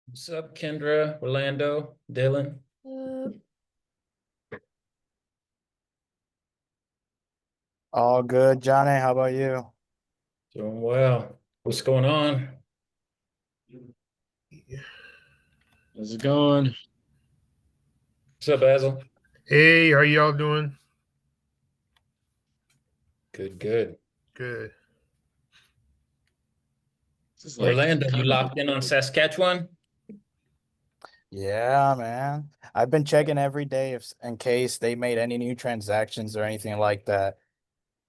What's up, Kendra, Orlando, Dylan? All good, Johnny. How about you? Doing well. What's going on? How's it going? What's up, Basil? Hey, how y'all doing? Good, good. Good. This is like Orlando, you kind of locked in on Saskatchewan? Yeah, man. I've been checking every day if in case they made any new transactions or anything like that.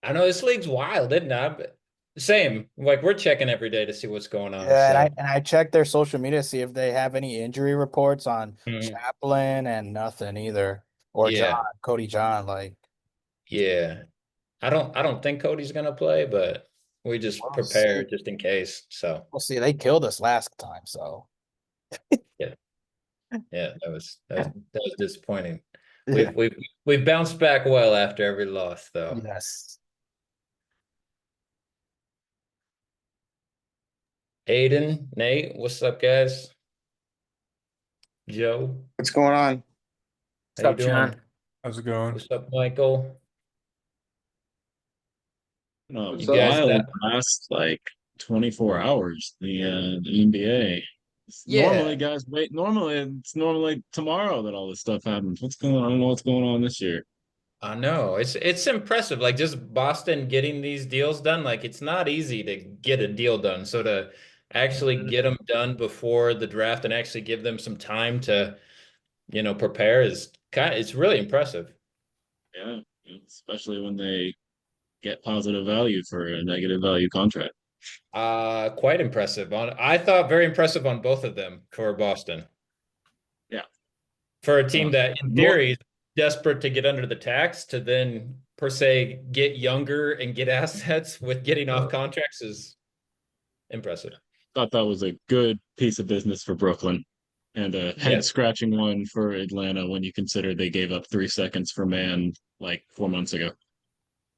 I know this league's wild, isn't it? Same. Like we're checking every day to see what's going on. Yeah, and I So, and I checked their social media to see if they have any injury reports on mhm. Chaplin and nothing either. Or John, Yeah, Cody John. Like, yeah. I don't think Cody's gonna play, but we just we'll see. prepare just in case. So, We'll see. They killed us last time, so yeah, yeah. That was disappointing. yeah. We've bounced back well after every loss, though. Yes. Aiden, Nate, what's up, guys? Joe, What's going on? how What's you up, doing? John? How's it going? What's up, Michael? You What's up? guys wild that last like 24 hours. The NBA. It's normally, yeah, guys, wait. Normally, it's normally tomorrow that all this stuff happens. What's going on? I don't know what's going on this year. I know. It's impressive. Like just Boston getting these deals done, like it's not easy to get a deal done. So to actually get them done before the draft and actually give them some time to, prepare is it's really impressive. Yeah, especially when they get positive value for a negative value contract. Quite impressive I thought very impressive on both of them for Boston. Yeah. For a team Uh, that in nor theory is desperate to get under the tax to then per se get younger and get assets with getting off contracts is impressive. Thought that was a good piece of business for Brooklyn and a head Yeah. scratching one for Atlanta when you consider they gave up 3 seconds for man like 4 months ago. And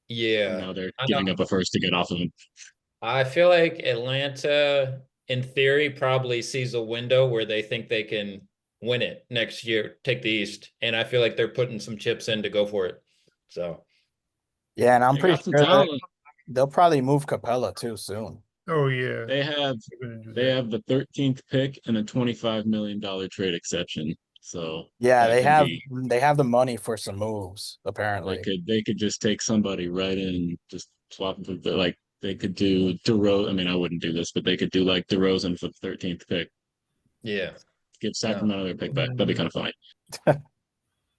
Yeah. now they're I know. giving up a first to get off of him. I feel like Atlanta, in theory, probably sees a window where they think they can win it next year, take the East. And I feel like they're putting some chips in to go for it. So, Yeah, and I'm They pretty got some sure that talent. they'll probably move Capella too soon. Oh yeah, They have we're gonna do they that. have the 13th pick and a $25 million trade exception. So Yeah, that they could have be they have the money for some moves, apparently. they could just take somebody right in, just swap them for like they could do DeRozan. I mean, I wouldn't do this, but they could do like DeRozan for the 13th pick. yeah. Give No. Sacramento their pick back. That'd be kind of funny.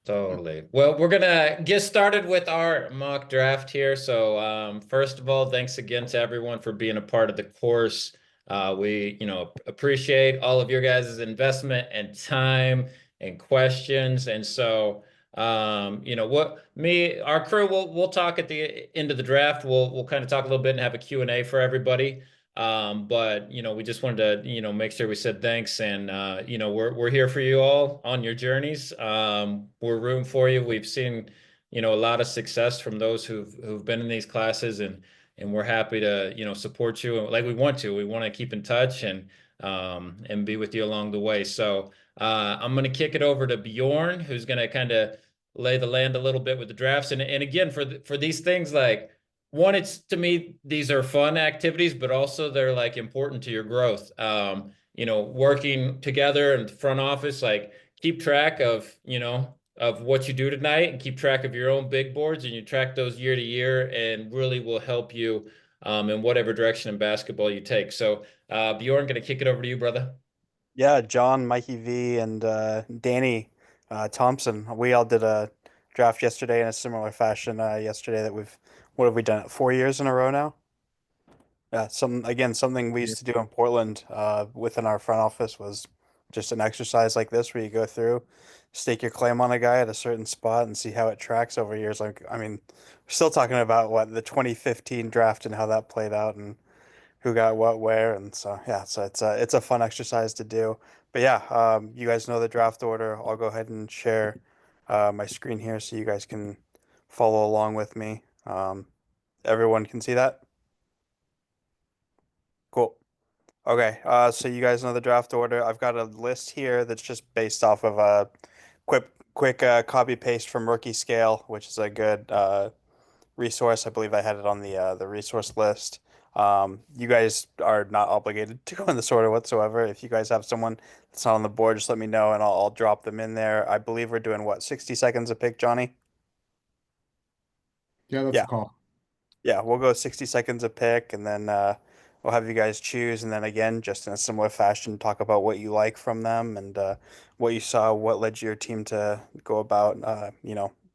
Totally. Well, we're gonna get started with our mock draft here. So, first of all, thanks again to everyone for being a part of the course. We, appreciate all of your guys' investment and time and questions. And so, our crew we'll talk at the end of the draft. We'll kind of talk a little bit and have a Q&A for everybody. But we just wanted to, make sure we said thanks and we're here for you all on your journeys. We're rooting for you. We've seen, a lot of success from those who've been in these classes and we're happy to, support you like we want to. We want to keep in touch and be with you along the way. So I'm gonna kick it over to Bjorn, who's gonna kind of lay the land a little bit with the drafts. And again, for these things like one, it's to me, these are fun activities, but also they're like important to your growth. Working together in the front office, like keep track of what you do tonight and keep track of your own big boards and you track those year to year and really will help you in whatever direction in basketball you take. So, Bjorn, going to kick it over to you, brother. Yeah, John, Mikey V, and Danny Thompson. We all did a draft yesterday in a similar fashion yesterday that what have we done it 4 years in a row now? Yeah, something we used to do in Portland within our front office was just an exercise like this where you go through, stake your claim on a guy at a certain spot and see how it tracks over years. Like, I mean, we're still talking about what the 2015 draft and how that played out and who got what where, and so yeah, so it's a fun exercise to do. But yeah, you guys know the draft order. I'll go ahead and share my screen here so you guys can follow along with me. Everyone can see that? Cool. Okay, so you guys know the draft order. I've got a list here that's just based off of a quick copy paste from Rookie Scale, which is a good resource. I believe I had it on the resource list. You guys are not obligated to go in this order whatsoever. If you guys have someone that's not on the board, just let me know and I'll drop them in there. I believe we're doing what, 60 seconds a pick, Johnny? Yeah, that's Yeah. a call. Yeah, we'll go 60 seconds a pick and then we'll have you guys choose and then again, just in a similar fashion, talk about what you like from them and what you saw, what led your team to go about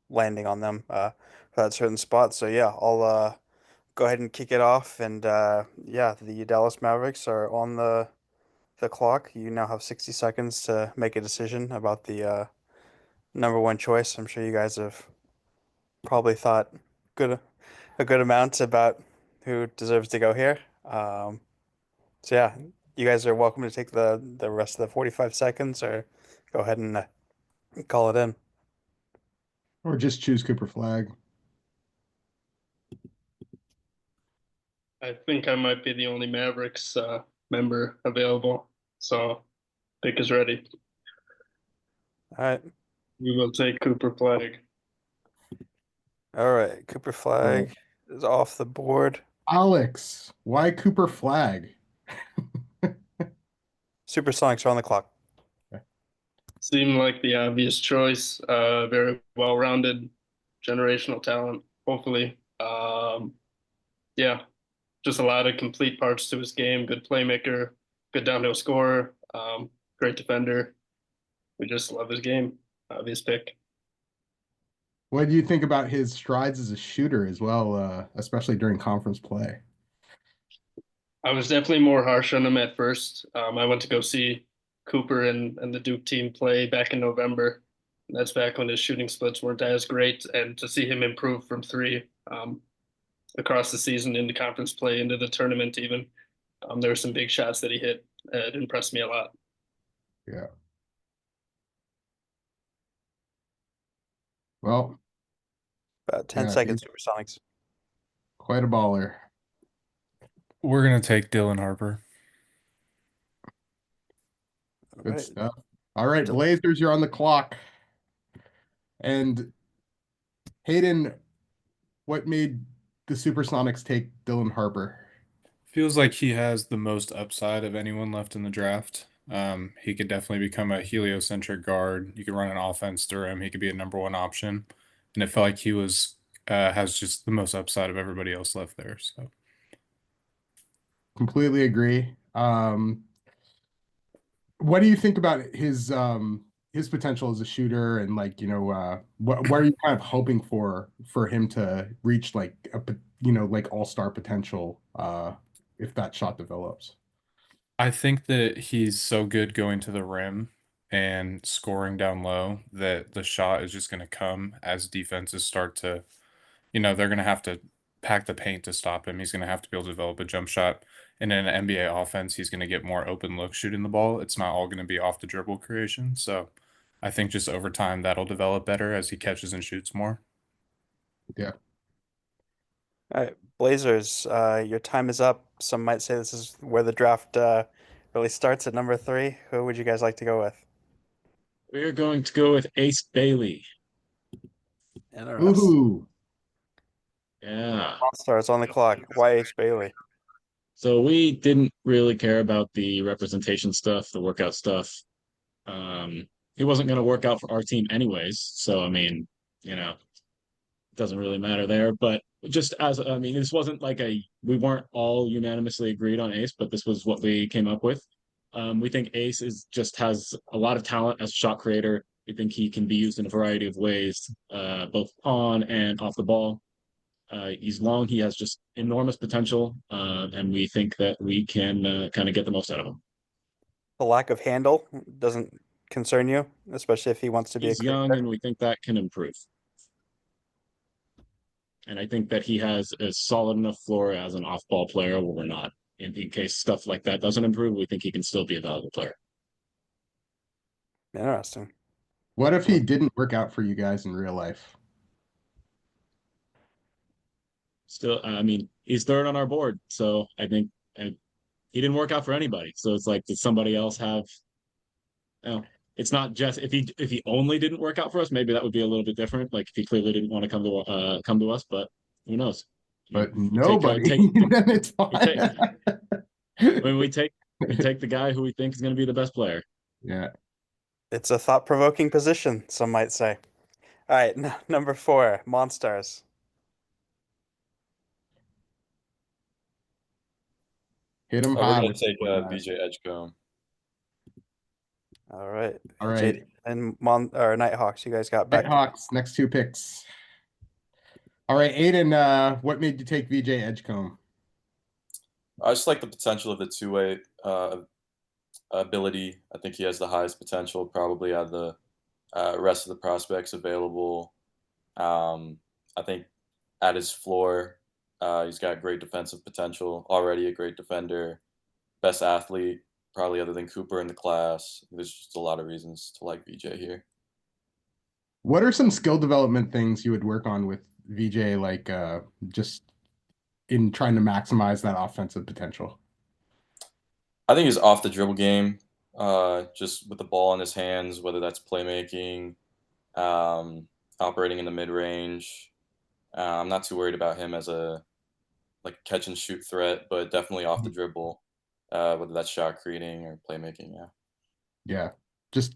landing on them for that certain spot. So yeah, I'll go ahead and kick it off and yeah, the Dallas Mavericks are on the clock. You now have 60 seconds to make a decision about the number one choice. I'm sure you guys have probably thought good a good amount about who deserves to go here. So yeah, you guys are welcome to take the rest of the 45 seconds or go ahead and call it in. Or just choose Cooper Flag. I think I might be the only Mavericks member available, so pick is ready. All right. We will take Cooper Flag. All right. Cooper Flag is off the board. Alex, why Cooper Flag? Supersonics are on the clock. Seemed like the obvious choice. Very well-rounded, generational talent. Hopefully, yeah, just a lot of complete parts to his game. Good playmaker, good downhill scorer, great defender. We just love his game. Obvious pick. What do you think about his strides as a shooter as well, especially during conference play? I was definitely more harsh on him at first. I went to go see Cooper and the Duke team play back in November. And that's back when his shooting splits weren't as great. And to see him improve from three across the season into conference play, into the tournament even, there were some big shots that he hit. It impressed me a lot. Yeah. Well, About 10 yeah, seconds, he's Supersonics. quite a baller. We're gonna take Dylan Harper. All Good right. stuff. All right, Blazers, you're on the clock. And Hayden, what made the Supersonics take Dylan Harper? Feels like he has the most upside of anyone left in the draft. He could definitely become a heliocentric guard. You could run an offense through him. He could be a number one option, and it felt like he was has just the most upside of everybody else left there. So Completely agree. What do you think about his potential as a shooter and like, what are you kind of hoping for him to reach like like all-star potential if that shot develops? I think that he's so good going to the rim and scoring down low that the shot is just going to come as defenses start to, they're going to have to pack the paint to stop him. He's going to have to be able to develop a jump shot. And in an NBA offense, he's going to get more open look shooting the ball. It's not all going to be off the dribble creation. So I think just over time that'll develop better as he catches and shoots more. Yeah. All right, Blazers, your time is up. Some might say this is where the draft really starts at number 3. Who would you guys like to go with? We're going to go with Ace Bailey. Interesting. Ooh. Yeah. All-stars on the clock. Why Ace Bailey? So we didn't really care about the representation stuff, the workout stuff. He wasn't going to work out for our team anyways. So, I mean, it doesn't really matter there. But just this wasn't like we weren't all unanimously agreed on Ace, but this was what we came up with. We think Ace just has a lot of talent as a shot creator. We think he can be used in a variety of ways, both on and off the ball. He's long. He has just enormous potential, and we think that we can kind of get the most out of him. The lack of handle doesn't concern you, especially if he wants to be He's a young, creator? and we think that can improve. And I think that he has a solid enough floor as an off-ball player where we're not. In case stuff like that doesn't improve, we think he can still be a valuable player. Interesting. What if he didn't work out for you guys in real life? Still, he's third on our board, so I think he didn't work out for anybody. So it's like, did somebody else have? You know, it's not just if he only didn't work out for us, maybe that would be a little bit different. Like if he clearly didn't want to come to us, but who knows? But You nobody, then it's take, fine. I mean, we take the guy who we think is going to be the best player. Yeah. It's a thought-provoking position, some might say. All right, number 4, Monstars. Hit him We're high. gonna with take that. VJ Edgecombe. All right. All right. JD and Nighthawks, you guys got back. Nighthawks, next 2 picks. All right, Aiden, what made you take VJ Edgecombe? I just like the potential of the two-way ability. I think he has the highest potential probably out of the rest of the prospects available. I think at his floor, he's got great defensive potential, already a great defender, best athlete, probably other than Cooper in the class. There's just a lot of reasons to like VJ here. What are some skill development things you would work on with VJ, like just in trying to maximize that offensive potential? I think his off the dribble game, just with the ball in his hands, whether that's playmaking, operating in the mid range. I'm not too worried about him as a catch and shoot threat, but definitely off the dribble, whether that's shot creating or playmaking. Yeah. Yeah. Just,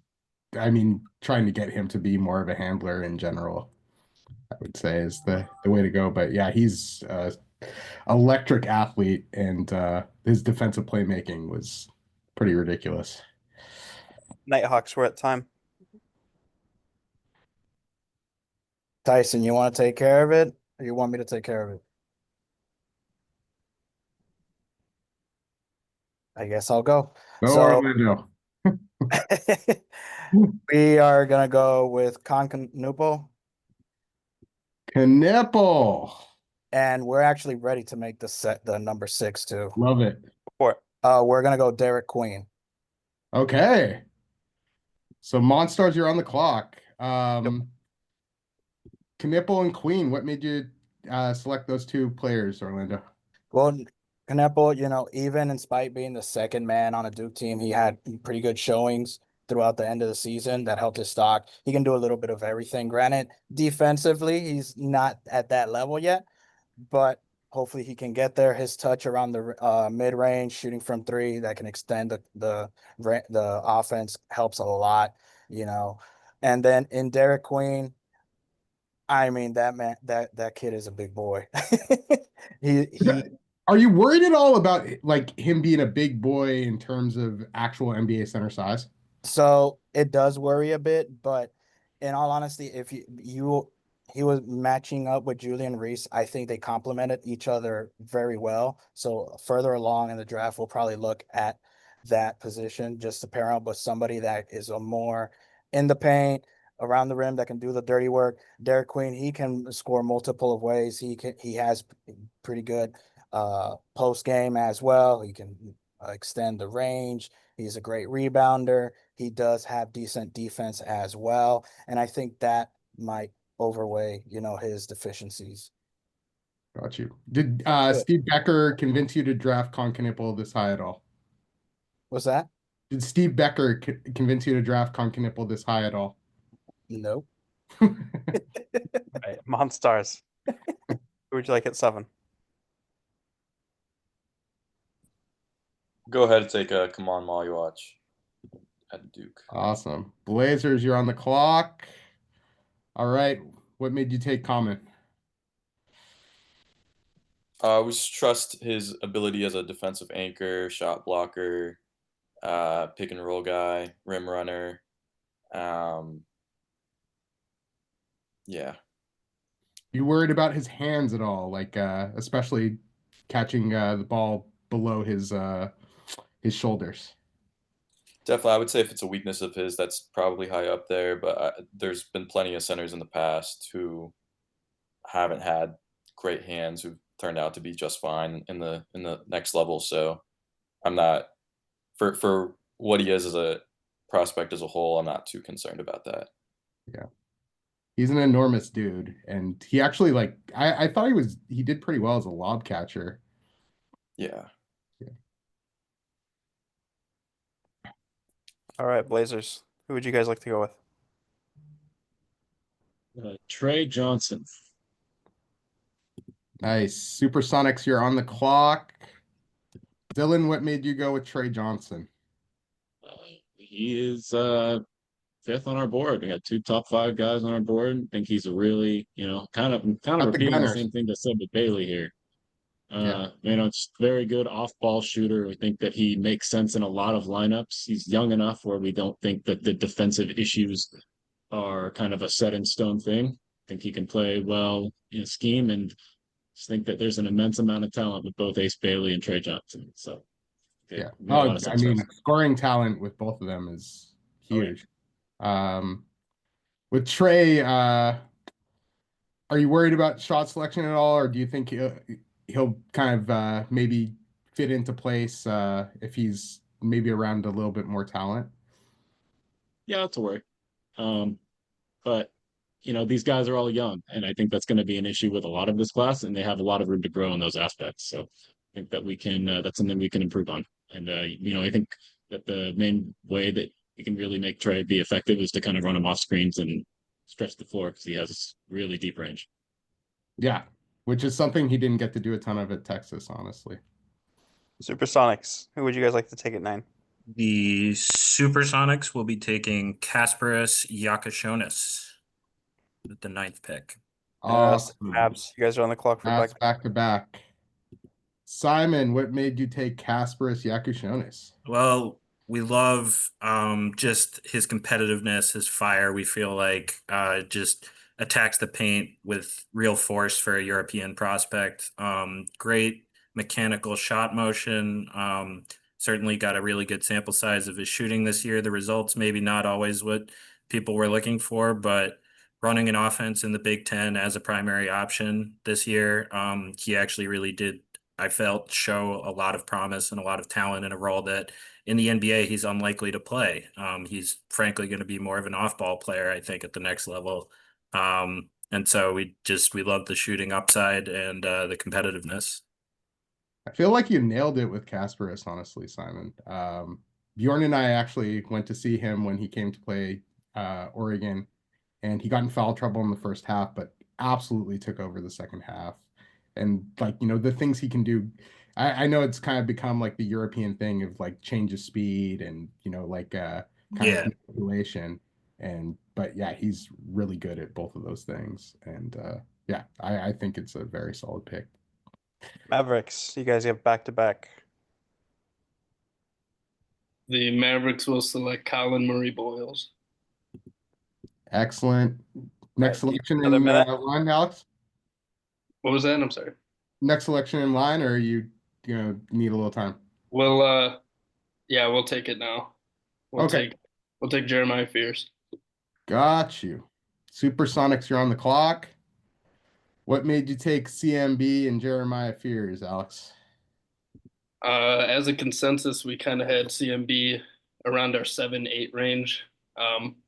I mean, trying to get him to be more of a handler in general, I would say is the way to go. But yeah, he's electric athlete, and his defensive playmaking was pretty ridiculous. Nighthawks, we're at time. Tyson, you want to take care of it, or you want me to take care of it? I guess I'll go. No, So Orlando. we are gonna go with Concanoopo, Knipple. and we're actually ready to make the number 6 too. Love it. We're gonna go Derek Queen. Okay. So Monstars, you're on the clock. Knipple and Queen, what made you select those 2 players, Orlando? Well, Kneppel, even in spite being the second man on a Duke team, he had pretty good showings throughout the end of the season that helped his stock. He can do a little bit of everything. Granted, defensively, he's not at that level yet, but hopefully he can get there. His touch around the mid range, shooting from 3 that can extend the offense helps a lot, And then in Derek Queen, I mean that kid is a big boy. he Are you worried at all about like him being a big boy in terms of actual NBA center size? So it does worry a bit, but in all honesty, if he was matching up with Julian Reese, I think they complemented each other very well. So further along in the draft, we'll probably look at that position just to pair up with somebody that is a more in the paint, around the rim that can do the dirty work. Derek Queen, he can score multiple of ways. He has pretty good post game as well. He can extend the range. He's a great rebounder. He does have decent defense as well. And I think that might overweigh, his deficiencies. Got you. Did Steve Becker convince you to draft Concanipple this high at all? What's that? Did Steve Becker convince you to draft Concanipple this high at all? Nope. Right, Monstars. Who would you like at 7? Go ahead and take a Come On Molly Watch at Duke. Awesome. Blazers, you're on the clock. All right. What made you take Common? We just trust his ability as a defensive anchor, shot blocker, pick and roll guy, rim runner. Yeah. You worried about his hands at all? Like especially catching the ball below his shoulders. Definitely, I would say if it's a weakness of his, that's probably high up there. But there's been plenty of centers in the past who haven't had great hands, who've turned out to be just fine in the next level. So I'm not for what he is as a prospect as a whole. I'm not too concerned about that. Yeah, he's an enormous dude, and he actually I thought he did pretty well as a lob catcher. Yeah. All right, Blazers. Who would you guys like to go with? Trey Johnson. Nice. Supersonics, you're on the clock. Dylan, what made you go with Trey Johnson? He is fifth on our board. We got 2 top 5 guys on our board. I think he's a really, kind of At the repeating the Gunners. same thing that said with Bailey here. It's very good off-ball shooter. We think that he makes sense in a lot of lineups. He's young enough where we don't think that the defensive issues are kind of a set in stone thing. I think he can play well in a scheme, and just think that there's an immense amount of talent with both Ace Bailey and Trey Johnson. So Yeah. we had a lot of I mean, success. scoring talent with both of them is huge. With Trey, are you worried about shot selection at all, or do you think he'll kind of maybe fit into place if he's maybe around a little bit more talent? Yeah, that's a worry. But these guys are all young, and I think that's going to be an issue with a lot of this class, and they have a lot of room to grow in those aspects. So I think that we can that's something we can improve on. And I think that the main way that we can really make Trey be effective is to kind of run him off screens and stretch the floor, because he has really deep range. Yeah, which is something he didn't get to do a ton of at Texas, honestly. Supersonics. Who would you guys like to take at 9? The Supersonics will be taking Kasparas Yakashonis with the 9th pick. Interesting. Awesome. Abs, you guys are on the clock for That's back to back. Simon, what made you take Kasparas Yakushonis? Well, we love just his competitiveness, his fire. We feel like just attacks the paint with real force for a European prospect. Great mechanical shot motion. Certainly got a really good sample size of his shooting this year. The results maybe not always what people were looking for, but running an offense in the Big Ten as a primary option this year, he actually really did, I felt, show a lot of promise and a lot of talent in a role that in the NBA he's unlikely to play. He's frankly going to be more of an off-ball player, I think, at the next level. And so we love the shooting upside and the competitiveness. I feel like you nailed it with Kasparas, honestly, Simon. Bjorn and I actually went to see him when he came to play Oregon, and he got in foul trouble in the first half, but absolutely took over the second half. And the things he can do, I know it's kind of become like the European thing of like change of speed and kind of manipulation. But yeah, he's really good at both of those things. And I think it's a very solid pick. Mavericks. You guys have back to back. The Mavericks will select Colin Murray Boyles. Excellent. Next selection in line, Alex? What was that? I'm sorry. Next selection in line, or are you need a little time? We'll take it now. We'll take Jeremiah Fears. Got you. Supersonics, you're on the clock. What made you take CMB and Jeremiah Fears, Alex? As a consensus, we kind of had CMB around our 7-8 range,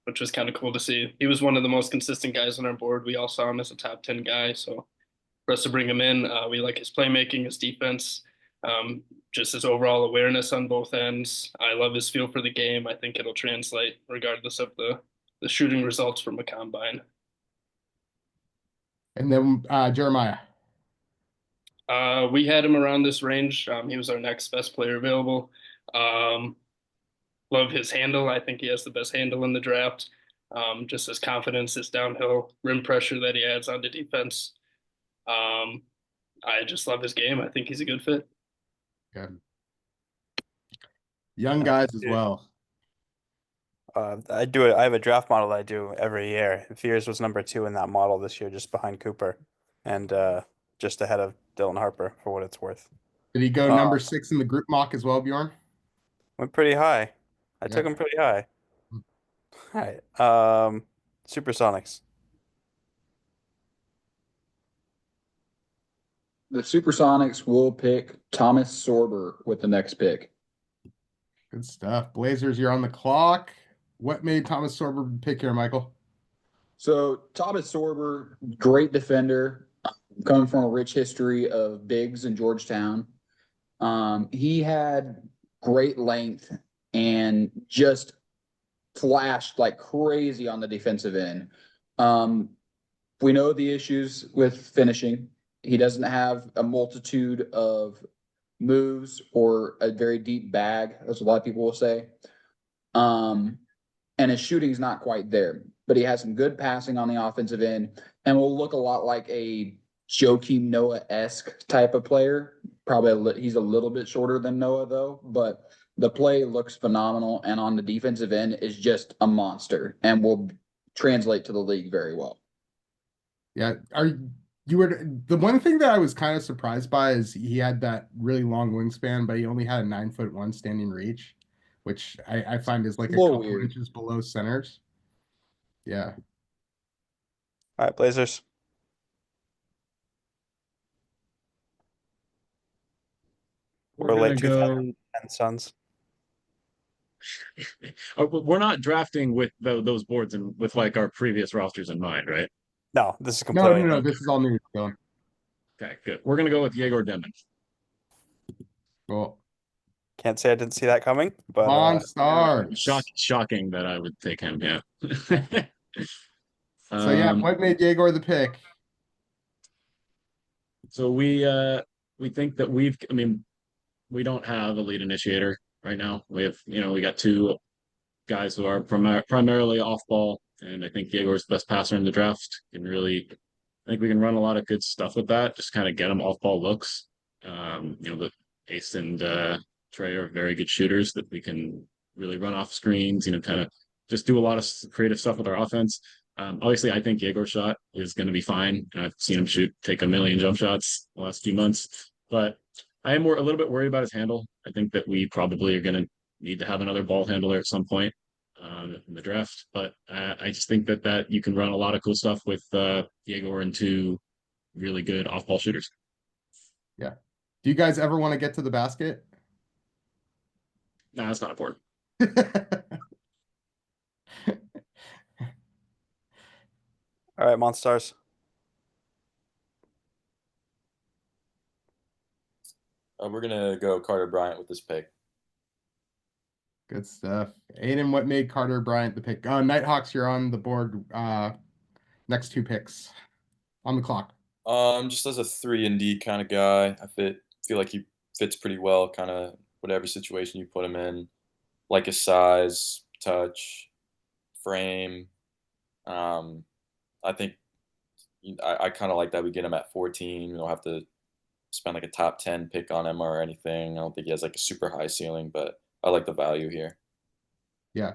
which was kind of cool to see. He was one of the most consistent guys on our board. We all saw him as a top 10 guy. So for us to bring him in, we like his playmaking, his defense, just his overall awareness on both ends. I love his feel for the game. I think it'll translate regardless of the shooting results from a combine. And then Jeremiah. We had him around this range. He was our next best player available. Love his handle. I think he has the best handle in the draft. Just his confidence, his downhill rim pressure that he adds onto defense. I just love his game. I think he's a good fit. Good. Young guys as well. I have a draft model that I do every year. Fears was number 2 in that model this year, just behind Cooper, and just ahead of Dylan Harper, for what it's worth. Did he go number 6 in the group mock as well, Bjorn? Went pretty high. I took him pretty high. All right. Supersonics. The Supersonics will pick Thomas Sorber with the next pick. Good stuff. Blazers, you're on the clock. What made Thomas Sorber pick here, Michael? So Thomas Sorber, great defender, coming from a rich history of bigs in Georgetown. He had great length and just flashed like crazy on the defensive end. We know the issues with finishing. He doesn't have a multitude of moves or a very deep bag, as a lot of people will say. And his shooting's not quite there, but he has some good passing on the offensive end and will look a lot like a Joakim Noah-esque type of player. Probably he's a little bit shorter than Noah though, but the play looks phenomenal, and on the defensive end is just a monster and will translate to the league very well. Yeah, you were the one thing that I was kind of surprised by is he had that really long wingspan, but he only had a 9'1" standing reach, which I find is like a little couple weird. inches below centers. Yeah. All right, Blazers. We're Or gonna late go. 2010 Suns. We're not drafting with those boards and with like our previous rosters in mind, right? No, this is No, completely no, no. This is all new. Dylan. Okay, good. We're gonna go with Yegor Demon. Cool. can't say I didn't see that coming, but Monstars. Shocking that I would take him. Yeah. So yeah, what made Yegor the pick? So we think that I mean, we don't have a lead initiator right now. We have, we got two guys who are primarily off ball, and I think Yegor's the best passer in the draft. I think we can run a lot of good stuff with that. Just kind of get them off ball looks. The Ace and Trey are very good shooters that we can really run off screens. Kind of just do a lot of creative stuff with our offense. Obviously, I think Yegor's shot is going to be fine. I've seen him take a million jump shots the last few months, but I am a little bit worried about his handle. I think that we probably are going to need to have another ball handler at some point in the draft. But I just think that you can run a lot of cool stuff with Yegor and two really good off-ball shooters. Yeah. Do you guys ever want to get to the basket? Nah, that's not important. all right, Monstars. We're gonna go Carter Bryant with this pick. Good stuff. Aiden, what made Carter Bryant the pick? Nighthawks, you're on the board. Next two picks on the clock. Just as a 3-and-D kind of guy, feel like he fits pretty well, kind of whatever situation you put him in. Like his size, touch, frame. I think I kind of like that we get him at 14. We don't have to spend like a top 10 pick on him or anything. I don't think he has like a super high ceiling, but I like the value here. Yeah.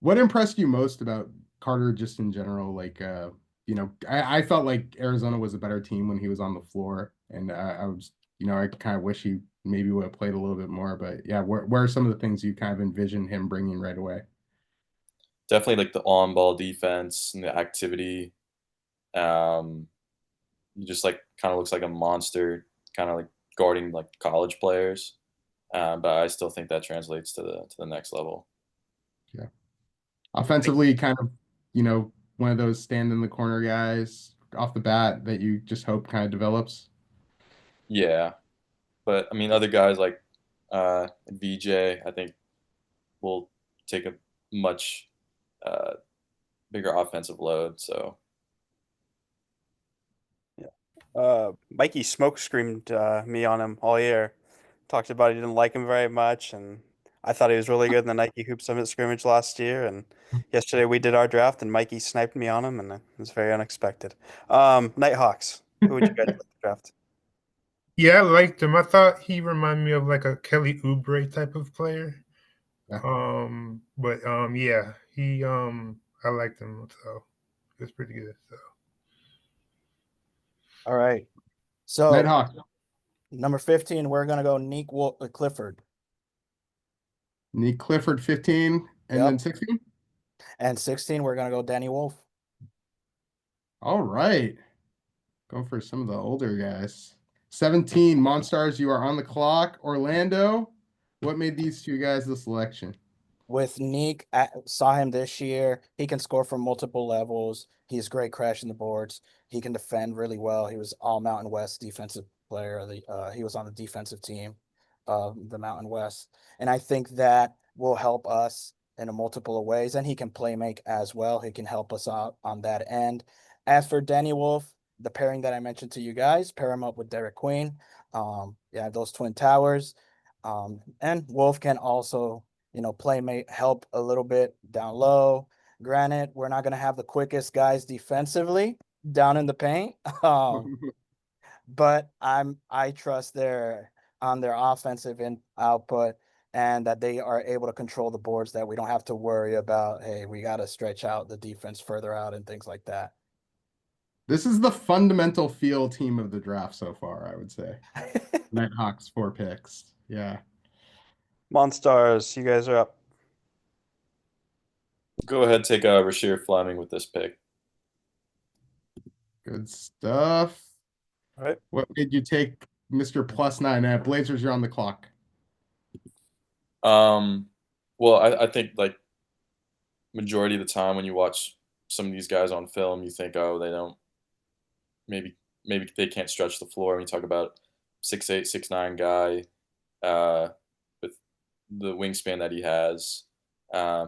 What impressed you most about Carter just in general? Like, I felt like Arizona was a better team when he was on the floor, and I was, I kind of wish he maybe would have played a little bit more. But yeah, where are some of the things you kind of envision him bringing right away? Definitely like the on-ball defense and the activity. He just like kind of looks like a monster, kind of like guarding like college players. But I still think that translates to the next level. Yeah. Offensively, kind of, one of those stand in the corner guys off the bat that you just hope kind of develops. Yeah, but I mean, other guys like VJ, I think will take a much bigger offensive load. So Mikey smoke screamed me on him all year. Talked about he didn't like him very much, and I thought he was really good in the Nike Hoop Summit scrimmage last year. And yesterday we did our draft, and Mikey sniped me on him, and it was very unexpected. Nighthawks, who would you guys like to draft? Yeah, I liked him. I thought he reminded me of like a Kelly Oubre type of player. Yeah. Yeah, he I liked him, so it was pretty good. So All right. So Nighthawk, number 15, we're gonna go Clifford. Nick Clifford 15, and Yep. then 16. And 16, we're gonna go Danny Wolf. All right. Go for some of the older guys. 17, Monstars, you are on the clock. Orlando, what made these two guys the selection? With Neek, saw him this year. He can score from multiple levels. He's great crashing the boards. He can defend really well. He was all Mountain West defensive player. He was on the defensive team of the Mountain West. And I think that will help us in a multiple of ways, and he can play make as well. He can help us out on that end. As for Danny Wolf, the pairing that I mentioned to you guys, pair him up with Derek Queen. Yeah, those twin towers. And Wolf can also, play mate help a little bit down low. Granted, we're not gonna have the quickest guys defensively down in the paint. But I trust their on their offensive output and that they are able to control the boards, that we don't have to worry about, hey, we got to stretch out the defense further out and things like that. This is the fundamental feel team of the draft so far, I would say. Nighthawks 4 picks. Yeah. Monstars, you guys are up. Go ahead, take Rashir Fleming with this pick. Good stuff. All right. What made you take Mr. +9? Blazers, you're on the clock. Well, I think like majority of the time when you watch some of these guys on film, you think, oh, they don't, maybe they can't stretch the floor. When you talk about 6'8", 6'9" guy, with the wingspan that he has,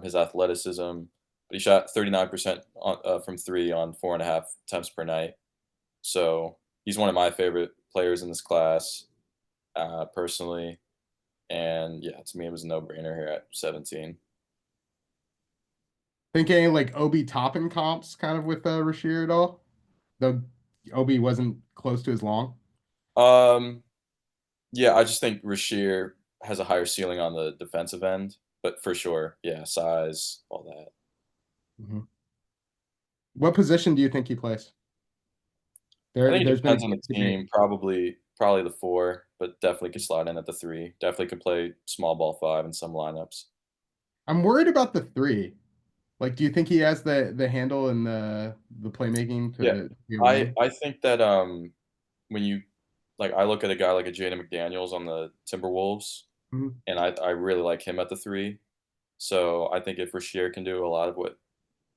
his athleticism, but he shot 39% from 3 on 4.5 attempts per night. So he's one of my favorite players in this class, personally. And yeah, to me, it was a no-brainer here at 17. Think any like Obi Toppin comps kind of with Rashir at all? Though Obi wasn't close to as long. Yeah, I just think Rashir has a higher ceiling on the defensive end, but for sure, yeah, size, all that. Mm-hmm. What position do you think he plays? I think it There's depends been on the team. Probably the 4, but definitely could slide in at the 3. Definitely could play small ball 5 in some lineups. I'm worried about the 3. Like, do you think he has the handle and the playmaking to be a wing? I think that when you I look at a guy like a Jaden McDaniels on the Timberwolves, Mhm. and I really like him at the 3. So I think if Rashir can do a lot of what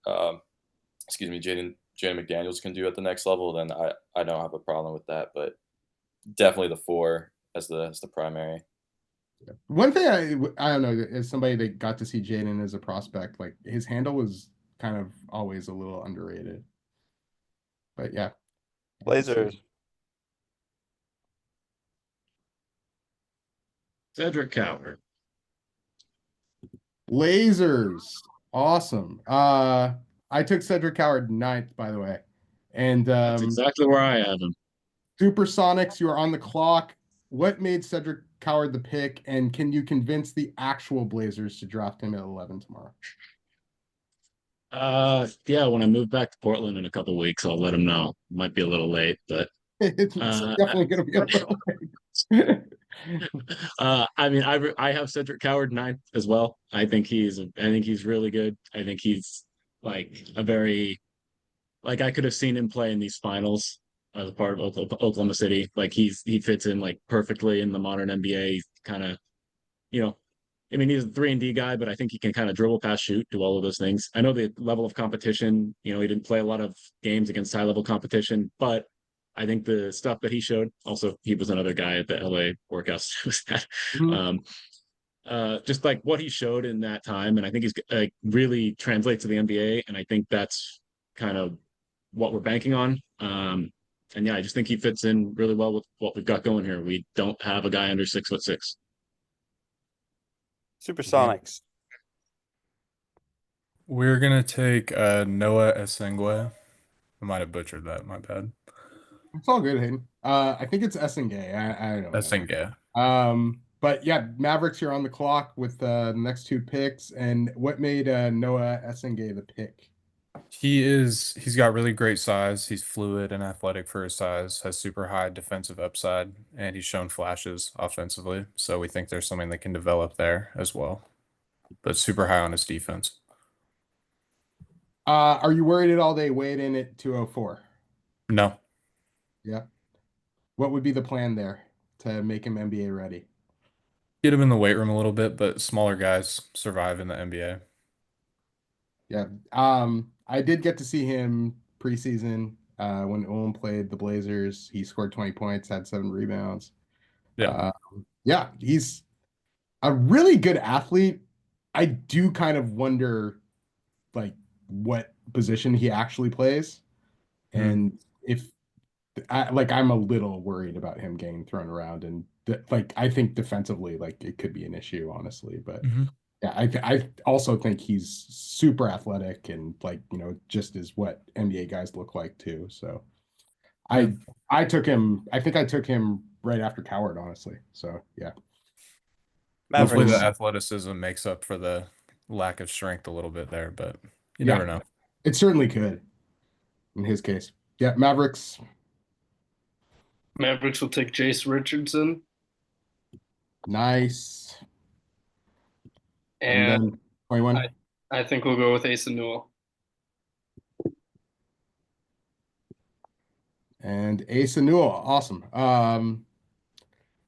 Jaden McDaniels can do at the next level, then I don't have a problem with that. But definitely the 4 as the primary. One thing I don't know, as somebody that got to see Jaden as a prospect, like his handle was kind of always a little underrated. But yeah. Blazers. Cedric Coward. Blazers. Awesome. I took Cedric Coward 9th, by the way. And That's exactly where I have him. Supersonics, you are on the clock. What made Cedric Coward the pick, and can you convince the actual Blazers to draft him at 11 tomorrow? Yeah, when I move back to Portland in a couple weeks, I'll let him know. Might be a little late, but It's definitely going to be a little late. I mean, I have Cedric Coward 9th as well. I think he's really good. I think he's like a very, like, I could have seen him play in these finals as a part of Oklahoma City. Like he fits in like perfectly in the modern NBA. Kind of, I mean, he's a 3-and-D guy, but I think he can kind of dribble, pass, shoot, do all of those things. I know the level of competition, he didn't play a lot of games against high level competition, but I think the stuff that he showed, also, he was another guy at the LA workouts. Just like what he showed in that time. And I think he's really translates to the NBA. And I think that's kind of what we're banking on. And yeah, I just think he fits in really well with what we've got going here. We don't have a guy under 6'6". Supersonics. We're gonna take Noah Esengwe. I might have butchered that. My bad. It's all good, Hayden. I think it's Essengay. I don't know. Esengwe. But yeah, Mavericks, you're on the clock with the next 2 picks. And what made Noah Essengay the pick? He's got really great size. He's fluid and athletic for his size, has super high defensive upside, and he's shown flashes offensively. So we think there's something that can develop there as well. But super high on his defense. Are you worried at all they weighed in at 204? No. Yeah. What would be the plan there to make him NBA ready? Get him in the weight room a little bit, but smaller guys survive in the NBA. Yeah. I did get to see him preseason when Ulm played the Blazers. He scored 20 points, had 7 rebounds. Yeah. Yeah, he's a really good athlete. I do kind of wonder like what position he actually plays. And if I'm a little worried about him getting thrown around, and like I think defensively, like it could be an issue, honestly. But yeah, I also think he's super athletic and like just is what NBA guys look like too. So I took him. I think I took him right after Coward, honestly. So yeah. Hopefully the Mavericks. athleticism makes up for the lack of strength a little bit there, but you Yeah. never know. It certainly could in his case. Yeah, Mavericks. Mavericks will take Jace Richardson, Nice. And and then 21. I think we'll go with Asa Newell. And Asa Newell. Awesome.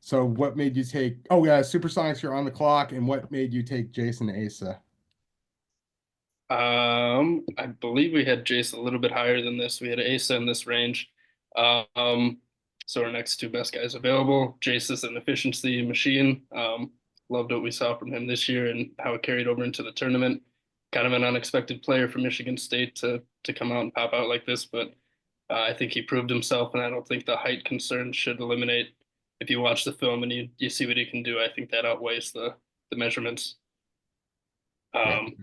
So what made you take, oh yeah, Supersonics, you're on the clock. And what made you take Jason Asa? I believe we had Jace a little bit higher than this. We had Asa in this range. So our next two best guys available. Jace is an efficiency machine. Loved what we saw from him this year and how it carried over into the tournament. Kind of an unexpected player for Michigan State to come out and pop out like this, but I think he proved himself, and I don't think the height concern should eliminate. If you watch the film and you see what he can do, I think that outweighs the measurements. And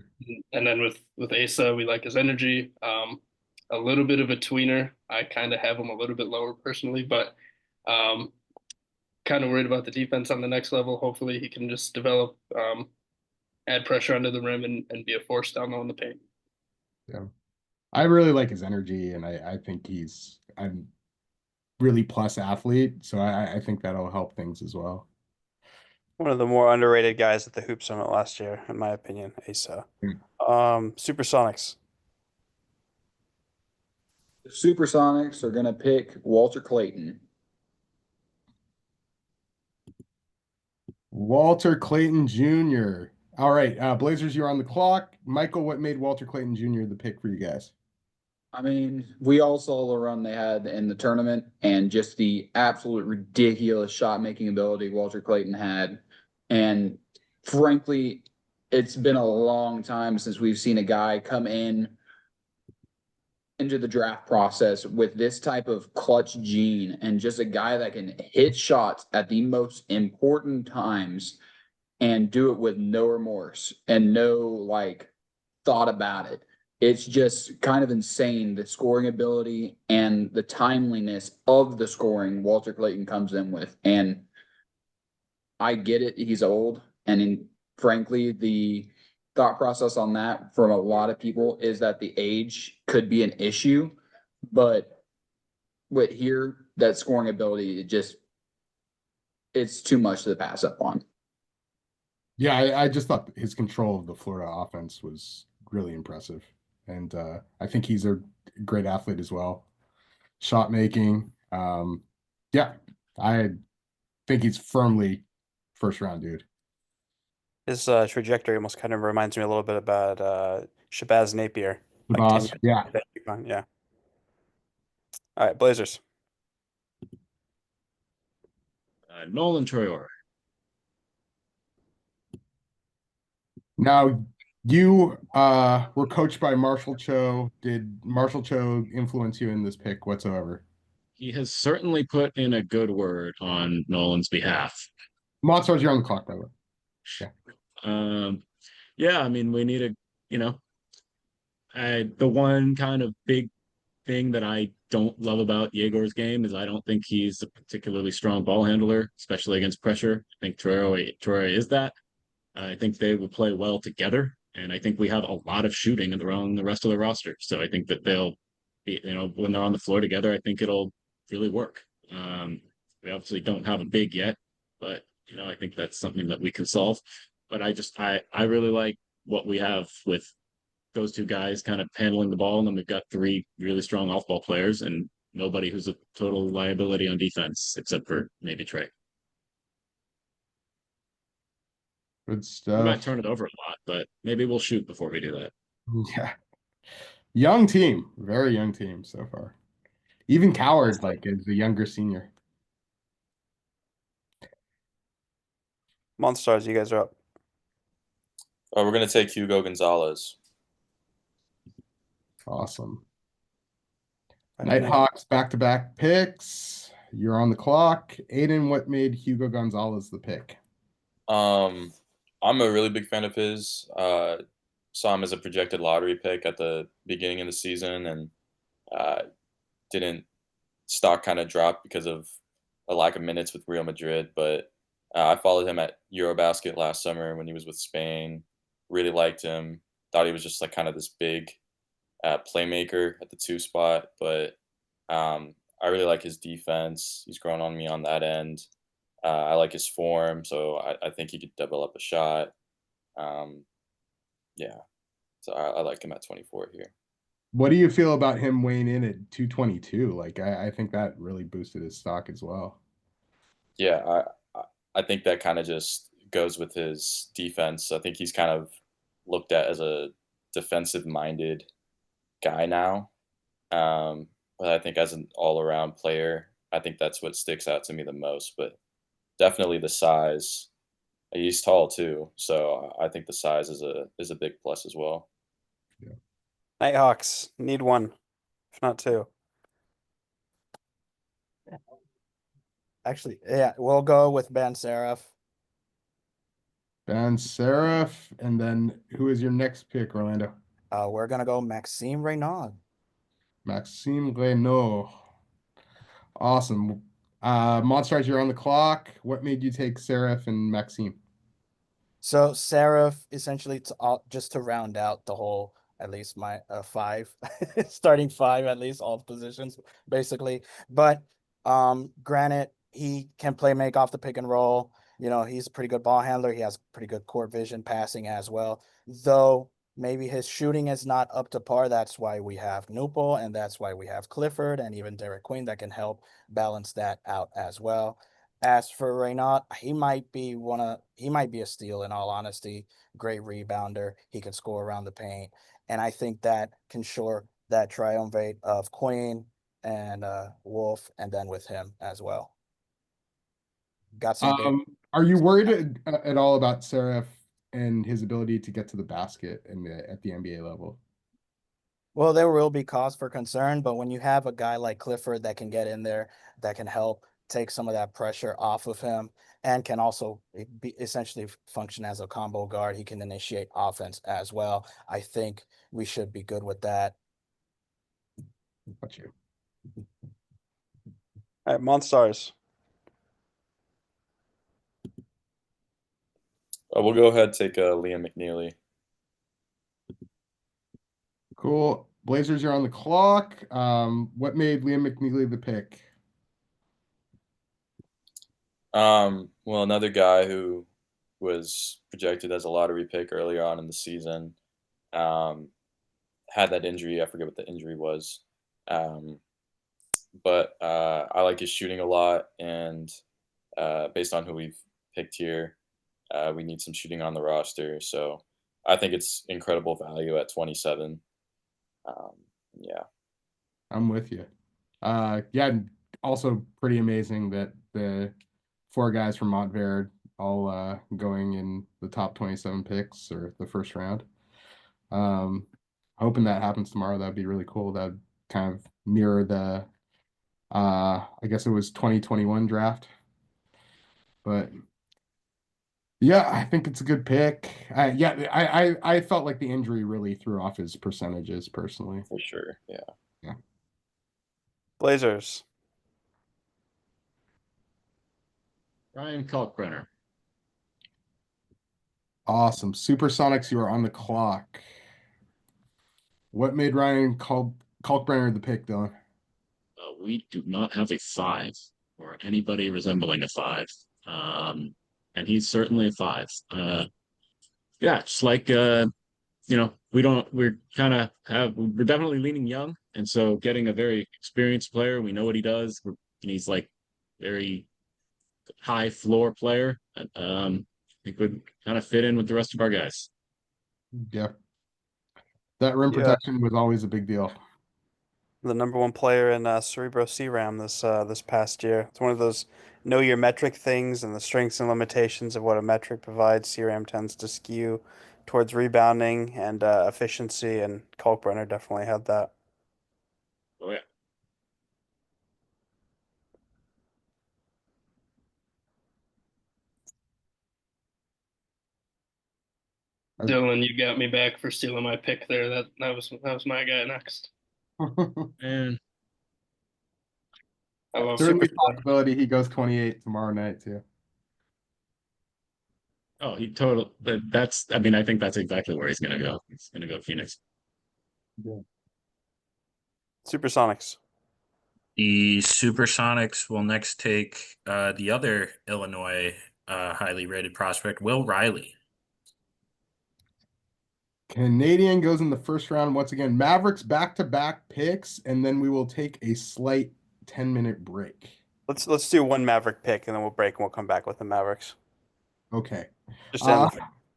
then with Asa, we like his energy. A little bit of a tweener. I kind of have him a little bit lower personally, but kind of worried about the defense on the next level. Hopefully, he can just develop, add pressure under the rim, and be a force down low in the paint. Yeah. I really like his energy, and I think I'm really plus athlete, so I think that'll help things as well. One of the more underrated guys at the Hoop Summit last year, in my opinion, Asa. Supersonics. The Supersonics are going to pick Walter Clayton. Walter Clayton Jr. All right, Blazers, you're on the clock. Michael, what made Walter Clayton Jr. the pick for you guys? I mean, we all saw the run they had in the tournament and just the absolute ridiculous shot making ability Walter Clayton had. And frankly, it's been a long time since we've seen a guy come into the draft process with this type of clutch gene and just a guy that can hit shots at the most important times and do it with no remorse and no like thought about it. It's just kind of insane, the scoring ability and the timeliness of the scoring Walter Clayton comes in with. And I get it, he's old. And frankly, the thought process on that from a lot of people is that the age could be an issue. But with here, that scoring ability, it's too much to pass up on. Yeah, I just thought his control of the Florida offense was really impressive. And I think he's a great athlete as well. Shot making. Yeah, I think he's firmly first round dude. His trajectory almost kind of reminds me a little bit about Shabazz Napier. Boss, yeah. Yeah. All right, Blazers. Nolan Troyer. Now, you were coached by Marshall Cho. Did Marshall Cho influence you in this pick whatsoever? He has certainly put in a good word on Nolan's behalf. Monsters, you're on the clock, by the way. Yeah, I mean, we need the one kind of big thing that I don't love about Yegor's game is I don't think he's a particularly strong ball handler, especially against pressure. I think Troyer is that. I think they will play well together, and I think we have a lot of shooting around the rest of the roster. So I think that they'll be, when they're on the floor together, I think it'll really work. We obviously don't have a big yet, but I think that's something that we can solve. But I really like what we have with those two guys kind of handling the ball, and then we've got three really strong off-ball players and nobody who's a total liability on defense except for maybe Trey. Good We stuff. might turn it over a lot, but maybe we'll shoot before we do that. Yeah. Young team. Very young team so far. Even Coward, like, is the younger senior. Monstars, you guys are up. We're gonna take Hugo Gonzalez. Awesome. Right, Nick. Nighthawks back-to-back picks. You're on the clock. Aiden, what made Hugo Gonzalez the pick? I'm a really big fan of his. Saw him as a projected lottery pick at the beginning of the season, and didn't stock kind of dropped because of a lack of minutes with Real Madrid. But I followed him at Eurobasket last summer when he was with Spain. Really liked him. Thought he was just like kind of this big playmaker at the 2 spot. But I really like his defense. He's grown on me on that end. I like his form, so I think he could develop a shot. Um, yeah, so I like him at 24 here. What do you feel about him weighing in at 222? Like, I think that really boosted his stock as well. Yeah, I think that kind of just goes with his defense. I think he's kind of looked at as a defensive-minded guy now. But I think as an all-around player, I think that's what sticks out to me the most. But definitely the size. He's tall too, so I think the size is a big plus as well. Nighthawks need one, if not two. Actually, yeah, we'll go with Ben Seraph. Ben Seraph, and then who is your next pick, Orlando? We're gonna go Maxime Reynaud. Maxime Reynaud. Awesome. Monstars, you're on the clock. What made you take Seraph and Maxime? So Seraph essentially just to round out the whole, at least my five, starting five at least, all positions basically. But granted, he can make off the pick and roll. You know, he's a pretty good ball handler. He has pretty good court vision, passing as well. Though maybe his shooting is not up to par. That's why we have Nupel, and that's why we have Clifford and even Derek Queen that can help balance that out as well. As for Reynaud, he might be a steal in all honesty. Great rebounder. He can score around the paint. And I think that can shore that triumvirate of Queen and Wolf, and then with him as well. Got some big. Are you worried at all about Seraph and his ability to get to the basket at the NBA level? Well, there will be cause for concern, but when you have a guy like Clifford that can get in there, that can help take some of that pressure off of him, and can also be essentially function as a combo guard, he can initiate offense as well. I think we should be good with that. Got you. All right, Monstars. We'll go ahead and take Liam McNeely. Cool. Blazers, you're on the clock. What made Liam McNeely the pick? Well, another guy who was projected as a lottery pick earlier on in the season, had that injury. I forget what the injury was. But I like his shooting a lot, and based on who we've picked here, we need some shooting on the roster. So I think it's incredible value at 27. Yeah. I'm with you. Yeah, also pretty amazing that the 4 guys from Montverde all going in the top 27 picks or the first round. Hoping that happens tomorrow. That'd be really cool. That'd kind of mirror the I guess it was 2021 draft. But yeah, I think it's a good pick. I felt like the injury really threw off his percentages personally. For sure. Yeah. Yeah. Blazers. Ryan Kalkbrenner. Awesome. Supersonics, you are on the clock. What made Ryan Kalkbrenner the pick, Dylan? We do not have a 5 or anybody resembling a 5. And he's certainly a 5. Yeah, just like we're definitely leaning young, and so getting a very experienced player, we know what he does. And he's like very high floor player. I think would kind of fit in with the rest of our guys. Yeah. That rim Yeah. protection was always a big deal. The number 1 player in Cerebro CRAM this past year. It's one of those know your metric things, and the strengths and limitations of what a metric provides. CRAM tends to skew towards rebounding and efficiency, and Kalkbrenner definitely had that. Oh yeah. Dylan, you got me back for stealing my pick there. That was my guy next. And I love Certainly Super. possibility he goes 28 tomorrow night too. oh, he total. That's. I mean, I think that's exactly where he's gonna go. He's gonna go Phoenix. Yeah. Supersonics. The Supersonics will next take the other Illinois highly rated prospect, Will Riley. Canadian goes in the first round once again. Mavericks back-to-back picks, and then we will take a slight 10-minute break. Let's do one Maverick pick, and then we'll break, and we'll come back with the Mavericks. Okay. Just to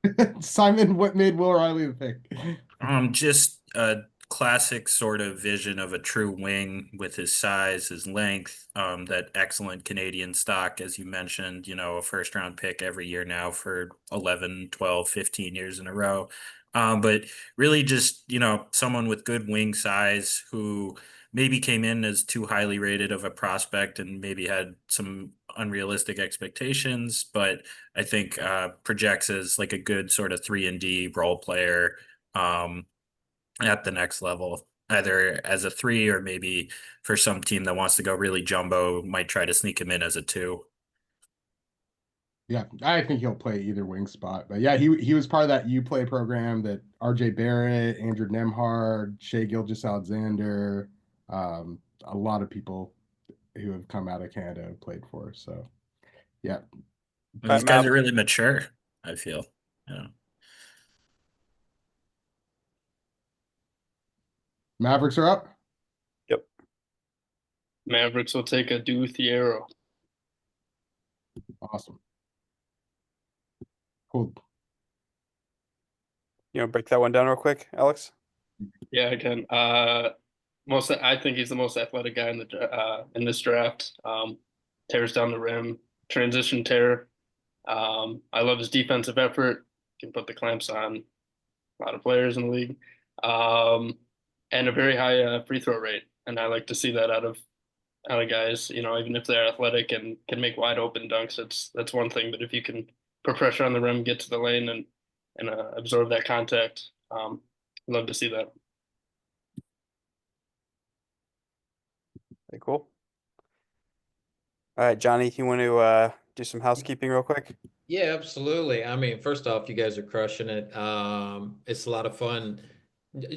end the Simon, what made Will Riley the pick? Just a classic sort of vision of a true wing with his size, his length, that excellent Canadian stock, as you mentioned, a first round pick every year now for 11, 12, 15 years in a row. But really just, someone with good wing size who maybe came in as too highly rated of a prospect and maybe had some unrealistic expectations, but I think projects as like a good sort of 3-and-D role player at the next level, either as a 3 or maybe for some team that wants to go really jumbo, might try to sneak him in as a 2. Yeah, I think he'll play either wing spot. But yeah, he was part of that U play program that RJ Barrett, Andrew Nemhard, Shea Gilgeous-Alexander, a lot of people who have come out of Canada have played for. So yeah. These guys are really mature, I feel. Yeah. Mavericks are up. Yep. Mavericks will take a Du Thiero. Awesome. Cool. You want to break that one down real quick, Alex? Yeah, I can. I think he's the most athletic guy in this draft. Tears down the rim, transition tear. I love his defensive effort. Can put the clamps on a lot of players in the league, and a very high free throw rate. And I like to see that out of guys. Even if they're athletic and can make wide open dunks, that's one thing. But if you can put pressure on the rim, get to the lane, and absorb that contact, love to see that. Okay, cool. All right, Johnny, you want to do some housekeeping real quick? Yeah, absolutely. I mean, first off, you guys are crushing it. It's a lot of fun.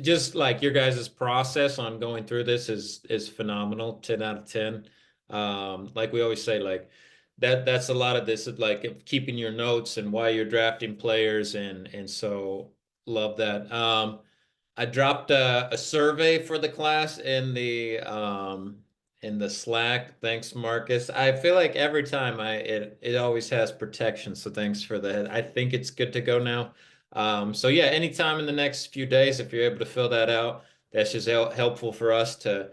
Just like your guys' process on going through this is phenomenal. 10 out of 10. Like we always say, like that's a lot of this is like keeping your notes and why you're drafting players and so love that. I dropped a survey for the class in the Slack. Thanks, Marcus. I feel like every time it always has protection, so thanks for that. I think it's good to go now. So yeah, anytime in the next few days, if you're able to fill that out, that's just helpful for us to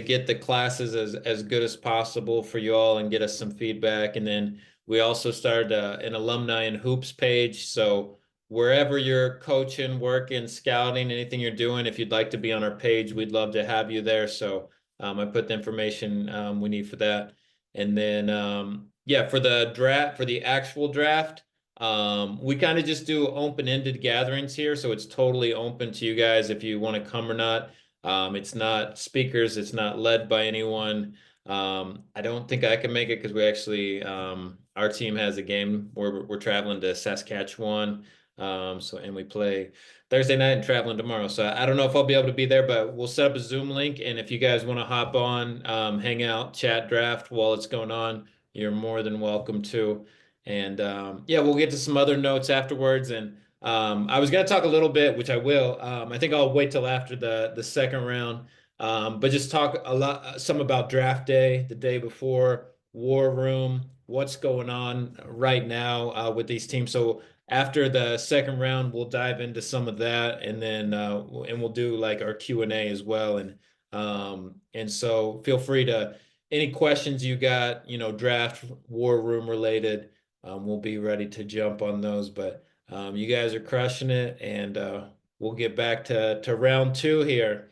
get the classes as good as possible for you all and get us some feedback. And then we also started an alumni and hoops page, so wherever you're coaching, working, scouting, anything you're doing, if you'd like to be on our page, we'd love to have you there. So I put the information we need for that. And then, yeah, for the draft, for the actual draft, we kind of just do open-ended gatherings here. So it's totally open to you guys if you want to come or not. It's not speakers. It's not led by anyone. I don't think I can make it because we actually, our team has a game where we're traveling to Saskatchewan. And we play Thursday night and traveling tomorrow. So I don't know if I'll be able to be there, but we'll set up a Zoom link. And if you guys want to hop on, hang out, chat draft while it's going on, you're more than welcome to. And yeah, we'll get to some other notes afterwards. And I was going to talk a little bit, which I will. I think I'll wait till after the second round. But just talk some about draft day, the day before, war room, what's going on right now with these teams. So after the second round, we'll dive into some of that, and then and we'll do like our Q&A as well. And so feel free to any questions you got, draft war room related. We'll be ready to jump on those. But You guys are crushing it, and we'll get back to round 2 here.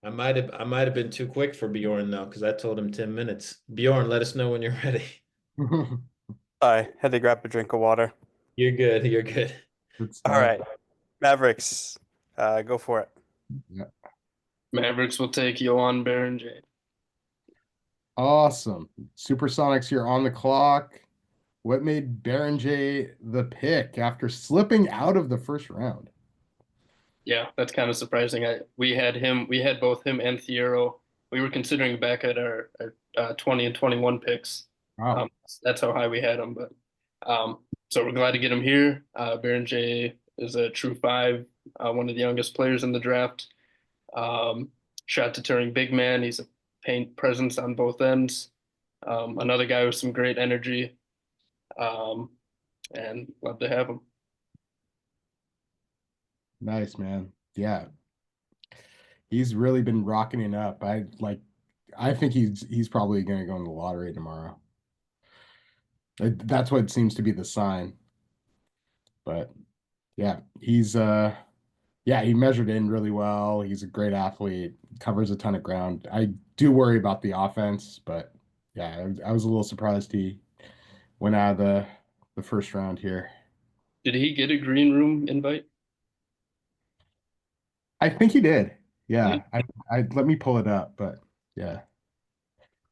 I might have been too quick for Bjorn though, because I told him 10 minutes. Bjorn, let us know when you're ready. I had to grab a drink of water. You're good. You're good. Good All stuff. right, Mavericks, go for it. Yeah. Mavericks will take Johan Berenger. Awesome. Supersonics, you're on the clock. What made Berenger the pick after slipping out of the first round? Yeah, that's kind of surprising. We had both him and Thiero. We were considering back at our 20 and 21 picks. Wow. That's how high we had him. But so we're glad to get him here. Berenger is a true 5, one of the youngest players in the draft. Shot deterring big man. He's a paint presence on both ends. Another guy with some great energy. And love to have him. Nice, man. Yeah. He's really been rocking it up. I think he's probably going to go in the lottery tomorrow. That's what seems to be the sign. But yeah, he measured in really well. He's a great athlete, covers a ton of ground. I do worry about the offense, but yeah, I was a little surprised he went out of the first round here. Did he get a green room invite? I think he did. Yeah, I let me pull it up, but yeah,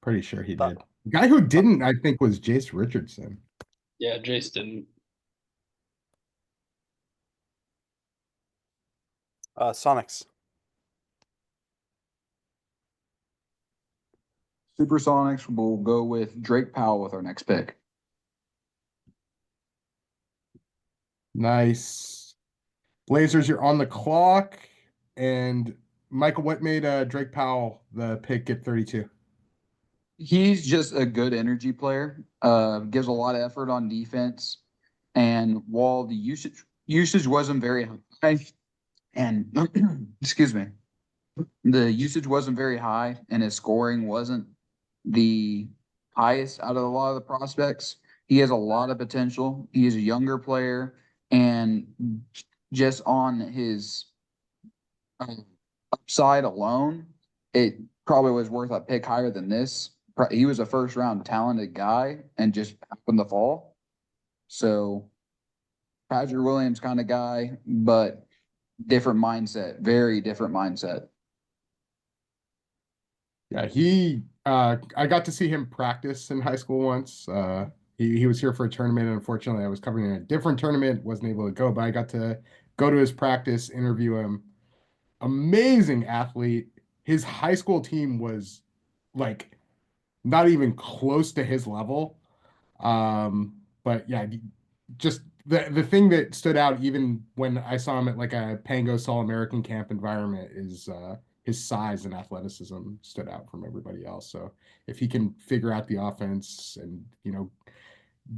pretty sure he did. The guy who didn't, I think, was Jace Richardson. Yeah, Jace didn't. Sonics. Supersonics will go with Drake Powell with our next pick. Nice. Blazers, you're on the clock. And Michael, what made Drake Powell the pick at 32? He's just a good energy player. Gives a lot of effort on defense, and while the usage wasn't very high, and excuse me, the usage wasn't very high, and his scoring wasn't the highest out of a lot of the prospects. He has a lot of potential. He is a younger player, and just on his upside alone, it probably was worth a pick higher than this. He was a first round talented guy and just happened to fall. So Patrick Williams kind of guy, but different mindset, very different mindset. Yeah, I got to see him practice in high school once. He was here for a tournament, and unfortunately I was covering a different tournament, wasn't able to go, but I got to go to his practice, interview him. Amazing athlete. His high school team was like not even close to his level. But yeah, just the thing that stood out even when I saw him at like a Pangos All-American camp environment is his size and athleticism stood out from everybody else. So if he can figure out the offense and,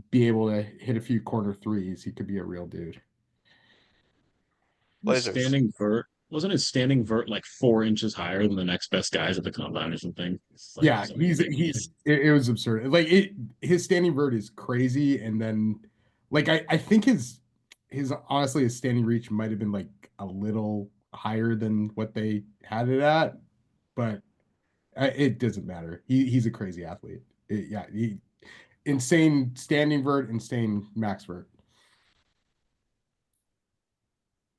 be able to hit a few corner threes, he could be a real dude. Blazers. Wasn't his standing vert like 4 inches higher than the next best guys at the combine or something? Yeah, it was absurd. Like his standing vert is crazy, and then like I think his honestly his standing reach might have been like a little higher than what they had it at, but it doesn't matter. He's a crazy athlete. Insane standing vert, insane max vert.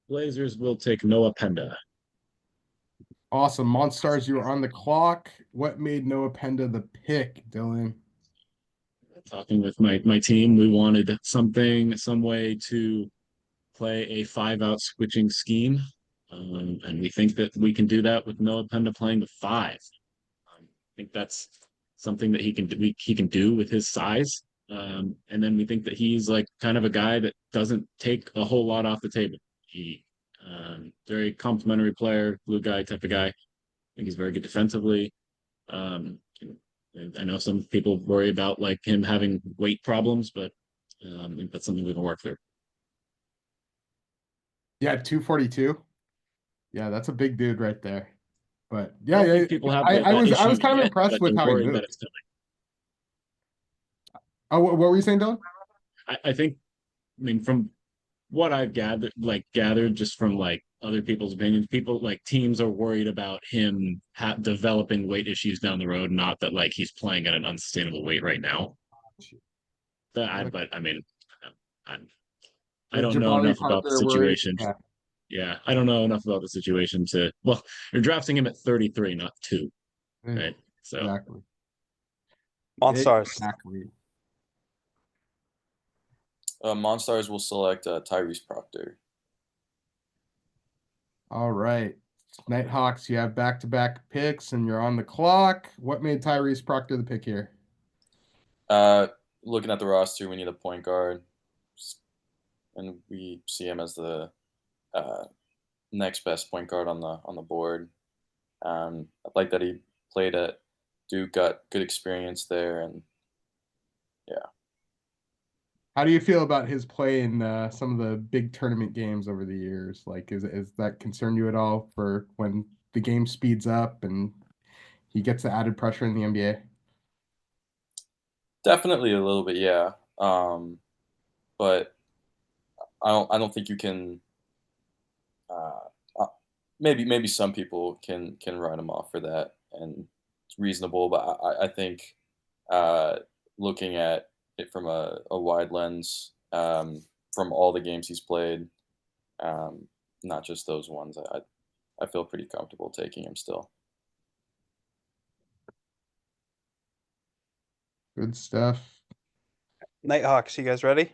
Blazers will take Noah Penda. Awesome. Monstars, you were on the clock. What made Noah Penda the pick, Dylan? Talking with my team, we wanted some way to play a 5-out switching scheme. And we think that we can do that with Noah Penda playing the 5. I think that's something that he can do with his size. And then we think that he's like kind of a guy that doesn't take a whole lot off the table. He very complimentary player, glue guy type of guy. I think he's very good defensively. I know some people worry about like him having weight problems, but I think that's something we can work through. Yeah, 242. Yeah, that's a big dude right there. But I yeah, people have I was kind of yet, impressed with how he moved. Oh, what were you saying, Dylan? I think, I mean, from what I've gathered just from like other people's opinions, people like teams are worried about him developing weight issues down the road, not that like he's playing at an unsustainable weight right now. But I mean, I, I The don't know Jabari enough about the Parker worry. situation. Yeah, Yeah, I don't know enough about the situation to. Well, you're drafting him at 33, not 2, right? So exactly. Monstars. Exactly. Monstars will select Tyrese Proctor. All right. Nighthawks, you have back-to-back picks and you're on the clock. What made Tyrese Proctor the pick here? Looking at the roster, we need a point guard, and we see him as the next best point guard on the board. I like that he played at Duke, got good experience there, and yeah. How do you feel about his play in some of the big tournament games over the years? Like, is that concern you at all for when the game speeds up and he gets the added pressure in the NBA? Definitely a little bit, yeah. But I don't think you can. Uh, maybe some people can write him off for that, and it's reasonable. But I think looking at it from a wide lens, from all the games he's played, um, not just those ones, I feel pretty comfortable taking him still. Good stuff. Nighthawks, you guys ready?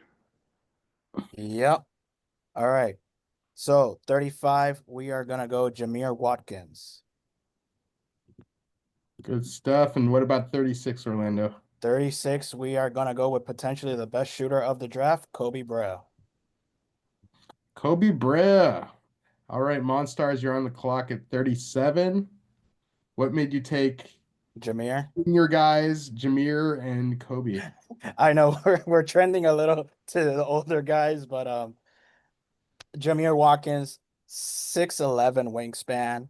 Yep. All right. So 35, we are gonna go Jameer Watkins. Good stuff. And what about 36, Orlando? 36, we are gonna go with potentially the best shooter of the draft, Kobe Bryant. Kobe Bryant. All right, Monstars, you're on the clock at 37. What made you take Jameer. your guys, Jameer and Kobe? I know we're trending a little to the older guys, but Jameer Watkins, 6'11" wingspan.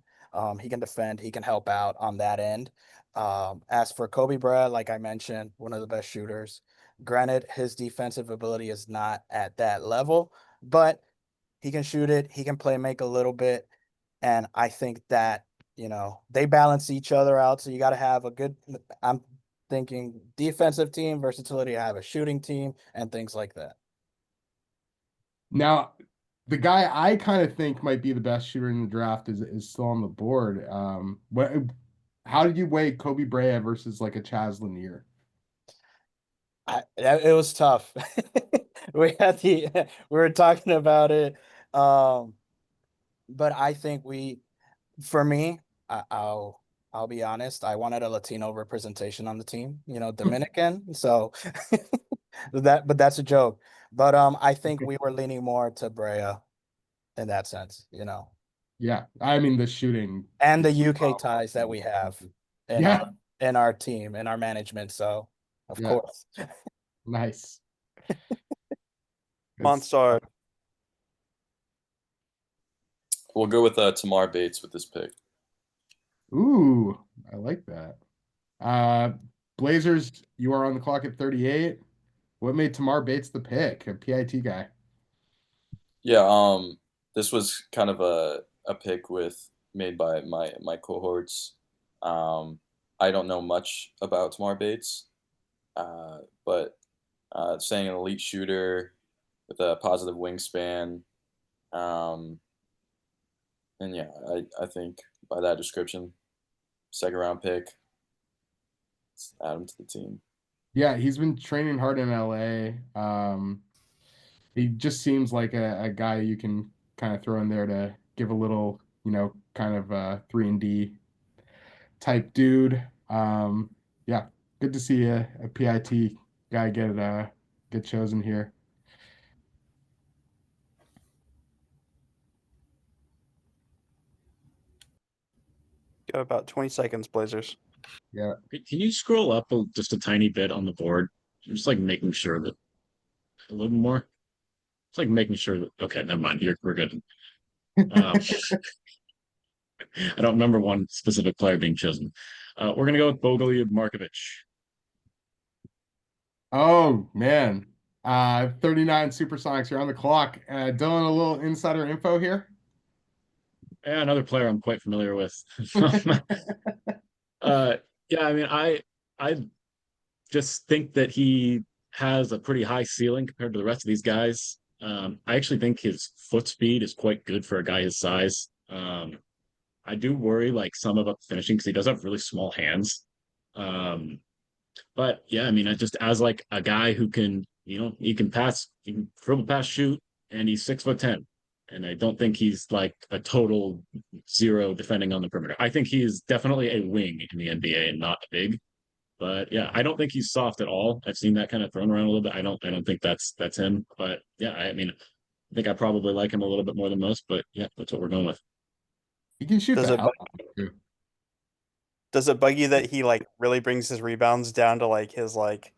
He can defend, he can help out on that end. As for Kobe Bryant, like I mentioned, one of the best shooters. Granted, his defensive ability is not at that level, but he can shoot it, he can play make a little bit. And I think that, they balance each other out. So you got to have a good, I'm thinking defensive team, versatility, have a shooting team, and things like that. Now, the guy I kind of think might be the best shooter in the draft is still on the board. How did you weigh Kobe Bryant versus like a Chaz Lanier? It was tough. We were talking about it. But I think for me, I'll be honest, I wanted a Latino representation on the team, Dominican. So but that's a joke. But I think we were leaning more to Brea in that sense, Yeah, I mean the shooting and the UK ties that we have in Yeah, our team, in our management. So of Yeah. course. nice. Monstar. We'll go with Tamar Bates with this pick. Ooh, I like that. Blazers, you are on the clock at 38. What made Tamar Bates the pick? A PIT guy. Yeah, this was kind of a pick made by my cohorts. I don't know much about Tamar Bates, but saying an elite shooter with a positive wingspan, and yeah, I think by that description, second round pick, let's add him to the team. Yeah, he's been training hard in LA. He just seems like a guy you can kind of throw in there to give a little, kind of 3-and-D type dude. Yeah, good to see a PIT guy get chosen here. Got about 20 seconds, Blazers. Yeah. can you scroll up just a tiny bit on the board? Just like making sure that a little more. It's like making sure that okay, never mind. We're good. I don't remember one specific player being chosen. We're gonna go with Bogoljub Markovic. Oh man. 39 Supersonics, you're on the clock. Dylan, a little insider info here. Yeah, another player I'm quite familiar with. uh, yeah, I mean, I just think that he has a pretty high ceiling compared to the rest of these guys. I actually think his foot speed is quite good for a guy his size. I do worry like some about finishing because he does have really small hands. Um, but yeah, I mean, I just as like a guy who can, he can pass, he can dribble pass, shoot, and he's 6'10". And I don't think he's like a total zero defending on the perimeter. I think he's definitely a wing in the NBA and not a big. But yeah, I don't think he's soft at all. I've seen that kind of thrown around a little bit. I don't think that's him. But yeah, I mean, I think I probably like him a little bit more than most. But yeah, that's what we're going with. He can shoot Does the it hell out of it, too. does it bug you that he like really brings his rebounds down to like his like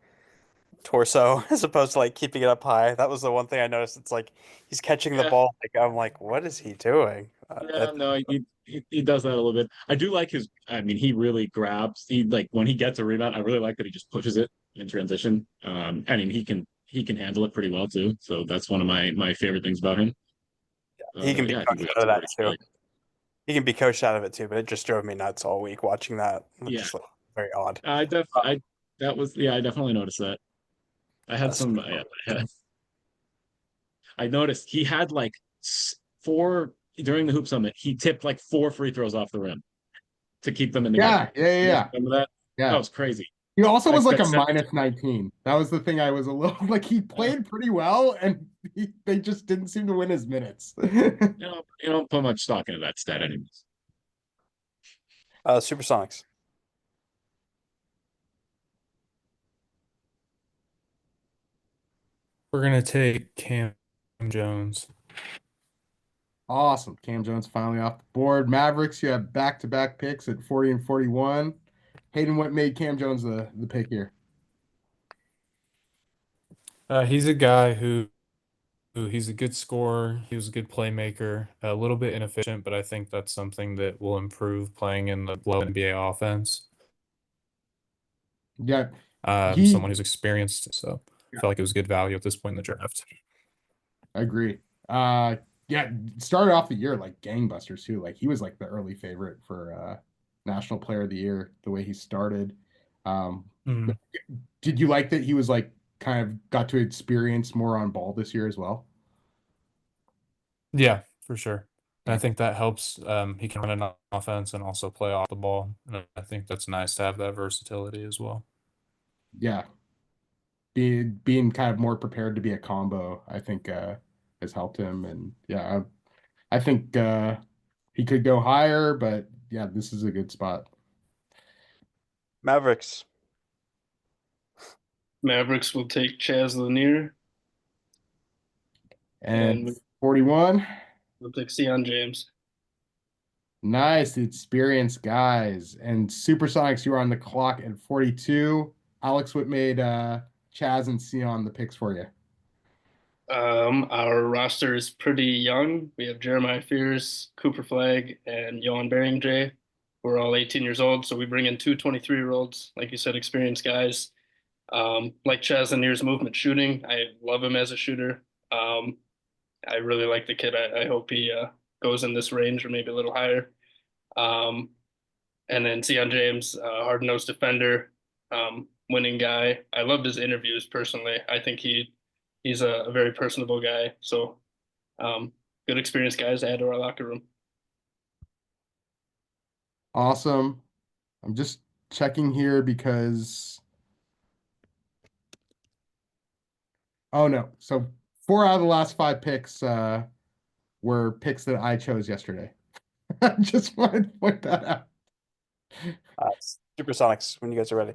torso as opposed to like keeping it up high? That was the one thing I noticed. It's like he's catching the Yeah, ball. Like I'm like, what is he doing? yeah, no, he does that a little bit. I do like his. I mean, he really grabs. He like when he gets a rebound. I really like that he just pushes it in transition. I mean, he can handle it pretty well too. So that's one of my favorite things about him. He can be Yeah, I think we coached got out of some that pretty too. good. He can be coached out of it too, but it just drove me nuts all week watching that. It's Yeah, just like very odd. I def Uh, I that was yeah. I definitely noticed that. I had some. super Yeah, I noticed he had like four during the hoop summit. He tipped like four free throws off the rim to keep them in the game. Yeah, yeah, yeah, yeah. Remember that? That Yeah. was crazy. He also was Like like a that seven. minus 19. That was the thing I was a little like he played pretty well and they just didn't seem to win his minutes. You don't put much stock into that stat, anyways. Supersonics. We're gonna take Cam Jones. Awesome. Cam Jones finally off the board. Mavericks, you have back-to-back picks at 40 and 41. Hayden, what made Cam Jones the pick here? He's a guy who he's a good scorer. He was a good playmaker. A little bit inefficient, but I think that's something that will improve playing in the low NBA offense. Yeah, he Someone who's experienced, so I felt like it was good value at this point in the draft. I agree. Yeah, started off the year like gangbusters too. Like he was like the early favorite for National Player of the Year, the way he started. Um, Mm. did you like that he was like kind of got to experience more on ball this year as well? Yeah, for sure. And I think that helps. He can run an offense and also play off the ball. And I think that's nice to have that versatility as well. Yeah, being kind of more prepared to be a combo, I think has helped him. And yeah, I think he could go higher, but yeah, this is a good spot. Mavericks. Mavericks will take Chaz Lanier, And and 41. we'll take Sion James. Nice, the experienced guys. And Supersonics, you are on the clock at 42. Alex, what made Chaz and Sion the picks for you? Our roster is pretty young. We have Jeremiah Fears, Cooper Flag, and Johan J. We're all 18 years old, so we bring in two 23-year-olds, like you said, experienced guys. Like Chaz Lanier's movement shooting, I love him as a shooter. I really like the kid. I hope he goes in this range or maybe a little higher. Um, and then Sion James, hard-nosed defender, winning guy. I loved his interviews personally. I think he's a very personable guy. So good experienced guys to add to our locker room. Awesome. I'm just checking here because oh no. So 4 out of the last 5 picks were picks that I chose yesterday. I just wanted to point that out. Supersonics. When you guys are ready.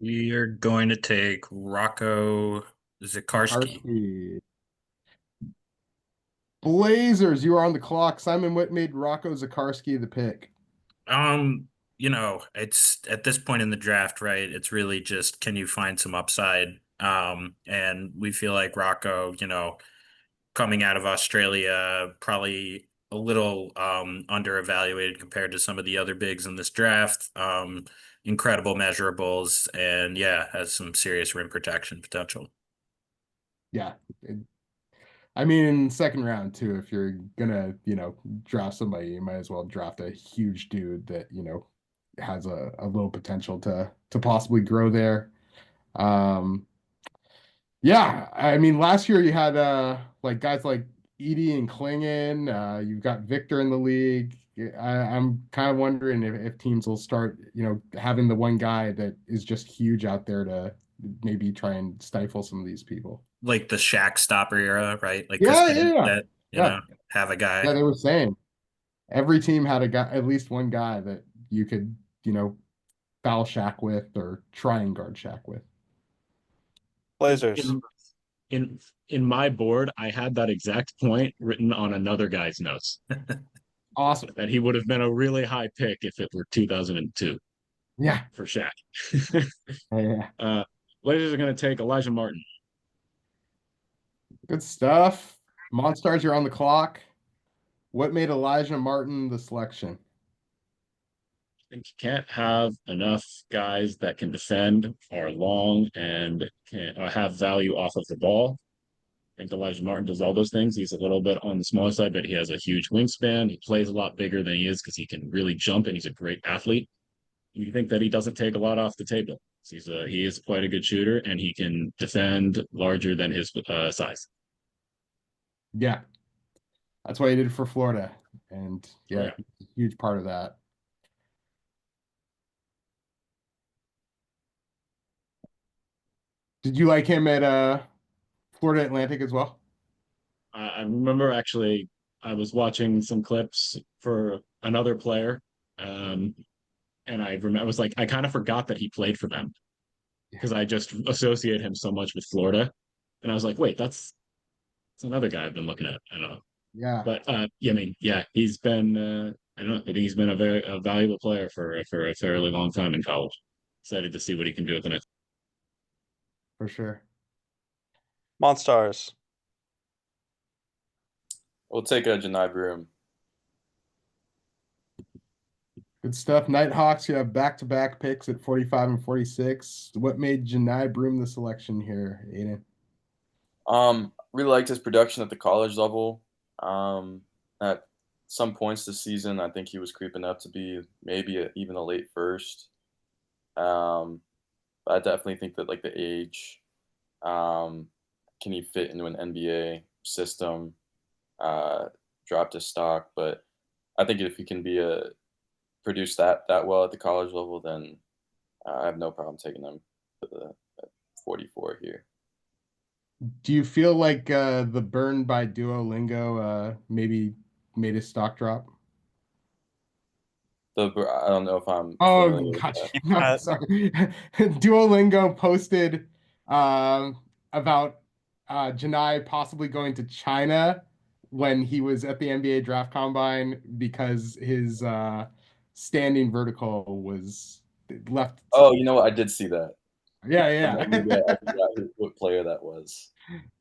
We are going to take Rocco Zikarsky. Archie. Blazers, you are on the clock. Simon, what made Rocco Zikarsky the pick? It's at this point in the draft, right? It's really just can you find some upside? And we feel like Rocco, coming out of Australia, probably a little under-evaluated compared to some of the other bigs in this draft. Incredible measurables, and yeah, has some serious rim protection potential. Yeah. I mean, in second round too, if you're gonna, draft somebody, you might as well draft a huge dude that, has a little potential to possibly grow there. Yeah, I mean, last year you had like guys like Edie and Klingon. You've got Victor in the league. I'm kind of wondering if teams will start, having the one guy that is just huge out there to maybe try and stifle some of these people. Like the Shaq stopper era, right? Like Yeah, Christine yeah, that, yeah. have a guy. Yeah, they were saying every team had a guy, at least one guy that you could, foul Shaq with or try and guard Shaq with. Blazers. In my board, I had that exact point written on another guy's notes. Awesome. That he would have been a really high pick if it were 2002 Yeah. for Shaq. Yeah. Blazers are going to take Elijah Martin. Good stuff. Monstars, you're on the clock. What made Elijah Martin the selection? I think you can't have enough guys that can defend, are long, and can have value off of the ball. I think Elijah Martin does all those things. He's a little bit on the smaller side, but he has a huge wingspan. He plays a lot bigger than he is because he can really jump, and he's a great athlete. You think that he doesn't take a lot off the table. He is quite a good shooter, and he can defend larger than his size. Yeah. That's what he did for Florida. And yeah, Yeah. a huge part of that. Did you like him at Florida Atlantic as well? I remember actually I was watching some clips for another player, and I was like, I kind of forgot that he played for them because I just associate him so much with Florida, and I was like, wait, that's another guy I've been looking at. I don't know, Yeah. but yeah, I mean, yeah, he's been I don't know, I think he's been a valuable player for a fairly long time in college. Excited to see what he can do with the next. For sure. Monstars. We'll take a Janai Broom. Good stuff. Nighthawks, you have back-to-back picks at 45 and 46. What made Janai Broom the selection here, Aiden? Really liked his production at the college level. At some points this season, I think he was creeping up to be maybe even a late first. But I definitely think that like the age, can he fit into an NBA system? Dropped his stock, but I think if he can produce that well at the college level, then I have no problem taking him at 44 here. Do you feel like the burn by Duolingo maybe made his stock drop? I don't know if I'm Oh, familiar with gosh. that. No, sorry. Duolingo posted about Janai possibly going to China when he was at the NBA draft combine because his standing vertical was left. Oh, you know what? I did see that. Yeah. I forgot what player that was.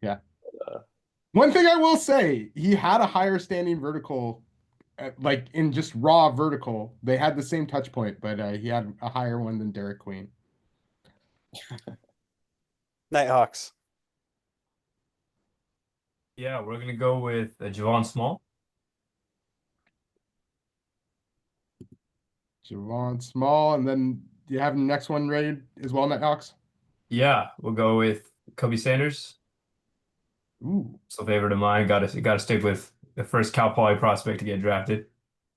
Yeah. But, one thing I will say, he had a higher standing vertical, like in just raw vertical. They had the same touch point, but he had a higher one than Derek Queen. Nighthawks. Yeah, we're gonna go with Javon Small. Javon Small, and then do you have the next one ready as well, Nighthawks? Yeah, we'll go with Kobe Sanders. Ooh. So favorite of mine. Gotta stick with the first Cal Poly prospect to get drafted.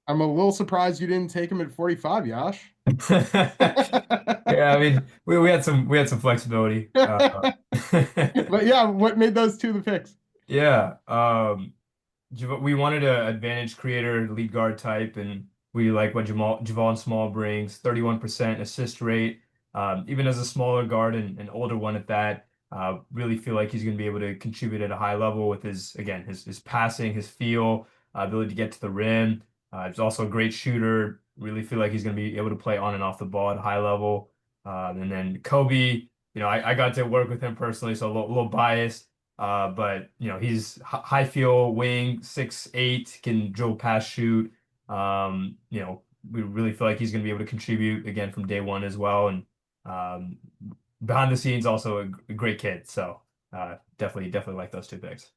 I'm a little surprised you didn't take him at 45, Yash. Yeah, I mean we had some flexibility. But yeah, what made those two the picks? Yeah, we wanted an advantage creator, lead guard type, and we like what Javon Small brings. 31% assist rate. Even as a smaller guard and an older one at that, really feel like he's going to be able to contribute at a high level with his passing, his feel, ability to get to the rim. He's also a great shooter. Really feel like he's going to be able to play on and off the ball at a high level. And then Kobe, I got to work with him personally, so a little biased. But he's high field wing, 6'8", can dribble, pass, shoot. We really feel like he's going to be able to contribute again from day one as well. And um, behind the scenes, also a great kid. So definitely like those two picks.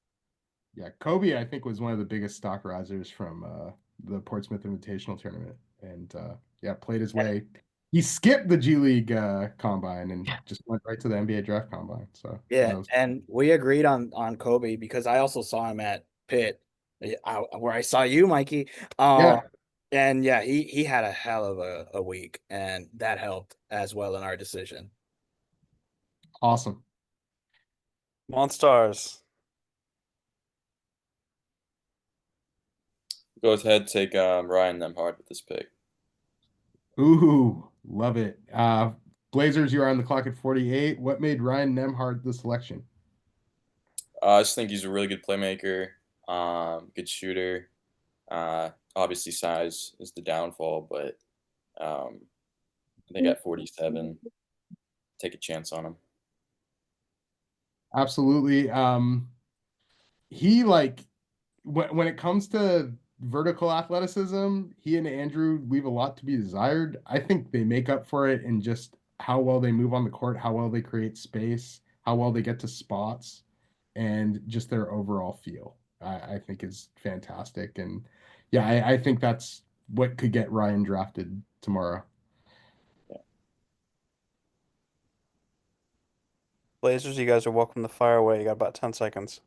Yeah, Kobe, I think, was one of the biggest stock risers from the Portsmouth Invitational Tournament, and yeah, played his way. He skipped the G League combine and just went right to the NBA draft combine. So Yeah, was... and we agreed on Kobe because I also saw him at Pitt, where I saw you, Mikey. Yeah. And yeah, he had a hell of a week, and that helped as well in our decision. Awesome. Monstars. Go ahead, take Ryan Nemhard with this pick. Ooh, love it. Blazers, you are on the clock at 48. What made Ryan Nemhard the selection? I just think he's a really good playmaker, good shooter. Obviously, size is the downfall, but I think at 47, take a chance on him. Absolutely. He when it comes to vertical athleticism, he and Andrew leave a lot to be desired. I think they make up for it in just how well they move on the court, how well they create space, how well they get to spots, and just their overall feel. I think is fantastic. And yeah, I think that's what could get Ryan drafted tomorrow. Blazers, you guys are welcome to fire away. You got about 10 seconds.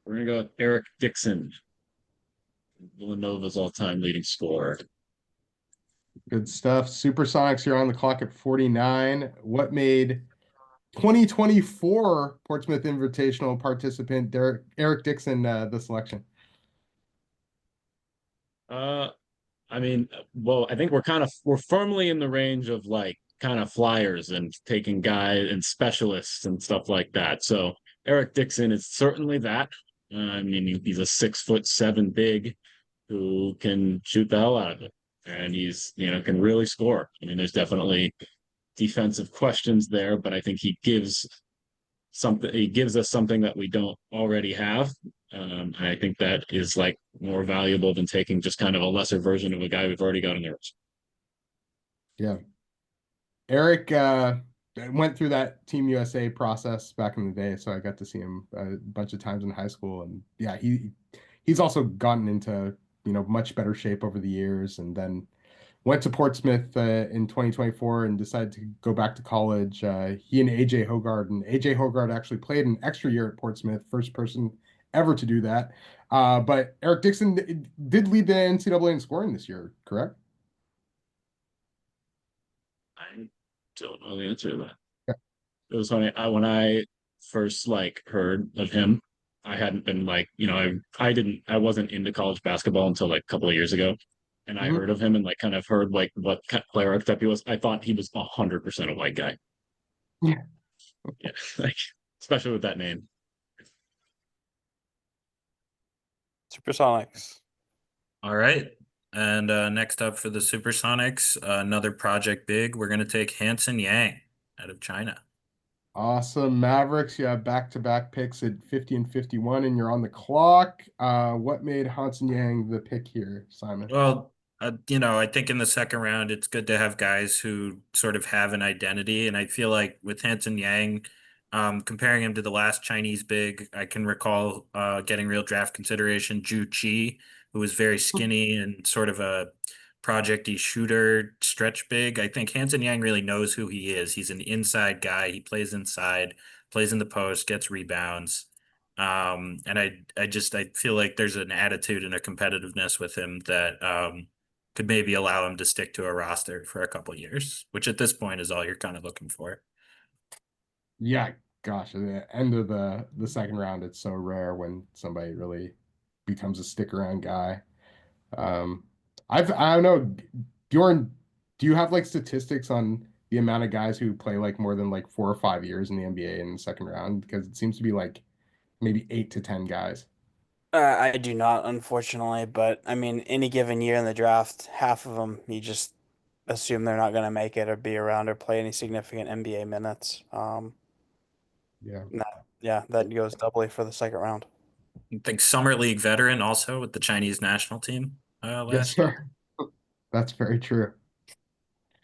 We're gonna go with Eric Dixon, Villanova's all-time leading scorer. Good stuff. Supersonics, you're on the clock at 49. What made 2024 Portsmouth Invitational participant Eric Dixon the selection? I mean, well, I think we're firmly in the range of like kind of flyers and taking guys and specialists and stuff like that. So Eric Dixon is certainly that. I mean, he's a 6'7" big who can shoot the hell out of it, and he's can really score. I mean, there's definitely defensive questions there, but I think he gives something. He gives us something that we don't already have. I think that is like more valuable than taking just kind of a lesser version of a guy we've already got in there. Yeah. Eric went through that Team USA process back in the day, so I got to see him a bunch of times in high school, and yeah, he's also gotten into much better shape over the years, and then went to Portsmouth in 2024 and decided to go back to college. He and AJ Hogard actually played an extra year at Portsmouth, first person ever to do that. But Eric Dixon did lead the NCAA in scoring this year, correct? I don't know the answer to that. Yeah. It was funny. When I first heard of him, I hadn't been I wasn't into college basketball until like a couple of years ago. And I heard of him and kind of heard what player archetype he was. I thought he was 100% a white guy. Yeah. Yeah. Especially with that name. Supersonics. All right. And next up for the Supersonics, another project big. We're going to take Hansen Yang out of China. Awesome. Mavericks, you have back-to-back picks at 50 and 51, and you're on the clock. What made Hansen Yang the pick here, Simon? Well, I think in the second round, it's good to have guys who sort of have an identity. And I feel like with Hansen Yang, comparing him to the last Chinese big, I can recall getting real draft consideration, Zhu Qi, who was very skinny and sort of a projecty shooter stretch big. I think Hansen Yang really knows who he is. He's an inside guy. He plays inside, plays in the post, gets rebounds. And I feel like there's an attitude and a competitiveness with him that could maybe allow him to stick to a roster for a couple years, which at this point is all you're kind of looking for. Yeah, gosh, at the end of the second round, it's so rare when somebody really becomes a stick around guy. I don't know, Bjorn, do you have statistics on the amount of guys who play more than 4 or 5 years in the NBA in the second round? Because it seems to be maybe 8 to 10 guys. I do not, unfortunately, but I mean, any given year in the draft, half of them you just assume they're not going to make it or be around or play any significant NBA minutes. Yeah. Yeah, that goes doubly for the second round. I think summer league veteran also with the Chinese national team Yes, last sir. That's very true.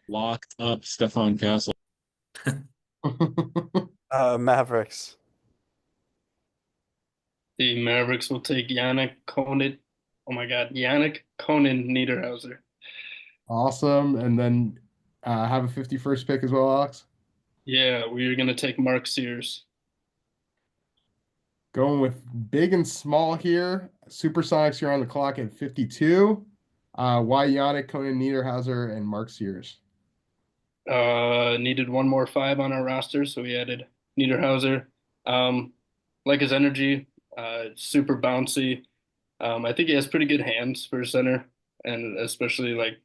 Locked up Stefan Castle. Mavericks. The Mavericks will take Yannick Koenig. Oh my God, Yannick Koenig Niederhauser. Awesome. And then have a 51st pick as well, Alex. Yeah, we're gonna take Mark Sears. Going with big and small here. Supersonics here on the clock at 52. Why Yannick, Conan Niederhauser, and Mark Sears? Needed one more 5 on our roster, so we added Niederhauser. Like his energy, super bouncy. I think he has pretty good hands for a center, and especially like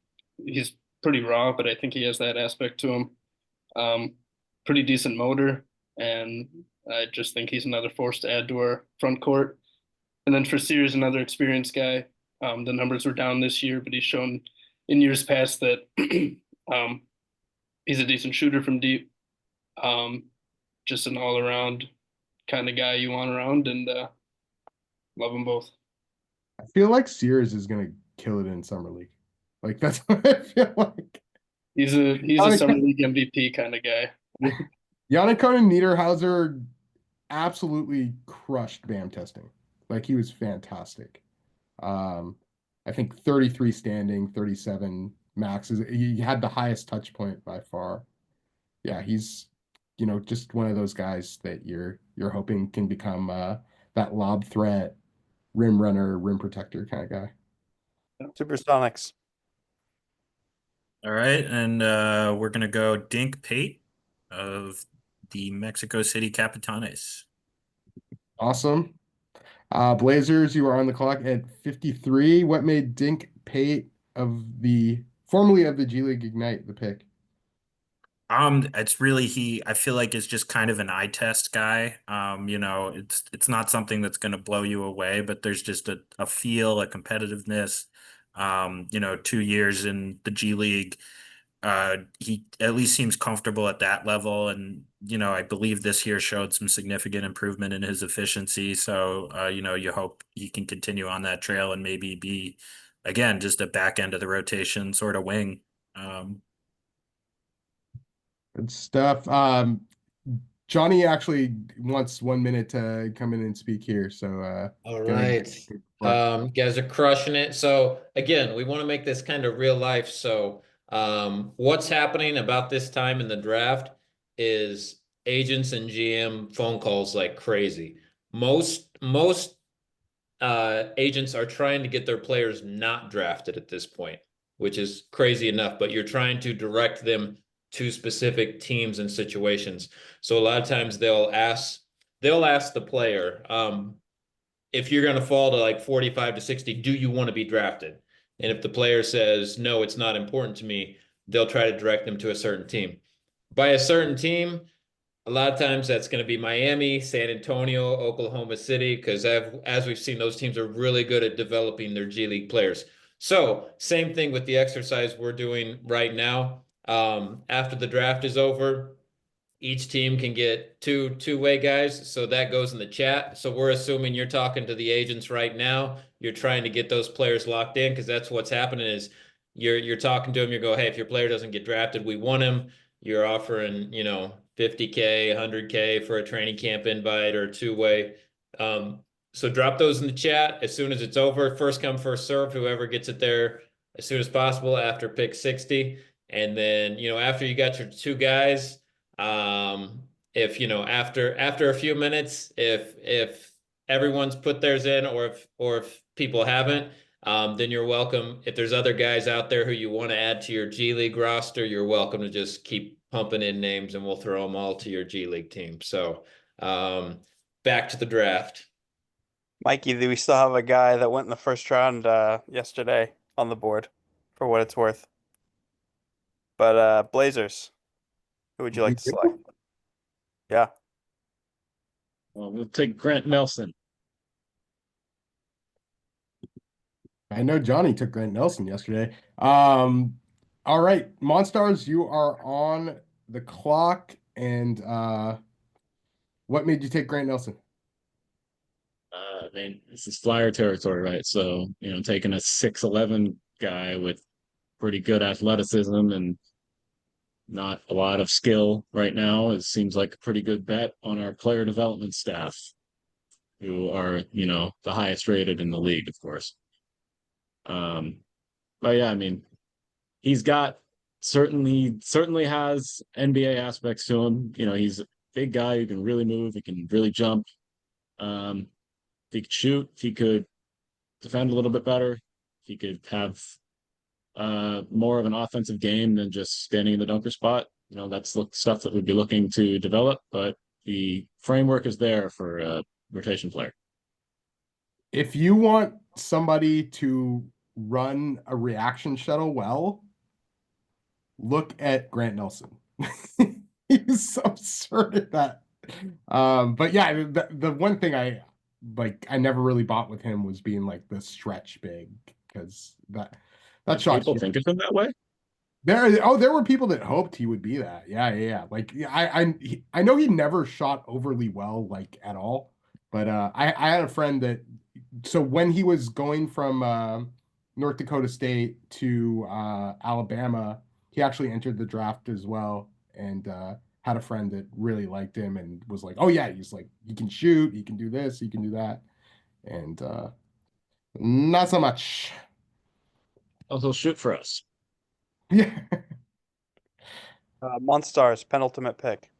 he's pretty raw, but I think he has that aspect to him. Um, Pretty decent motor, and I just think he's another force to add to our front court. And then for Sears, another experienced guy. The numbers were down this year, but he's shown in years past that um, he's a decent shooter from deep. Just an all around kind of guy you want around, and love them both. I feel like Sears is gonna kill it in summer league. Like that's what I feel like. He's a summer league MVP kind of guy. Yannick Conan Niederhauser absolutely crushed BAM testing. Like he was fantastic. I think 33 standing, 37 max is he had the highest touch point by far. Yeah, he's just one of those guys that you're hoping can become that lob threat, rim runner, rim protector kind of guy. Supersonics. All right, and we're gonna go Dink Pate of the Mexico City Capitanes. Awesome. Blazers, you are on the clock at 53. What made Dink Pate formerly of the G League Ignite the pick? It's really I feel like is just kind of an eye test guy. It's not something that's gonna blow you away, but there's just a feel, a competitiveness. 2 years in the G League. He at least seems comfortable at that level, and I believe this year showed some significant improvement in his efficiency. So you hope he can continue on that trail and maybe be again just a back end of the rotation sort of wing. Good stuff. Johnny actually wants 1 minute to come in and speak here. So all right. You guys are crushing it. So again, we want to make this kind of real life. So what's happening about this time in the draft is agents and GM phone calls like crazy. Most agents are trying to get their players not drafted at this point, which is crazy enough, but you're trying to direct them to specific teams and situations. So a lot of times they'll ask the player, if you're going to fall to like 45 to 60, do you want to be drafted? And if the player says, no, it's not important to me, they'll try to direct them to a certain team. By a certain team, a lot of times that's going to be Miami, San Antonio, Oklahoma City, because as we've seen, those teams are really good at developing their G League players. So same thing with the exercise we're doing right now. After the draft is over, each team can get two-way guys, so that goes in the chat. So we're assuming you're talking to the agents right now. You're trying to get those players locked in because that's what's happening is you're talking to them. You go, hey, if your player doesn't get drafted, we want him. You're offering, 50K, 100K for a training camp invite or a two-way. So drop those in the chat as soon as it's over. First come, first served. Whoever gets it there as soon as possible after pick 60. And then, after you got your two guys, if after a few minutes, if everyone's put theirs in, or if people haven't, then you're welcome. If there's other guys out there who you want to add to your G League roster, you're welcome to just keep pumping in names and we'll throw them all to your G League team. So back to the draft. Mikey, we still have a guy that went in the first round yesterday on the board, for what it's worth. But Blazers, who would you like to select? Yeah. We'll take Grant Nelson. I know Johnny took Grant Nelson yesterday. All right, Monstars, you are on the clock, and what made you take Grant Nelson? I mean, this is Flyer territory, right? So, taking a 6'11" guy with pretty good athleticism and not a lot of skill right now, it seems like a pretty good bet on our player development staff, who are, the highest rated in the league, of course. But yeah, I mean, he's got certainly has NBA aspects to him. He's a big guy who can really move, he can really jump. If he could shoot, if he could defend a little bit better, if he could have more of an offensive game than just standing in the dunker spot. That's stuff that we'd be looking to develop, but the framework is there for a rotation player. If you want somebody to run a reaction shuttle well, look at Grant Nelson. He's so absurd at that. But yeah, the one thing I never really bought with him was being like the stretch big, because that shot. People think of him that way. There were people that hoped he would be that. Yeah. Like I know he never shot overly well, like at all. But I had a friend that, so when he was going from North Dakota State to Alabama, he actually entered the draft as well, and had a friend that really liked him and was like, "Oh yeah, he's like, he can shoot, he can do this, he can do that," and not so much. Oh, he'll shoot for us. Yeah. Monstars, penultimate pick.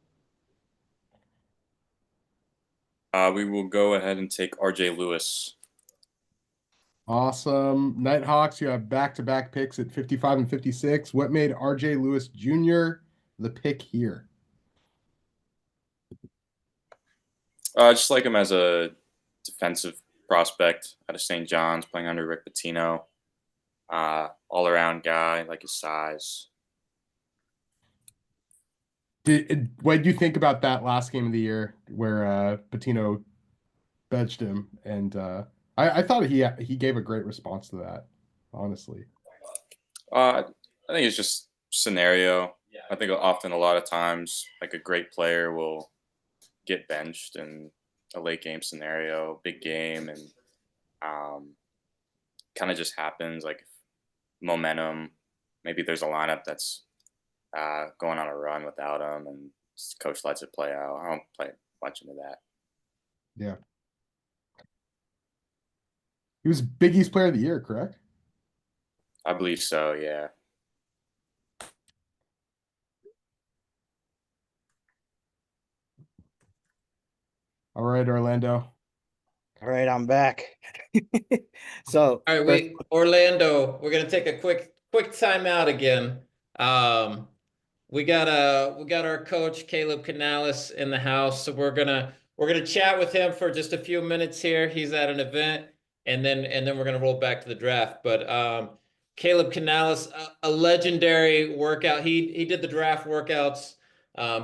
We will go ahead and take RJ Lewis. Awesome. Nighthawks, you have back-to-back picks at 55 and 56. What made RJ Lewis Jr. the pick here? Just like him as a defensive prospect out of St. John's, playing under Rick Pitino. All-around guy, like his size. What do you think about that last game of the year where Pitino benched him? And I thought he gave a great response to that, honestly. I think it's just scenario. I think often a lot of times, like a great player will get benched in a late game scenario, big game, and kind of just happens, like momentum. Maybe there's a lineup that's going on a run without him, and coach lets it play out. I don't play much into that. Yeah. He was Big East Player of the Year, correct? I believe so, yeah. All right, Orlando. All right, I'm back. So, All right, Orlando, we're gonna take a quick timeout again. We got our coach Caleb Canales in the house, so we're gonna chat with him for just a few minutes here. He's at an event, and then we're gonna roll back to the draft. But Caleb Canales, a legendary workout. He did the draft workouts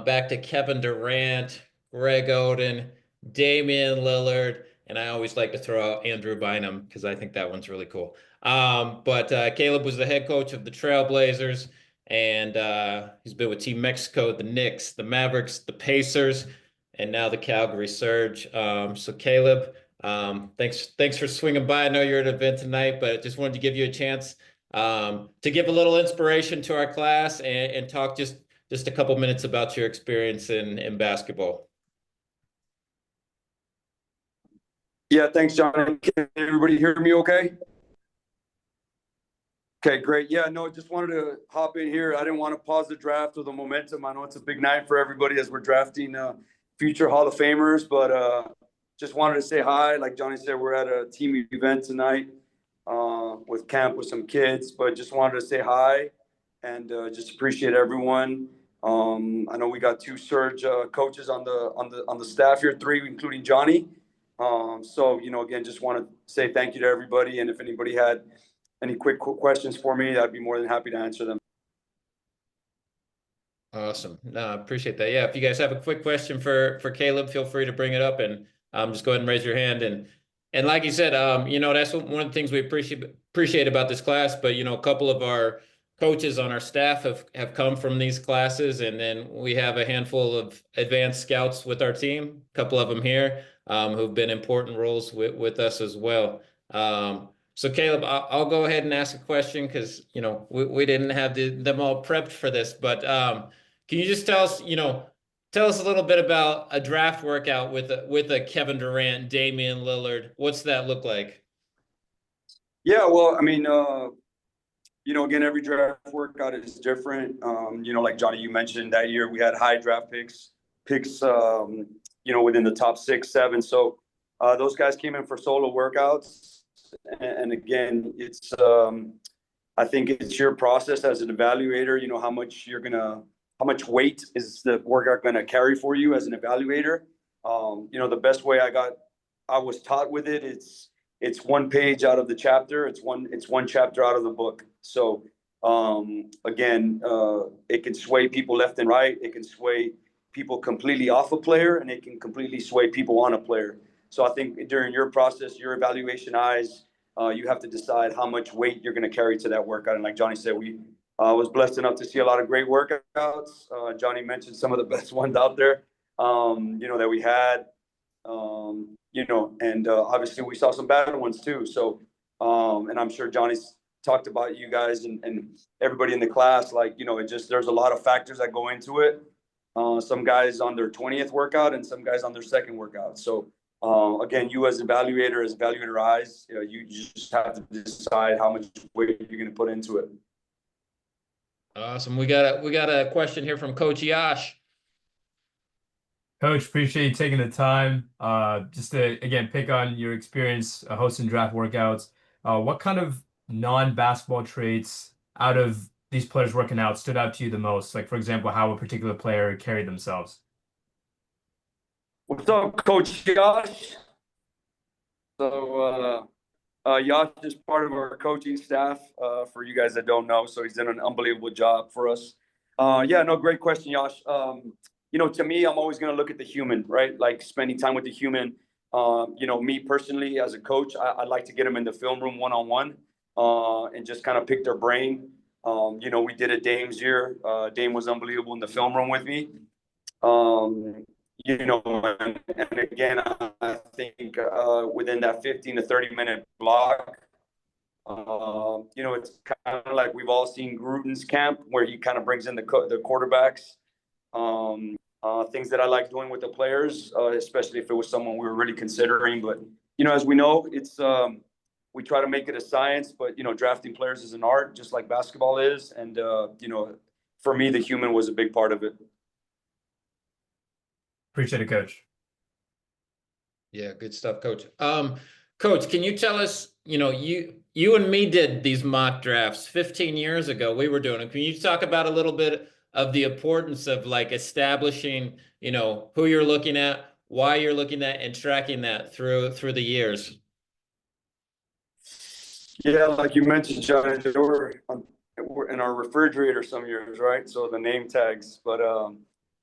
back to Kevin Durant, Greg Oden, Damian Lillard, and I always like to throw out Andrew Bynum because I think that one's really cool. But Caleb was the head coach of the Trailblazers, and he's been with Team Mexico, the Knicks, the Mavericks, the Pacers, and now the Calgary Surge. So Caleb, thanks for swinging by. I know you're at an event tonight, but just wanted to give you a chance to give a little inspiration to our class and talk just a couple minutes about your experience in basketball. Yeah, thanks, John. Can everybody hear me okay? Okay, great. Yeah, no, just wanted to hop in here. I didn't want to pause the draft or the momentum. I know it's a big night for everybody as we're drafting future Hall of Famers, but just wanted to say hi. Like Johnny said, we're at a team event tonight with camp with some kids, but just wanted to say hi and just appreciate everyone. I know we got 2 Surge coaches on the staff here, 3 including Johnny. So, again, just want to say thank you to everybody. And if anybody had any quick questions for me, I'd be more than happy to answer them. Awesome. No, appreciate that. Yeah, if you guys have a quick question for Caleb, feel free to bring it up and just go ahead and raise your hand. And And like you said, you know, that's one of the things we appreciate about this class. But you know, a couple of our coaches on our staff have come from these classes, and then we have a handful of advanced scouts with our team. A couple of them here who've been important roles with us as well. So Caleb, I'll go ahead and ask a question because you know we didn't have them all prepped for this, but can you just tell us, you know, tell us a little bit about a draft workout with a Kevin Durant, Damian Lillard. What's that look like? Yeah, well, I mean, you know, again, every draft workout is different. You know, like Johnny, you mentioned that year we had high draft picks, you know, within the top 6, 7. So those guys came in for solo workouts, and again, it's I think it's your process as an evaluator. You know, how much weight is the workout going to carry for you as an evaluator? You know, the best way I was taught with it, it's one page out of the chapter. It's one chapter out of the book. So again, it can sway people left and right. It can sway people completely off a player, and it can completely sway people on a player. So I think during your process, your evaluation eyes, you have to decide how much weight you're going to carry to that workout. And like Johnny said, we was blessed enough to see a lot of great workouts. Johnny mentioned some of the best ones out there, you know, that we had. You know, and obviously we saw some bad ones too. So, and I'm sure Johnny's talked about you guys and everybody in the class. Like, you know, there's a lot of factors that go into it. Some guys on their 20th workout and some guys on their second workout. So, again, you as evaluator eyes, you know, you just have to decide how much weight you're going to put into it. Awesome. We got a question here from Coach Yash. Coach, appreciate you taking the time. Just to again pick on your experience hosting draft workouts. What kind of non-basketball traits out of these players working out stood out to you the most? Like, for example, how a particular player carried themselves. What's up, Coach Josh? So, Yash is part of our coaching staff, for you guys that don't know. So he's done an unbelievable job for us. Yeah, no, great question, Yash. You know, to me, I'm always going to look at the human, right? Like spending time with the human. You know, me personally as a coach, I like to get them in the film room one-on-one and just kind of pick their brain. You know, we did it Dame's year. Dame was unbelievable in the film room with me. You know, and again, I think within that 15 to 30-minute block, you know, it's kind of like we've all seen Gruden's camp where he kind of brings in the quarterbacks. Things that I like doing with the players, especially if it was someone we were really considering. But, you know, as we know, it's we try to make it a science, but, you know, drafting players is an art, just like basketball is. And, you know, for me, the human was a big part of it. Appreciate it, Coach. Yeah, good stuff, Coach. Coach, can you tell us, you know, you and me did these mock drafts 15 years ago. We were doing it. Can you talk about a little bit of the importance of like establishing, you know, who you're looking at, why you're looking at, and tracking that through the years? Yeah, like you mentioned, John, we're in our refrigerator some years, right? So the name tags, but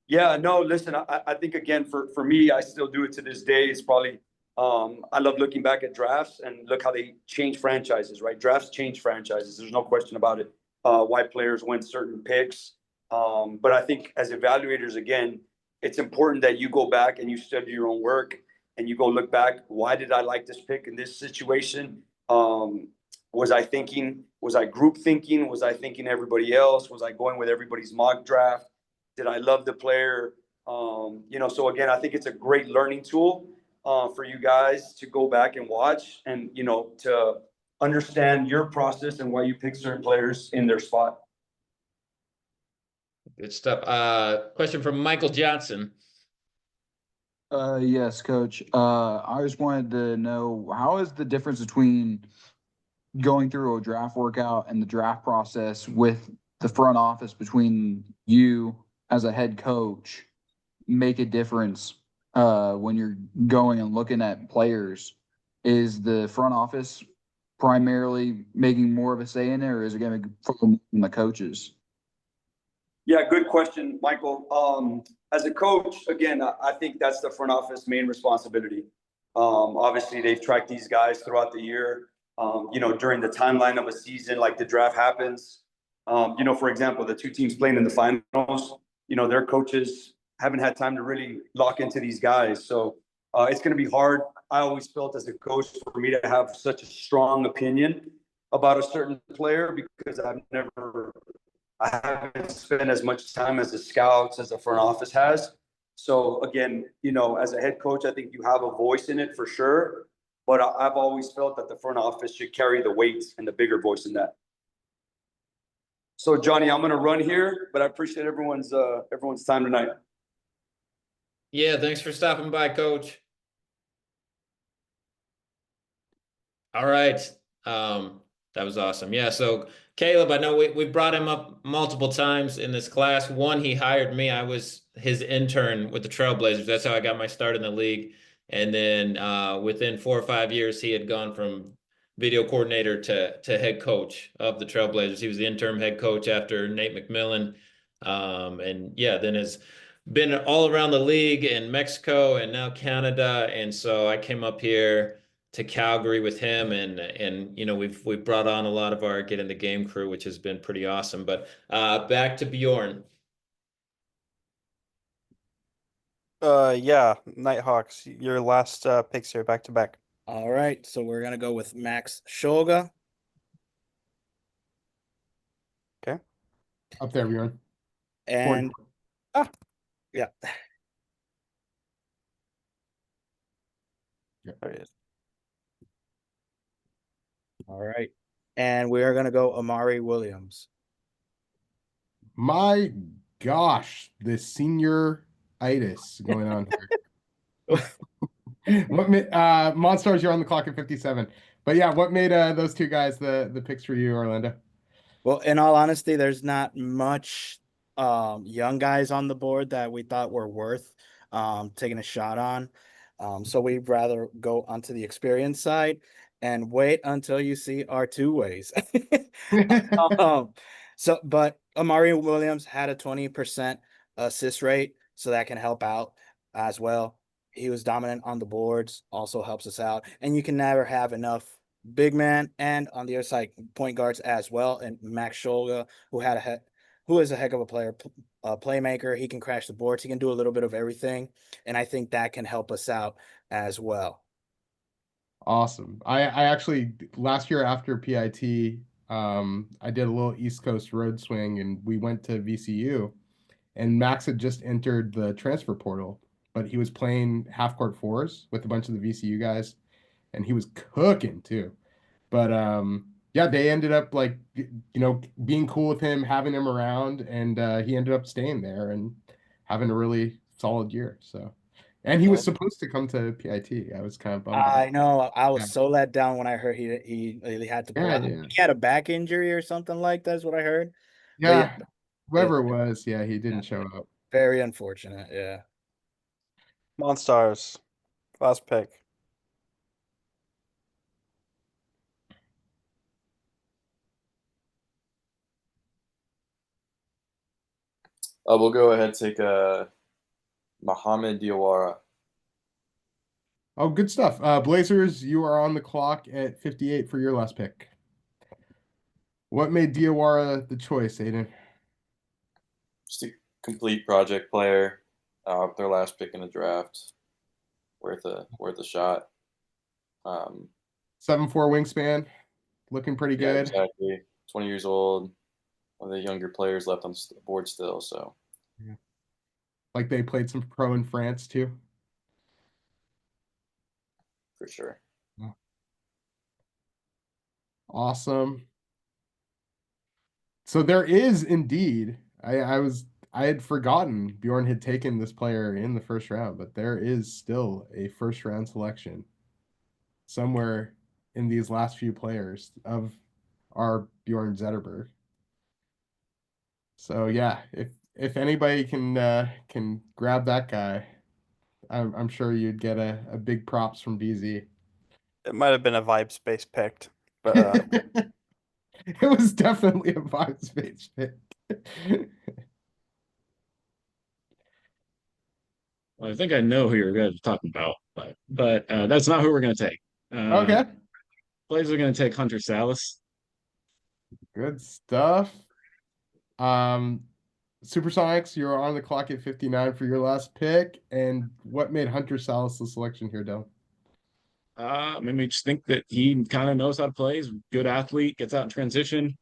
yeah, no, listen, I think again, for me, I still do it to this day. It's probably, I love looking back at drafts and look how they change franchises, right? Drafts change franchises. There's no question about it. Why players win certain picks. But I think as evaluators, again, it's important that you go back and you study your own work and you go look back. Why did I like this pick in this situation? Was I group thinking? Was I thinking everybody else? Was I going with everybody's mock draft? Did I love the player? You know, so again, I think it's a great learning tool for you guys to go back and watch and, you know, to understand your process and why you pick certain players in their spot. Good stuff. Question from Michael Johnson. Yes, Coach. I just wanted to know, how is the difference between going through a draft workout and the draft process with the front office between you as a head coach make a difference when you're going and looking at players? Is the front office primarily making more of a say in it, or is it going to be from the coaches? Yeah, good question, Michael. As a coach, again, I think that's the front office main responsibility. Obviously, they've tracked these guys throughout the year. During the timeline of a season, like the draft happens. For example, the two teams playing in the finals, their coaches haven't had time to really lock into these guys. So it's going to be hard. I always felt as a coach for me to have such a strong opinion about a certain player because I haven't spent as much time as the scouts, as the front office has. So again, as a head coach, I think you have a voice in it for sure. But I've always felt that the front office should carry the weight and the bigger voice in that. So Johnny, I'm going to run here, but I appreciate everyone's time tonight. Yeah, thanks for stopping by, Coach. All right. That was awesome. Yeah, so Caleb, I know we brought him up multiple times in this class. One, he hired me. I was his intern with the Trailblazers. That's how I got my start in the league. And then within 4 or 5 years, he had gone from video coordinator to head coach of the Trailblazers. He was the interim head coach after Nate McMillan. And yeah, then has been all around the league in Mexico and now Canada. And so I came up here to Calgary with him, and we've brought on a lot of our Get in the Game crew, which has been pretty awesome. But back to Bjorn. Yeah, Nighthawks, your last picks here, back to back. All right, so we're gonna go with Max Shulga. Okay. Up there, Bjorn. And yeah. There he is. All right. And we are gonna go Amari Williams. My gosh, the senior-itis going on here. Monstars, you're on the clock at 57. But yeah, what made those two guys the picks for you, Orlando? Well, in all honesty, there's not much young guys on the board that we thought were worth taking a shot on. So we'd rather go onto the experience side and wait until you see our two ways. But Amari Williams had a 20% assist rate, so that can help out as well. He was dominant on the boards, also helps us out. And you can never have enough big man and on the other side point guards as well. And Max Shulga, who is a heck of a player, playmaker. He can crash the boards. He can do a little bit of everything, and I think that can help us out as well. Awesome. I actually last year after PIT, I did a little East Coast road swing, and we went to VCU, and Max had just entered the transfer portal, but he was playing half court fours with a bunch of the VCU guys, and he was cooking too. But yeah, they ended up being cool with him, having him around, and he ended up staying there and having a really solid year. So, and he was supposed to come to PIT. I was kind of bummed. I know. I was so let down when I heard he had to pull out. Yeah. He had a back injury or something like that. Is what I heard. Yeah, whoever it was, he didn't show up. Very unfortunate. Yeah. Monstars, last pick. We'll go ahead and take Mohamed Diawara. Oh, good stuff. Blazers, you are on the clock at 58 for your last pick. What made Diawara the choice, Aiden? Just a complete project player. Their last pick in the draft. Worth a shot. 7'4" wingspan, looking pretty good. Exactly. 20 years old. One of the younger players left on the board still. So, yeah. Like they played some pro in France too. For sure. Yeah. Awesome. So there is indeed. I had forgotten Bjorn had taken this player in the first round, but there is still a first round selection somewhere in these last few players of our Bjorn Zetterberg. So yeah, if anybody can grab that guy, I'm sure you'd get a big props from BZ. It might have been a vibe space picked, but it was definitely a vibe space pick. Well, I think I know who you're guys are talking about, but that's not who we're going to take. Okay, Blazers are going to take Hunter Salas. good stuff. Supersonics, you're on the clock at 59 for your last pick. And what made Hunter Salas the selection here, Dylan? I mean, we just think that he kind of knows how to play. He's a good athlete, gets out in transition.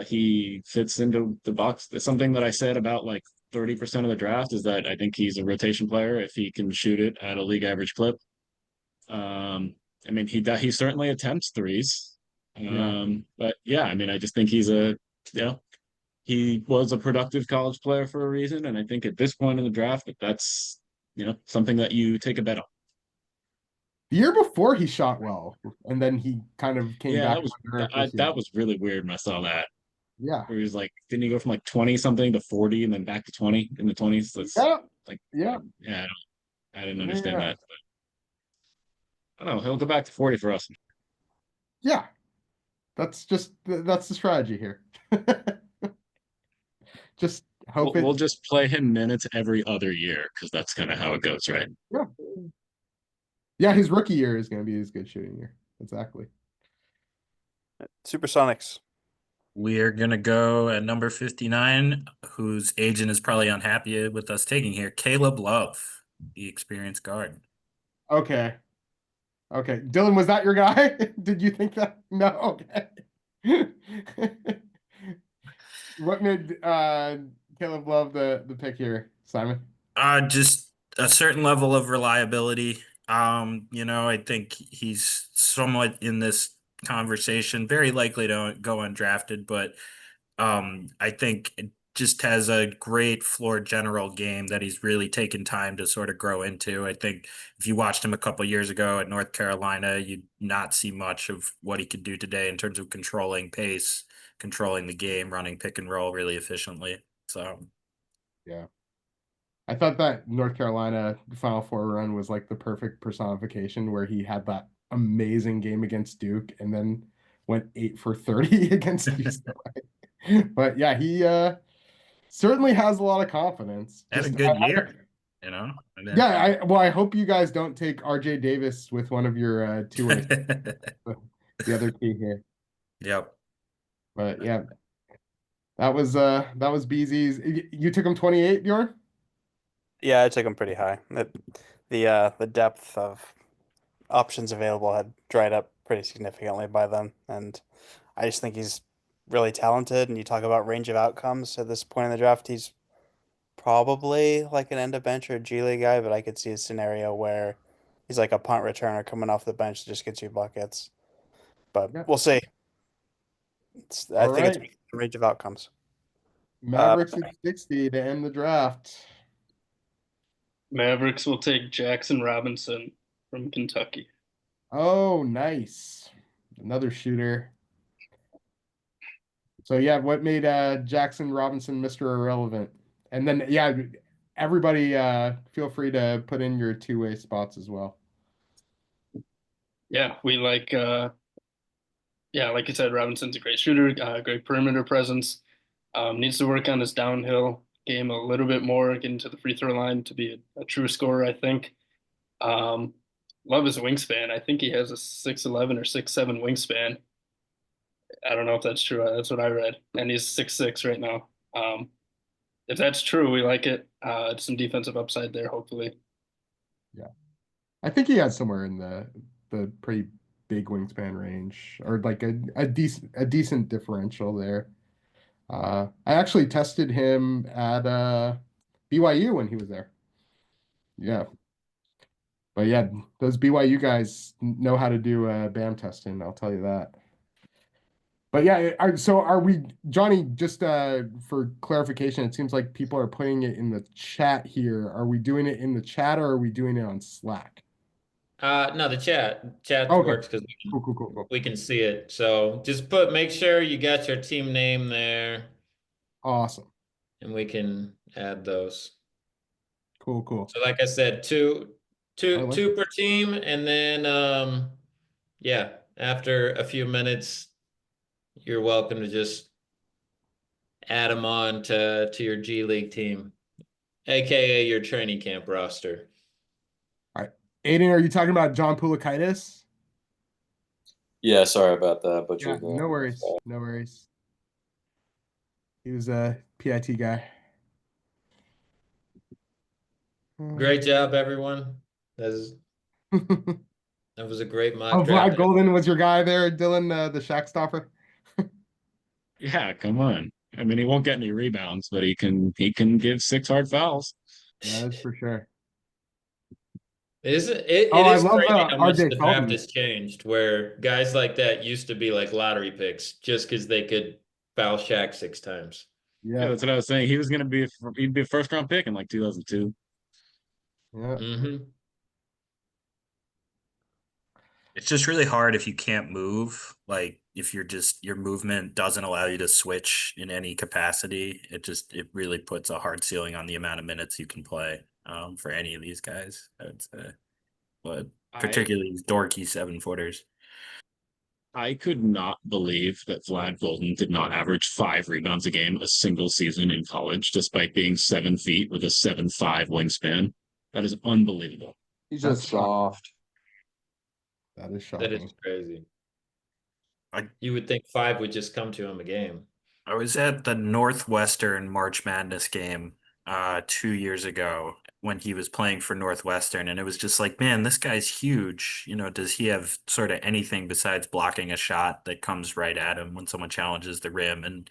He fits into the box. That's something that I said about like 30% of the draft is that I think he's a rotation player if he can shoot it at a league average clip. I mean, he certainly attempts threes. But yeah, I mean, I just think he was a productive college player for a reason, and I think at this point in the draft, that's something that you take a bet on. The year before he shot well, and then he kind of came Yeah, back. that was really weird when I saw that. Yeah. Where he was like, didn't he go from like 20 something to 40 and then back to 20 in the 20s? That's like, yeah. I didn't understand that. But I don't know. He'll go back to 40 for us. Yeah. That's the strategy here. Just hope we'll just play him minutes every other year because that's kind of how it goes, right? Yeah. Yeah, his rookie year is going to be his good shooting year. Exactly. Supersonics. We are going to go at number 59, whose agent is probably unhappy with us taking here, Caleb Love, the experienced guard. Okay. Dylan, was that your guy? Did you think that? No. Okay. What made Caleb Love the pick here, Simon? Just a certain level of reliability. I think he's somewhat in this conversation, very likely to go undrafted, but I think it just has a great floor general game that he's really taken time to sort of grow into. I think if you watched him a couple years ago at North Carolina, you'd not see much of what he could do today in terms of controlling pace, controlling the game, running pick and roll really efficiently. So yeah. I thought that North Carolina Final Four run was like the perfect personification where he had that amazing game against Duke and then went 8 for 30 against UCLA. But yeah, he certainly has a lot of confidence. Had a good year, Yeah, I hope you guys don't take RJ Davis with one of your two-way the other key here. Yep. But yeah. That was BZ's. You took him 28, Bjorn? Yeah, I took him pretty high. The depth of options available had dried up pretty significantly by then, and I just think he's really talented. And you talk about range of outcomes at this point in the draft, he's probably like an end of bench or a G League guy, but I could see a scenario where he's like a punt returner coming off the bench that just gets you buckets. But we'll see. I think it's a range of outcomes. Mavericks at 60 to end the draft. Mavericks will take Jackson Robinson from Kentucky. Oh, nice. Another shooter. So yeah, what made Jackson Robinson Mr. Irrelevant? And then yeah, everybody feel free to put in your two-way spots as well. Yeah, we like like you said, Robinson's a great shooter, great perimeter presence. Needs to work on his downhill game a little bit more, get into the free throw line to be a true scorer, I think. Love his wingspan. I think he has a 6'11" or 6'7" wingspan. I don't know if that's true. That's what I read. And he's 6'6" right now. If that's true, we like it. Some defensive upside there, hopefully. Yeah. I think he has somewhere in the pretty big wingspan range, or like a decent differential there. I actually tested him at BYU when he was there. Yeah. But yeah, those BYU guys know how to do BAM testing, I'll tell you that. But yeah, so are we, Johnny, just for clarification, it seems like people are putting it in the chat here. Are we doing it in the chat or are we doing it on Slack? No, the chat Okay. works because cool. we can see it. So just make sure you got your team name there. Awesome. And we can add those. Cool. So like I said, two per team, and then yeah, after a few minutes, you're welcome to just add them on to your G League team. AKA your training camp roster. All right. Aiden, are you talking about John Poulikaitis? Yeah, sorry about that, but Yeah, no worries. No worries. He was a PIT guy. Great job, everyone. That was a great mock Oh, draft. Vlad Golden was your guy there, Dylan, the Shaq stopper. Yeah, come on. I mean, he won't get any rebounds, but he can give 6 hard fouls. That is for sure. It Oh, I is love crazy how much RJ the draft Felton. has changed, where guys like that used to be like lottery picks just because they could foul Shaq 6 times. Yeah, Yeah. that's what I was saying. He'd be a first round pick in like 2002. Yeah. Mm-hmm. It's just really hard if you can't move. Like if your movement doesn't allow you to switch in any capacity. It really puts a hard ceiling on the amount of minutes you can play for any of these guys, I would say. But particularly these dorky 7-footers. I could not believe that Vlad Golden did not average 5 rebounds a game a single season in college, despite being 7 feet with a 7'5" wingspan. That is unbelievable. He's That's just soft. That is That is shocking. crazy. I You would think 5 would just come to him a game. I was at the Northwestern March Madness game 2 years ago when he was playing for Northwestern, and it was just like, man, this guy's huge. Does he have sort of anything besides blocking a shot that comes right at him when someone challenges the rim? And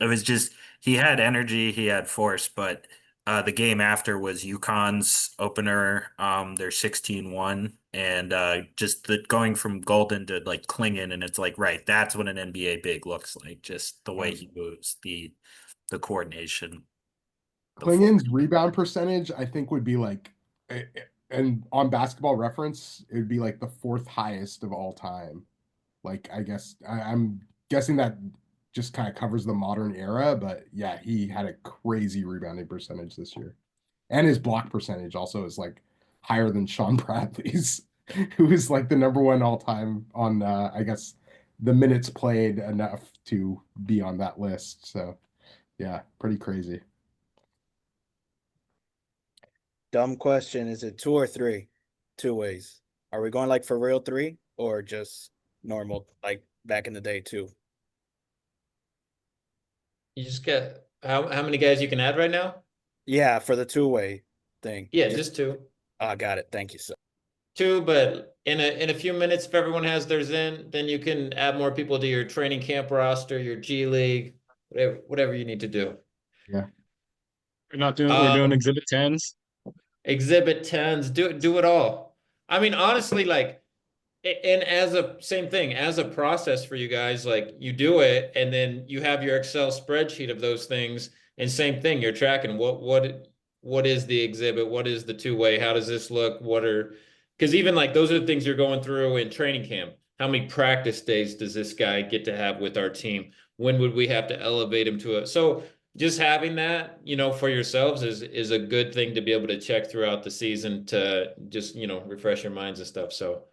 it was just he had energy, he had force, but the game after was UConn's opener. They're 16-1, and just the going from Golden to like Klingon, and it's like, right, that's what an NBA big looks like. Just the way he moves, the coordination. Klingon's rebound percentage, I think, would be like, and on Basketball Reference, it would be like the 4th highest of all time. Like, I guess I'm guessing that just kind of covers the modern era, but yeah, he had a crazy rebounding percentage this year. And his block percentage also is like higher than Sean Bradley's, who is like the #1 all time on I guess the minutes played enough to be on that list. So yeah, pretty crazy. Dumb question. Is it 2 or 3? 2 ways. Are we going like for real 3 or just normal like back in the day 2? You just get how many guys you can add right now? Yeah, for the 2-way thing. Yeah, just 2. I got it. Thank you, sir. 2, but in a few minutes, if everyone has theirs in, then you can add more people to your training camp roster, your G League, whatever you need to do. Yeah. We're doing exhibit 10s. Exhibit 10s, do it all. I mean, honestly, like, and as a same thing, as a process for you guys, like you do it and then you have your Excel spreadsheet of those things, and same thing, you're tracking what is the exhibit, what is the 2-way, how does this look, because even like those are the things you're going through in training camp. How many practice days does this guy get to have with our team? When would we have to elevate him to it? So just having that, for yourselves is a good thing to be able to check throughout the season to just, refresh your minds and stuff. So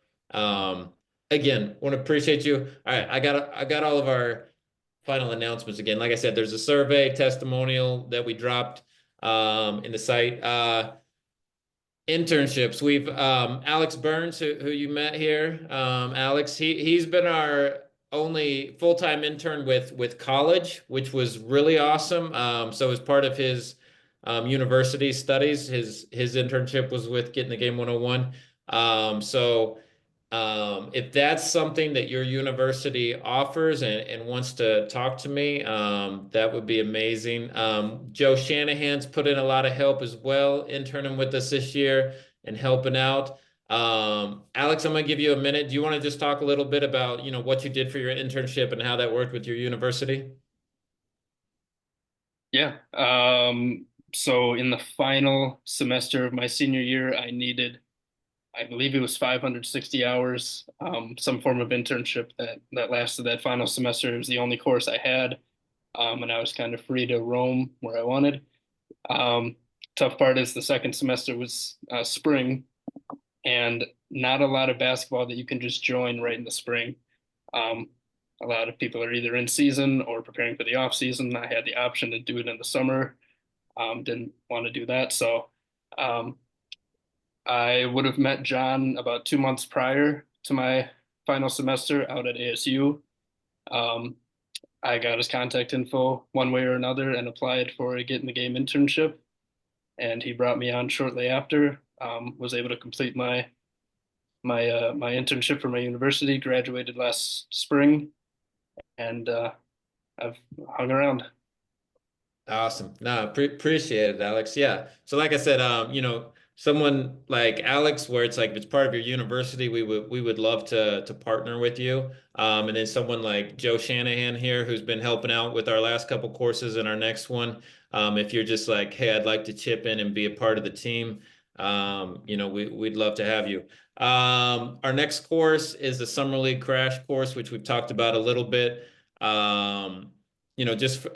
again, want to appreciate you. All right, I got all of our final announcements again. Like I said, there's a survey testimonial that we dropped in the site. Internships. We've Alex Burns, who you met here. Alex, he's been our only full-time intern with college, which was really awesome. So as part of his university studies, his internship was with Getting the Game 101. If that's something that your university offers and wants to talk to me, that would be amazing. Joe Shanahan's put in a lot of help as well, interning with us this year and helping out. Alex, I'm gonna give you a minute. Do you want to just talk a little bit about, what you did for your internship and how that worked with your university? Yeah. So in the final semester of my senior year, I believe it was 560 hours, some form of internship that lasted that final semester. It was the only course I had, and I was kind of free to roam where I wanted. Tough part is the second semester was spring, and not a lot of basketball that you can just join right in the spring. A lot of people are either in season or preparing for the off season. I had the option to do it in the summer. didn't want to do that. So I would have met John about 2 months prior to my final semester out at ASU. I got his contact info one way or another and applied for a Get in the Game internship. And he brought me on shortly after. Was able to complete my internship for my university. Graduated last spring, and I've hung around. Awesome. No, appreciate it, Alex. Yeah. So like I said, someone like Alex, where it's like if it's part of your university, we would love to partner with you. And then someone like Joe Shanahan here, who's been helping out with our last couple courses and our next one. If you're just like, hey, I'd like to chip in and be a part of the team, we'd love to have you. Our next course is the Summer League Crash course, which we've talked about a little bit. Just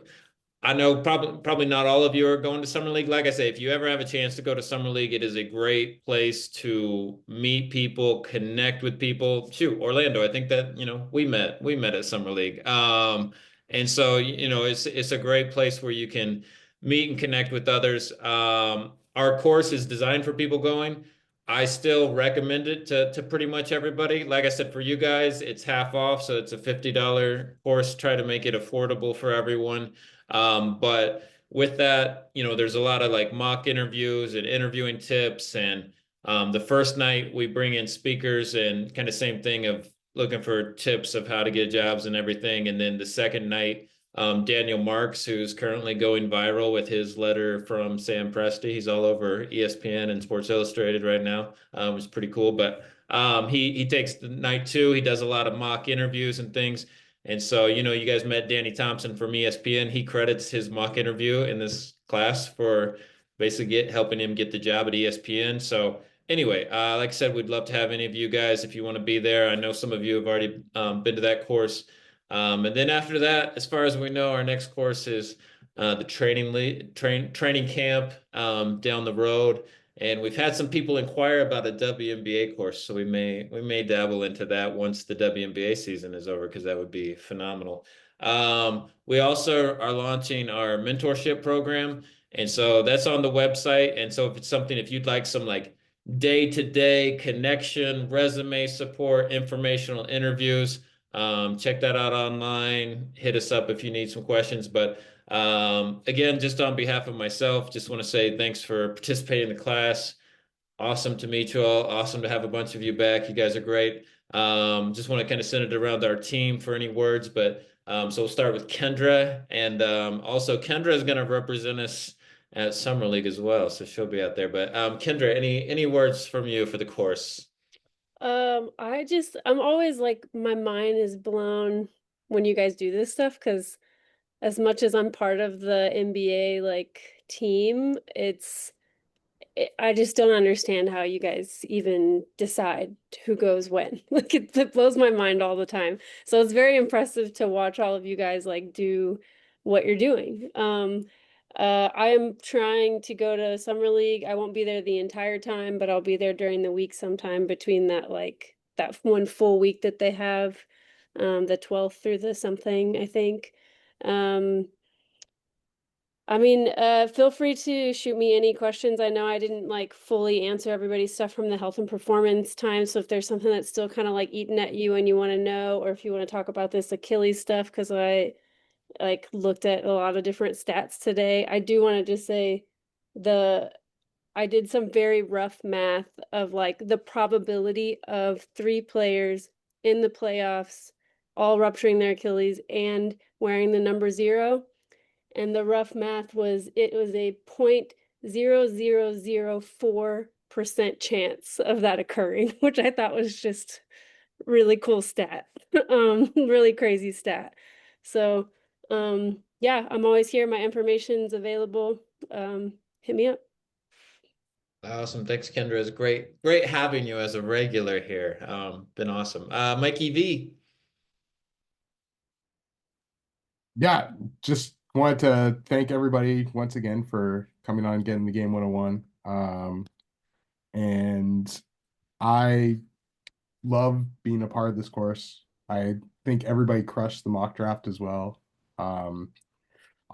I know probably not all of you are going to Summer League. Like I say, if you ever have a chance to go to Summer League, it is a great place to meet people, connect with people. Shoot, Orlando, I think that, we met at Summer League. And so, it's a great place where you can meet and connect with others. Our course is designed for people going. I still recommend it to pretty much everybody. Like I said, for you guys, it's half off, so it's a $50 course. Try to make it affordable for everyone. But with that, there's a lot of like mock interviews and interviewing tips. And the first night we bring in speakers and kind of same thing of looking for tips of how to get jobs and everything. And then the second night, Daniel Marks, who's currently going viral with his letter from Sam Presti. He's all over ESPN and Sports Illustrated right now. It's pretty cool. But he takes the night two. He does a lot of mock interviews and things. And so, you guys met Danny Thompson from ESPN. He credits his mock interview in this class for basically helping him get the job at ESPN. So anyway, like I said, we'd love to have any of you guys if you want to be there. I know some of you have already been to that course. And then after that, as far as we know, our next course is the training camp down the road. And we've had some people inquire about a WNBA course, so we may dabble into that once the WNBA season is over, because that would be phenomenal. We also are launching our mentorship program, and so that's on the website. And so if you'd like some like day-to-day connection, resume support, informational interviews, check that out online. Hit us up if you need some questions. But again, just on behalf of myself, just want to say thanks for participating in the class. Awesome to meet you all. Awesome to have a bunch of you back. You guys are great. Just want to kind of send it around our team for any words. But so we'll start with Kendra. And also Kendra is going to represent us at Summer League as well. So she'll be out there. But Kendra, any words from you for the course? I'm always like, my mind is blown when you guys do this stuff, because as much as I'm part of the NBA like team, I just don't understand how you guys even decide who goes when. Like it blows my mind all the time. So it's very impressive to watch all of you guys like do what you're doing. I am trying to go to Summer League. I won't be there the entire time, but I'll be there during the week sometime between that one full week that they have, the 12th through the something, I think. Feel free to shoot me any questions. I know I didn't like fully answer everybody's stuff from the health and performance time. So if there's something that's still kind of like eating at you and you want to know, or if you want to talk about this Achilles stuff, because I like looked at a lot of different stats today. I do want to just say I did some very rough math of like the probability of 3 players in the playoffs all rupturing their Achilles and wearing the number 0. And the rough math was a 0.0004% chance of that occurring, which I thought was just really cool stat. Really crazy stat. So yeah, I'm always here. My information's available. Hit me up. Awesome. Thanks, Kendra. It's great having you as a regular here. Been awesome. Mikey V. Yeah, just wanted to thank everybody once again for coming on Getting the Game 101. And I love being a part of this course. I think everybody crushed the mock draft as well.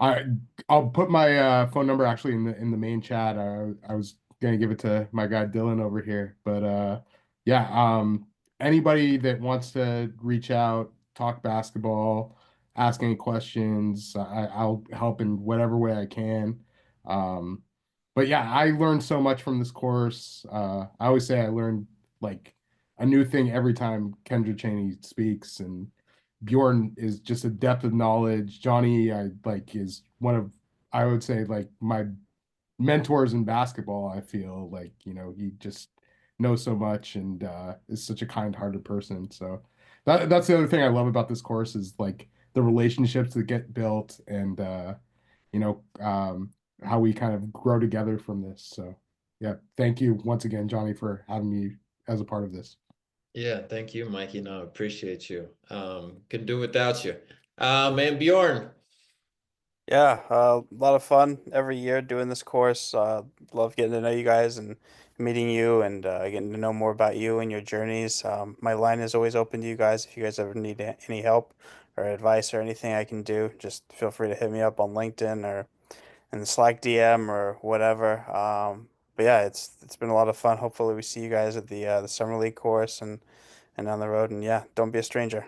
I I'll put my phone number actually in the main chat. I was gonna give it to my guy Dylan over here, but yeah, anybody that wants to reach out, talk basketball, ask any questions, I'll help in whatever way I can. Um, but yeah, I learned so much from this course. I always say I learned like a new thing every time Kendra Chaney speaks, and Bjorn is just a depth of knowledge. Johnny, I like is one of, I would say, like my mentors in basketball. I feel like, he just knows so much and is such a kind-hearted person. So that's the other thing I love about this course is like the relationships that get built and you know, um, how we kind of grow together from this. So yeah, thank you once again, Johnny, for having me as a part of this. Yeah, thank you, Mikey. No, appreciate you. Couldn't do without you. And Bjorn. Yeah, a lot of fun every year doing this course. Love getting to know you guys and meeting you and getting to know more about you and your journeys. My line is always open to you guys. If you guys ever need any help or advice or anything I can do, just feel free to hit me up on LinkedIn or in the Slack DM or whatever. But yeah, it's been a lot of fun. Hopefully, we see you guys at the summer league course and on the road. And yeah, don't be a stranger.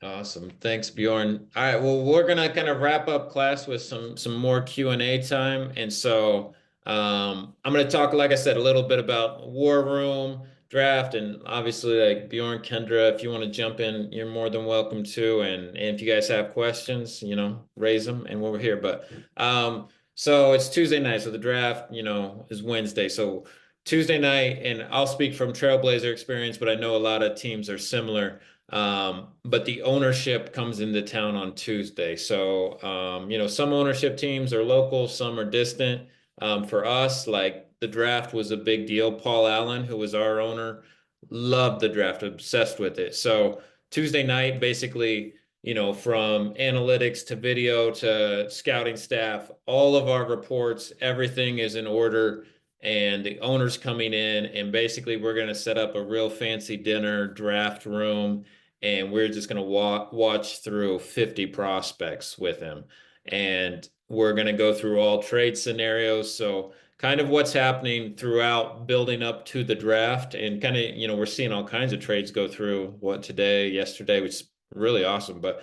Awesome. Thanks, Bjorn. All right, well, we're gonna kind of wrap up class with some more Q&A time. And so I'm gonna talk, like I said, a little bit about War Room, draft, and obviously like Bjorn, Kendra, if you want to jump in, you're more than welcome to. And if you guys have questions, raise them and we're here. But so it's Tuesday night, so the draft, is Wednesday. So Tuesday night, and I'll speak from Trailblazer experience, but I know a lot of teams are similar. But the ownership comes into town on Tuesday. So, some ownership teams are local, some are distant. For us, like the draft was a big deal. Paul Allen, who was our owner, loved the draft, obsessed with it. So Tuesday night, basically, from analytics to video to scouting staff, all of our reports, everything is in order. And the owner's coming in, and basically, we're going to set up a real fancy dinner draft room and we're just going to watch through 50 prospects with him. And we're going to go through all trade scenarios. So kind of what's happening throughout building up to the draft and kind of, we're seeing all kinds of trades go through today, yesterday, which is really awesome. But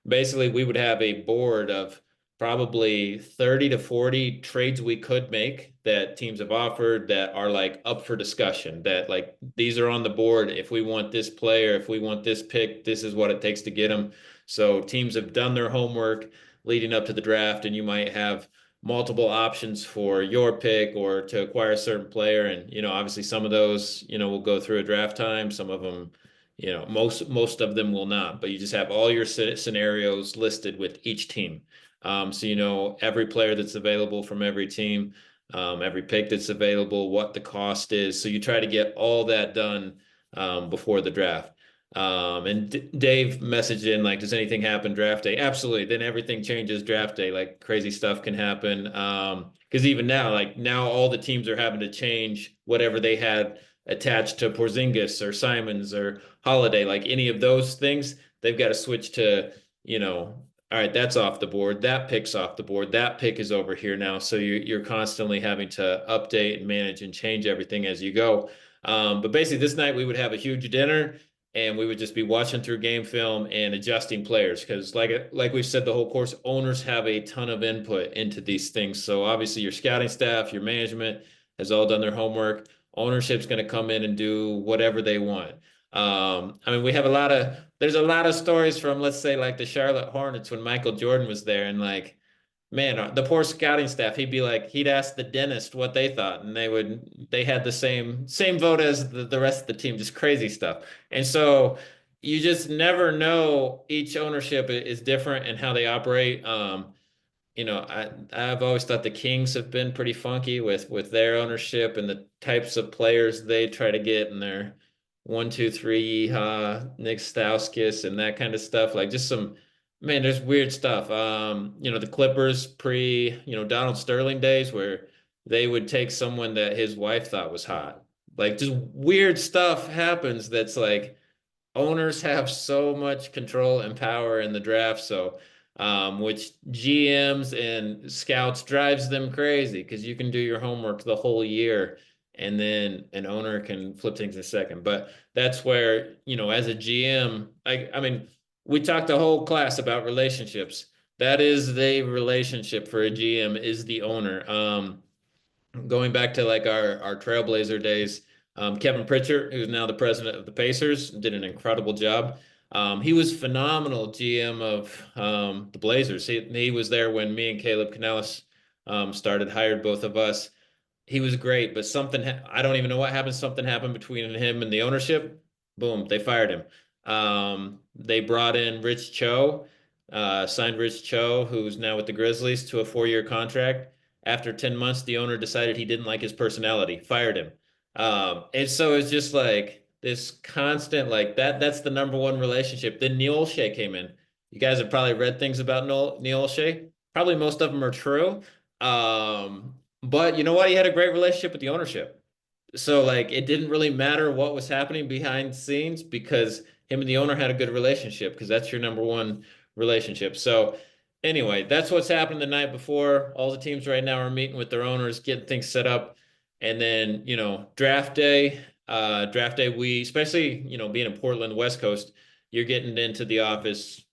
basically we would have a board of probably 30 to 40 trades we could make that teams have offered that are like up for discussion, that like these are on the board. If we want this player, if we want this pick, this is what it takes to get them. So teams have done their homework leading up to the draft, and you might have multiple options for your pick or to acquire a certain player. And, obviously some of those, will go through a draft time. Some of them, most of them will not, but you just have all your scenarios listed with each team. So every player that's available from every team, every pick that's available, what the cost is. So you try to get all that done before the draft. And Dave messaged in like, does anything happen draft day? Absolutely. Then everything changes draft day. Like crazy stuff can happen. Because even now all the teams are having to change whatever they had attached to Porzingis or Simons or Holiday. Like any of those things, they've got to switch to, all right, that's off the board. That pick's off the board. That pick is over here now. So you're constantly having to update and manage and change everything as you go. But basically, this night we would have a huge dinner, and we would just be watching through game film and adjusting players because, like we've said, the whole course, owners have a ton of input into these things. So obviously, your scouting staff, your management has all done their homework. Ownership's going to come in and do whatever they want. I mean, there's a lot of stories from, let's say, like the Charlotte Hornets when Michael Jordan was there, and like, man, the poor scouting staff, he'd ask the dentist what they thought, and they had the same vote as the rest of the team, just crazy stuff. And so you just never know. Each ownership is different and how they operate. I've always thought the Kings have been pretty funky with their ownership and the types of players they try to get in their 1, 2, 3, Nick Stauskas and that kind of stuff. Like just man, there's weird stuff. The Clippers Donald Sterling days where they would take someone that his wife thought was hot. Like just weird stuff happens that's like owners have so much control and power in the draft. So which GMs and scouts drives them crazy because you can do your homework the whole year and then an owner can flip things in a second. But that's where, as a GM, I mean, we talked the whole class about relationships. That is the relationship for a GM is the owner. Going back to like our Trailblazer days, Kevin Pritchard, who's now the president of the Pacers, did an incredible job. He was phenomenal GM of the Blazers. He was there when me and Caleb Canellis started, hired both of us. He was great, but I don't even know what happened. Something happened between him and the ownership. Boom, they fired him. They brought in Rich Cho, signed Rich Cho, who's now with the Grizzlies, to a 4-year contract. After 10 months, the owner decided he didn't like his personality, fired him. And so it's just like this constant, like that's the number one relationship. Then Neil Shea came in. You guys have probably read things about Neil Shea. Probably most of them are true. But you know what? He had a great relationship with the ownership. So like it didn't really matter what was happening behind the scenes because him and the owner had a good relationship because that's your number one relationship. So anyway, that's what's happened the night before. All the teams right now are meeting with their owners, getting things set up. And then, draft day, we, especially, being in Portland, West Coast, you're getting into the office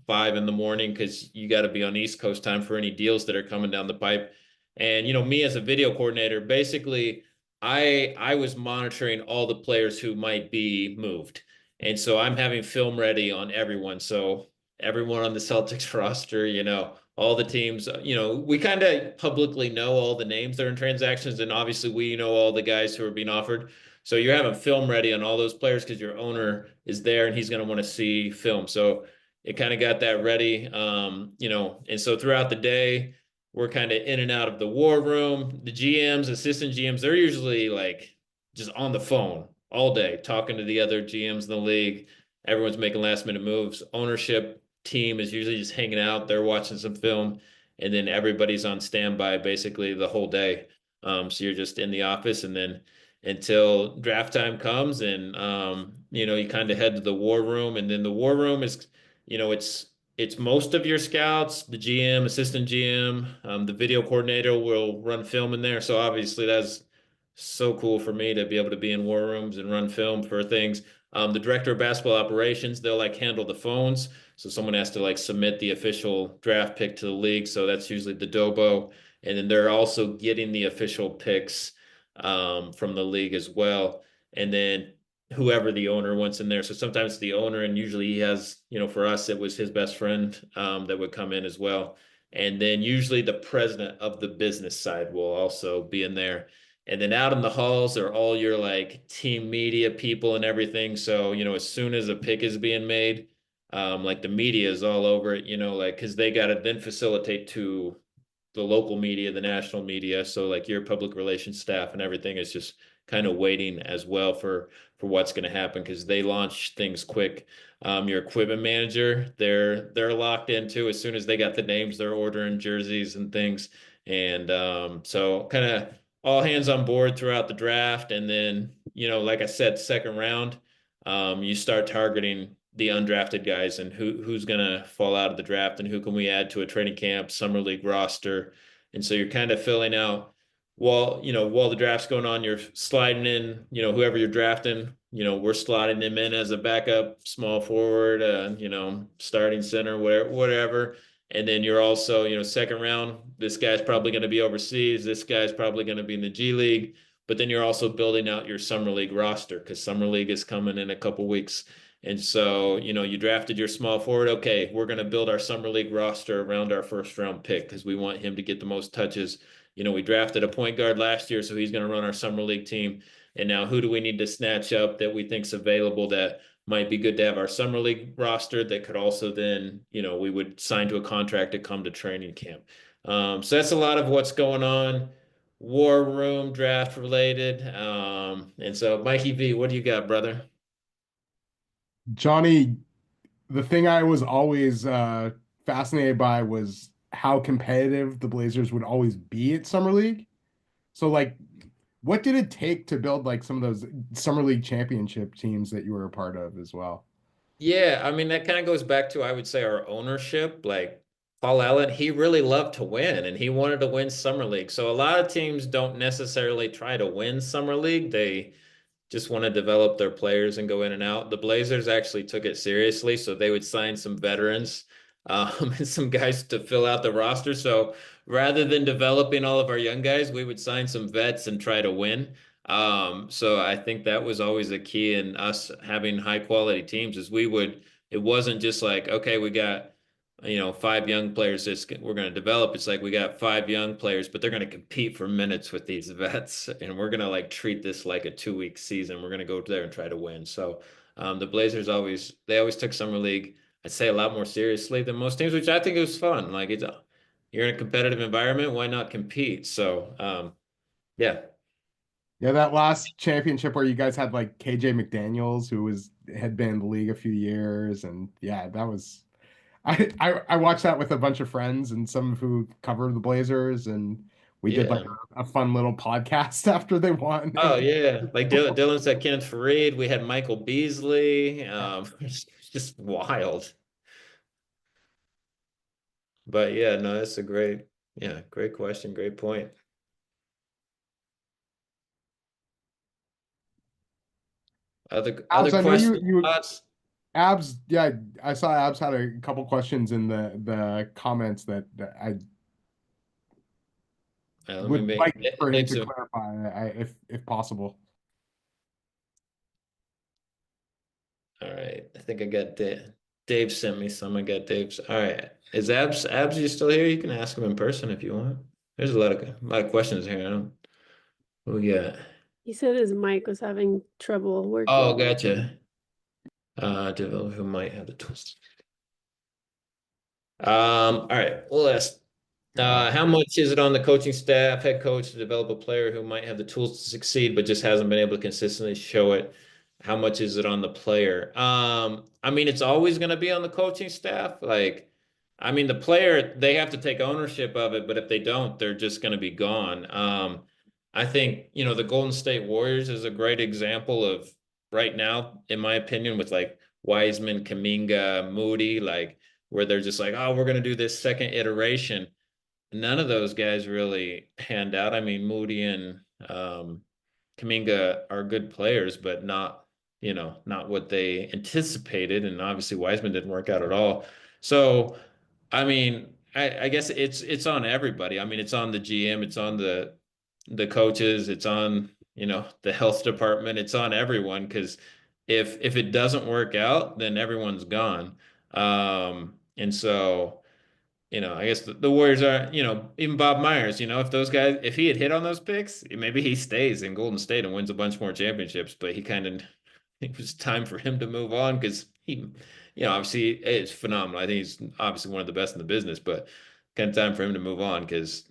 5 in the morning because you got to be on East Coast time for any deals that are coming down the pipe. And, me as a video coordinator, basically, I was monitoring all the players who might be moved. And so I'm having film ready on everyone. So everyone on the Celtics roster, all the teams, we kind of publicly know all the names that are in transactions. And obviously we know all the guys who are being offered. So you're having film ready on all those players because your owner is there and he's going to want to see film. So it kind of got that ready. And so throughout the day, we're kind of in and out of the war room. The GMs, assistant GMs, they're usually like just on the phone all day talking to the other GMs in the league. Everyone's making last minute moves. Ownership team is usually just hanging out. They're watching some film, and then everybody's on standby basically the whole day. So you're just in the office, and then until draft time comes, and you kind of head to the war room, and then the war room is, it's most of your scouts, the GM, assistant GM, the video coordinator will run film in there. So obviously that's so cool for me to be able to be in war rooms and run film for things. The director of basketball operations, they'll like handle the phones. So someone has to like submit the official draft pick to the league. So that's usually the Dobo. And then they're also getting the official picks from the league as well. And then whoever the owner wants in there. So sometimes the owner, and usually he has, for us, it was his best friend that would come in as well. And then usually the president of the business side will also be in there. And then out in the halls are all your like team media people and everything. So, as soon as a pick is being made, like the media is all over it, like, cause they got to then facilitate to the local media, the national media. So like your public relations staff and everything is just kind of waiting as well for what's going to happen because they launch things quick. Your equipment manager, they're locked into as soon as they got the names, they're ordering jerseys and things. And so kind of all hands on board throughout the draft. And then, like I said, second round, you start targeting the undrafted guys and who's going to fall out of the draft and who can we add to a training camp, summer league roster. And so you're kind of filling out while the draft's going on, you're sliding in, whoever you're drafting, we're slotting them in as a backup small forward, starting center, whatever. And then you're also, second round, this guy's probably going to be overseas. This guy's probably going to be in the G League. But then you're also building out your summer league roster because summer league is coming in a couple weeks. And so, you drafted your small forward. Okay, we're going to build our summer league roster around our first round pick because we want him to get the most touches. We drafted a point guard last year, so he's going to run our summer league team. And now who do we need to snatch up that we think's available that might be good to have our summer league roster that could also then, we would sign to a contract to come to training camp. So that's a lot of what's going on, war room draft related. And so Mikey V, what do you got, brother? Johnny, the thing I was always fascinated by was how competitive the Blazers would always be at Summer League. So like what did it take to build like some of those Summer League championship teams that you were a part of as well? Yeah, I mean that kind of goes back to I would say our ownership. Like Paul Allen, he really loved to win and he wanted to win Summer League. So a lot of teams don't necessarily try to win Summer League. They just want to develop their players and go in and out. The Blazers actually took it seriously, so they would sign some veterans and some guys to fill out the roster. So rather than developing all of our young guys, we would sign some vets and try to win. So I think that was always a key in us having high quality teams is it wasn't just like, okay, we got five young players we're going to develop. It's like we got five young players, but they're going to compete for minutes with these vets, and we're going to like treat this like a 2 week season. We're going to go there and try to win. So the Blazers always took summer league, I'd say, a lot more seriously than most teams, which I think it was fun. Like you're in a competitive environment, why not compete? So yeah. Yeah, that last championship where you guys had like KJ McDaniels, who had been in the league a few years, and yeah, that was I watched that with a bunch of friends and some who cover the Blazers, and we did like Yeah. a fun little podcast after they won. Oh yeah, like Dylan said, Kenneth Fareed. We had Michael Beasley. It's just wild. But yeah, no, that's great question, great point. Other Abs, I know questions, you thoughts? Abs, yeah, I saw Abs had a couple questions in the comments that I Let me would like for him make to some. clarify, if possible. All right, I think I got Dave sent me some. I got Dave's. All right, is Abs you still here? You can ask him in person if you want. There's a lot of questions here. I don't. Who we got? He said his mic was having trouble working. Oh, gotcha. Developer who might have the tools. All right, we'll ask. How much is it on the coaching staff, head coach, to develop a player who might have the tools to succeed but just hasn't been able to consistently show it? How much is it on the player? I mean, it's always going to be on the coaching staff. Like, I mean, the player, they have to take ownership of it, but if they don't, they're just going to be gone. I think, the Golden State Warriors is a great example of right now, in my opinion, with like Wiseman, Kuminga, Moody, like where they're just like, oh, we're going to do this second iteration. None of those guys really panned out. I mean, Moody and Kuminga are good players, but not what they anticipated. And obviously Wiseman didn't work out at all. So, I mean, I guess it's on everybody. I mean, it's on the GM, it's on the coaches, it's on, the health department, it's on everyone, because if it doesn't work out, then everyone's gone. And so I guess the Warriors are, even Bob Myers, if those guys, if he had hit on those picks, maybe he stays in Golden State and wins a bunch more championships. But it was time for him to move on because obviously it's phenomenal. I think he's obviously one of the best in the business, but kind of time for him to move on because,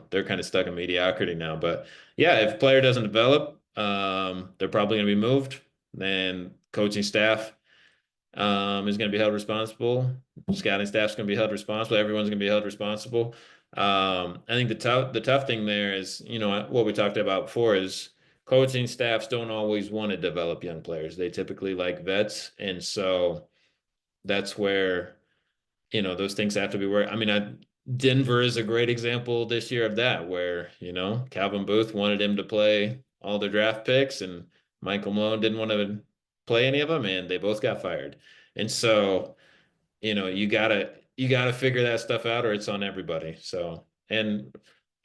they're kind of stuck in mediocrity now. But yeah, if a player doesn't develop, they're probably going to be moved. Then coaching staff is going to be held responsible. Scouting staff's going to be held responsible. Everyone's going to be held responsible. I think the tough thing there is, what we talked about before is coaching staffs don't always want to develop young players. They typically like vets, and so that's where those things have to be worked. I mean, Denver is a great example this year of that, where Calvin Booth wanted him to play all the draft picks, and Michael Malone didn't want to play any of them, and they both got fired. And so, you gotta figure that stuff out, or it's on everybody. So, and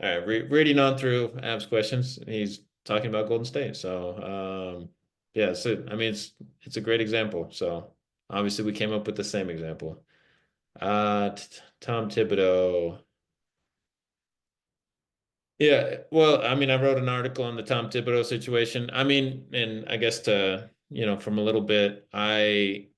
all right, reading on through Ab's questions, he's talking about Golden State. So, yeah, so I mean, it's a great example. So, obviously, we came up with the same example. Tom Thibodeau. Yeah, well, I mean, I wrote an article on the Tom Thibodeau situation. I mean, and I guess from a little bit, I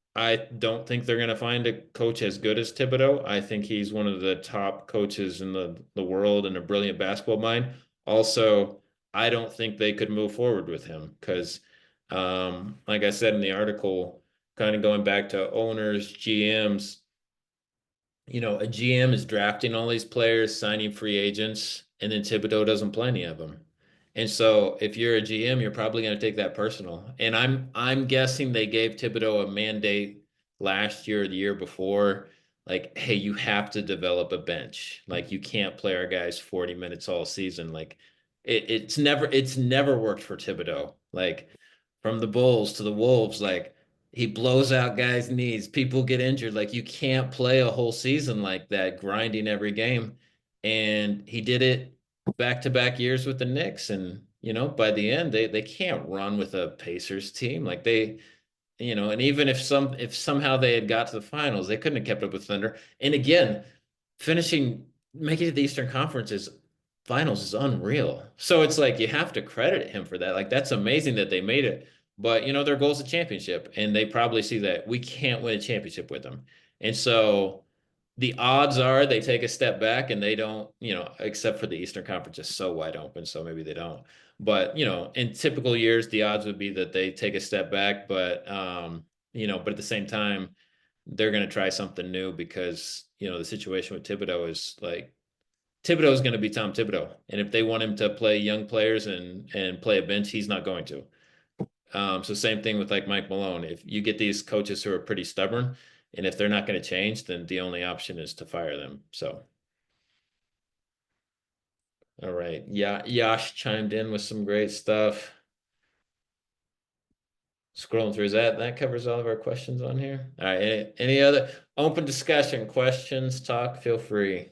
don't think they're going to find a coach as good as Thibodeau. I think he's one of the top coaches in the world and a brilliant basketball mind. Also, I don't think they could move forward with him because, like I said in the article, kind of going back to owners, GMs, a GM is drafting all these players, signing free agents, and then Thibodeau doesn't play any of them. And so if you're a GM, you're probably going to take that personal. And I'm guessing they gave Thibodeau a mandate last year or the year before, like, hey, you have to develop a bench. Like, you can't play our guys 40 minutes all season. Like, it's never worked for Thibodeau. Like, from the Bulls to the Wolves, like, he blows out guys' knees. People get injured. Like, you can't play a whole season like that, grinding every game. And he did it back-to-back years with the Knicks. And, by the end, they can't run with a Pacers team. Like, and even if somehow they had got to the finals, they couldn't have kept up with Thunder. And again, making it to the Eastern Conference finals is unreal. So it's like you have to credit him for that. Like, that's amazing that they made it. But their goal is a championship, and they probably see that we can't win a championship with them. And so the odds are they take a step back and they don't, except for the Eastern Conference is so wide open, so maybe they don't. But, in typical years, the odds would be that they take a step back, but at the same time, they're going to try something new because, the situation with Thibodeau is like Thibodeau is going to be Tom Thibodeau. And if they want him to play young players and play a bench, he's not going to. So same thing with like Mike Malone. If you get these coaches who are pretty stubborn, and if they're not going to change, then the only option is to fire them. So, all right. Yeah, Yash chimed in with some great stuff. Scrolling through, that covers all of our questions on here. All right. Any other open discussion, questions, talk, feel free.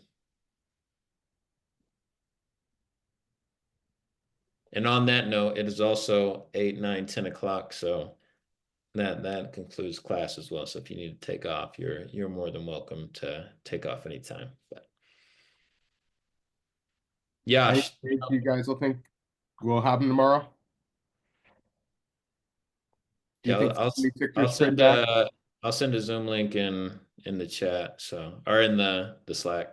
And on that note, it is also 8, 9, 10 o'clock. So that concludes class as well. So if you need to take off, you're more than welcome to take off anytime. But Yash, Do you guys will think will happen tomorrow? Do you yeah, think I'll 76ers trade send back? I'll send a Zoom link in the chat, or in the Slack.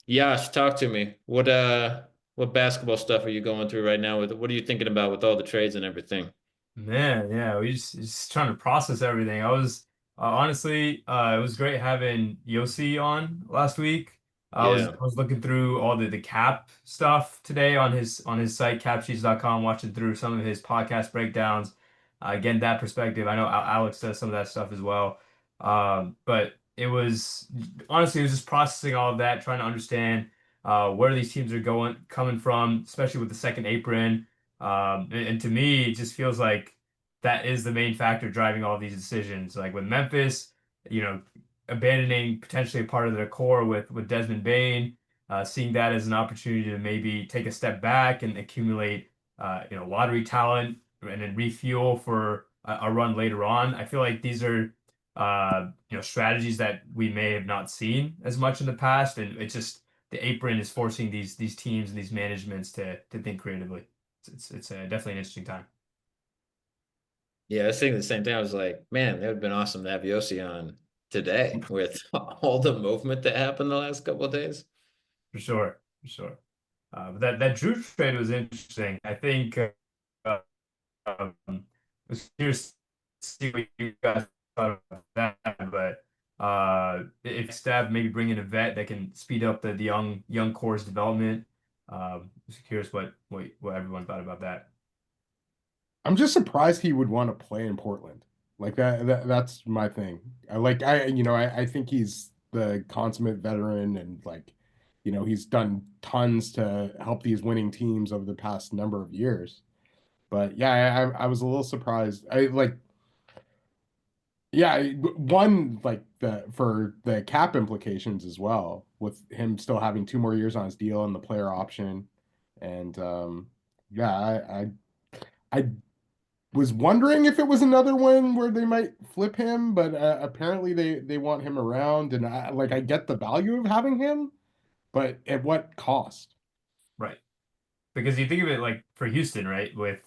Yash, talk to me. What basketball stuff are you going through right now? What are you thinking about with all the trades and everything? Man, yeah, we just trying to process everything. I was honestly, it was great having Yossi on last week. Yeah. I was looking through all the cap stuff today on his site, capsheets.com, watching through some of his podcast breakdowns, getting that perspective. I know Alex does some of that stuff as well. But it was honestly, it was just processing all of that, trying to understand where these teams are coming from, especially with the second apron. And to me, it just feels like that is the main factor driving all these decisions. Like with Memphis, abandoning potentially a part of their core with Desmond Bane, seeing that as an opportunity to maybe take a step back and accumulate, lottery talent and then refuel for a run later on. I feel like these are, strategies that we may have not seen as much in the past, and it's just the apron is forcing these teams and these managements to think creatively. It's definitely an interesting time. Yeah, I was thinking the same thing. I was like, man, that would have been awesome to have Yossi on today with all the movement that happened the last couple of days. For sure, for sure. But that Drew trade was interesting. I think it was curious to see what you guys thought about that. But if Stab maybe bring in a vet that can speed up the young core's development. Just curious what everyone thought about that. I'm just surprised he would want to play in Portland. Like that's my thing. I think he's the consummate veteran and he's done tons to help these winning teams over the past number of years. But yeah, I was a little surprised. One for the cap implications as well, with him still having 2 more years on his deal and the player option. And I was wondering if it was another one where they might flip him, but apparently they want him around, and I get the value of having him, but at what cost? Right. Because you think of it like for Houston, right? With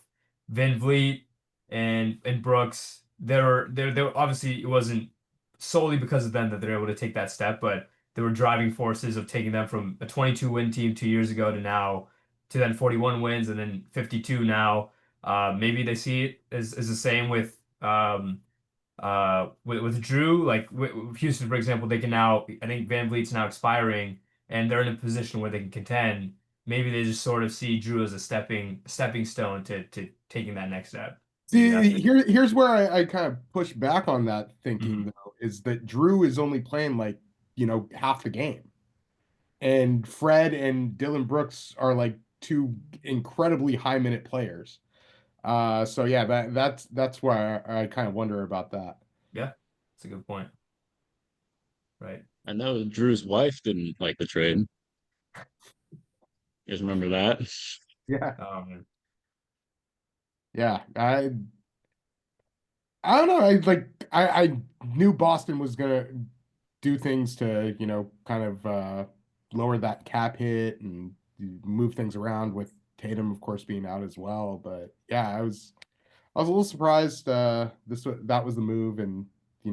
Van Vliet and Brooks, there obviously it wasn't solely because of them that they're able to take that step, but there were driving forces of taking them from a 22 win team 2 years ago to then 41 wins and then 52 now. Maybe they see it as the same with Drew, like with Houston, for example, they can now, I think Van Vliet's now expiring and they're in a position where they can contend. Maybe they just sort of see Drew as a stepping stone to taking that next step. See, here's where I kind of push back on that thinking though, is that Drew is only playing like, half the game. And Fred and Dylan Brooks are like two incredibly high minute players. So yeah, that's why I kind of wonder about that. Yeah, that's a good point. Right. I know Drew's wife didn't like the trade. You guys remember that? Yeah. Um, Yeah. I don't know. I knew Boston was gonna do things to, kind of lower that cap hit and move things around with Tatum, of course, being out as well. But yeah, I was a little surprised that was the move. And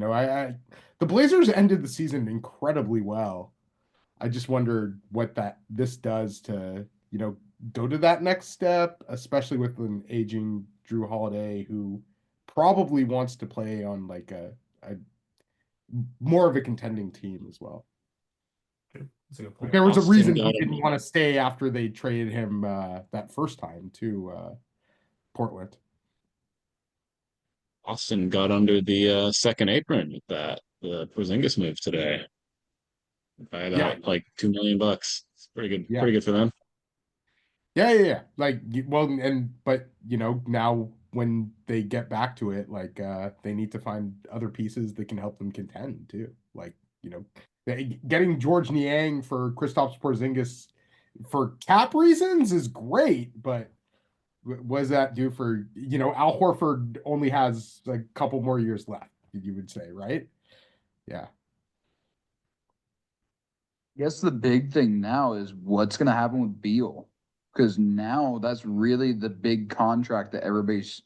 I the Blazers ended the season incredibly well. I just wondered what this does to, go to that next step, especially with an aging Drew Holiday who probably wants to play on like a more of a contending team as well. that's a good Like, point. there was a Austin reason he got didn't him. want to stay after they traded him that first time to Portland. Austin got under the second apron with the Porzingis move today by about like $2 million. It's pretty good. Yeah. Pretty good for them. Yeah. Like, well, but now when they get back to it, like, they need to find other pieces that can help them contend too. Like, getting George Niang for Kristaps Porzingis for cap reasons is great, but what does that do for, Al Horford only has a couple more years left, you would say, right? Yeah. I guess the big thing now is what's going to happen with Beal, because now that's really the big contract that everybody's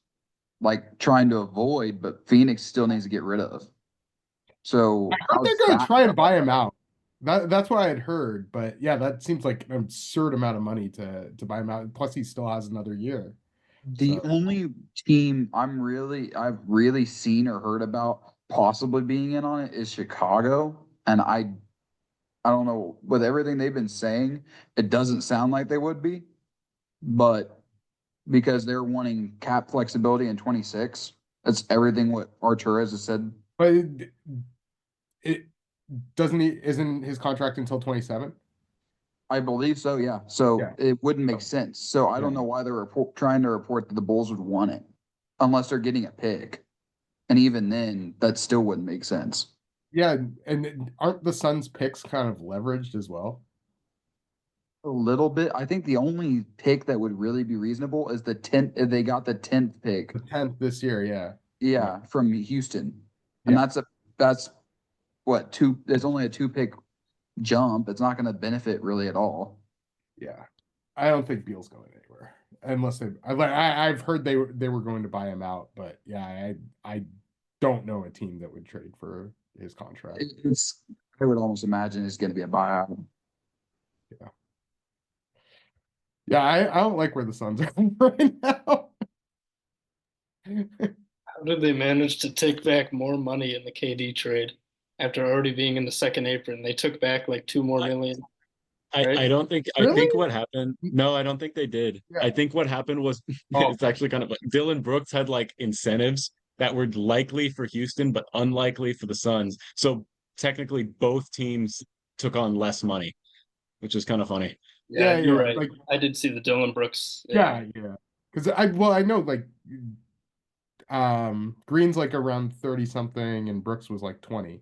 like trying to avoid, but Phoenix still needs to get rid of. So I heard they're going to try and buy him out. That's what I had heard, but yeah, that seems like an absurd amount of money to buy him out. Plus, he still has another year. The only team I've really seen or heard about possibly being in on it is Chicago, and I don't know, with everything they've been saying, it doesn't sound like they would be, but because they're wanting cap flexibility in 26, that's everything what Arturez has said. But it doesn't isn't his contract until 27? I believe so, yeah. So Yeah. it wouldn't make sense. So I don't know why they're trying to report that the Bulls would want it, unless they're getting a pick. And even then, that still wouldn't make sense. Yeah, and aren't the Suns picks kind of leveraged as well? A little bit. I think the only pick that would really be reasonable is the 10th. If they got the 10th pick. The 10th this year, yeah. Yeah, from Houston. And that's what, there's only a 2-pick jump. It's not going to benefit really at all. Yeah. I don't think Beal's going anywhere unless I've heard they were going to buy him out, but yeah, I don't know a team that would trade for his contract. I would almost imagine it's going to be a buyout. Yeah. Yeah, I don't like where the Suns are right now. How did they manage to take back more money in the KD trade after already being in the second apron? They took back like 2 more million. I don't think Really? I think what happened. No, I don't think they did. Yeah. I think what happened was Oh. it's actually kind of like Dylan Brooks had like incentives that were likely for Houston but unlikely for the Suns. So technically both teams took on less money, which is kind of funny. Yeah, you're yeah, right. like- I did see the Dylan Brooks. Yeah. Because I know like Green's like around 30 something and Brooks was like 20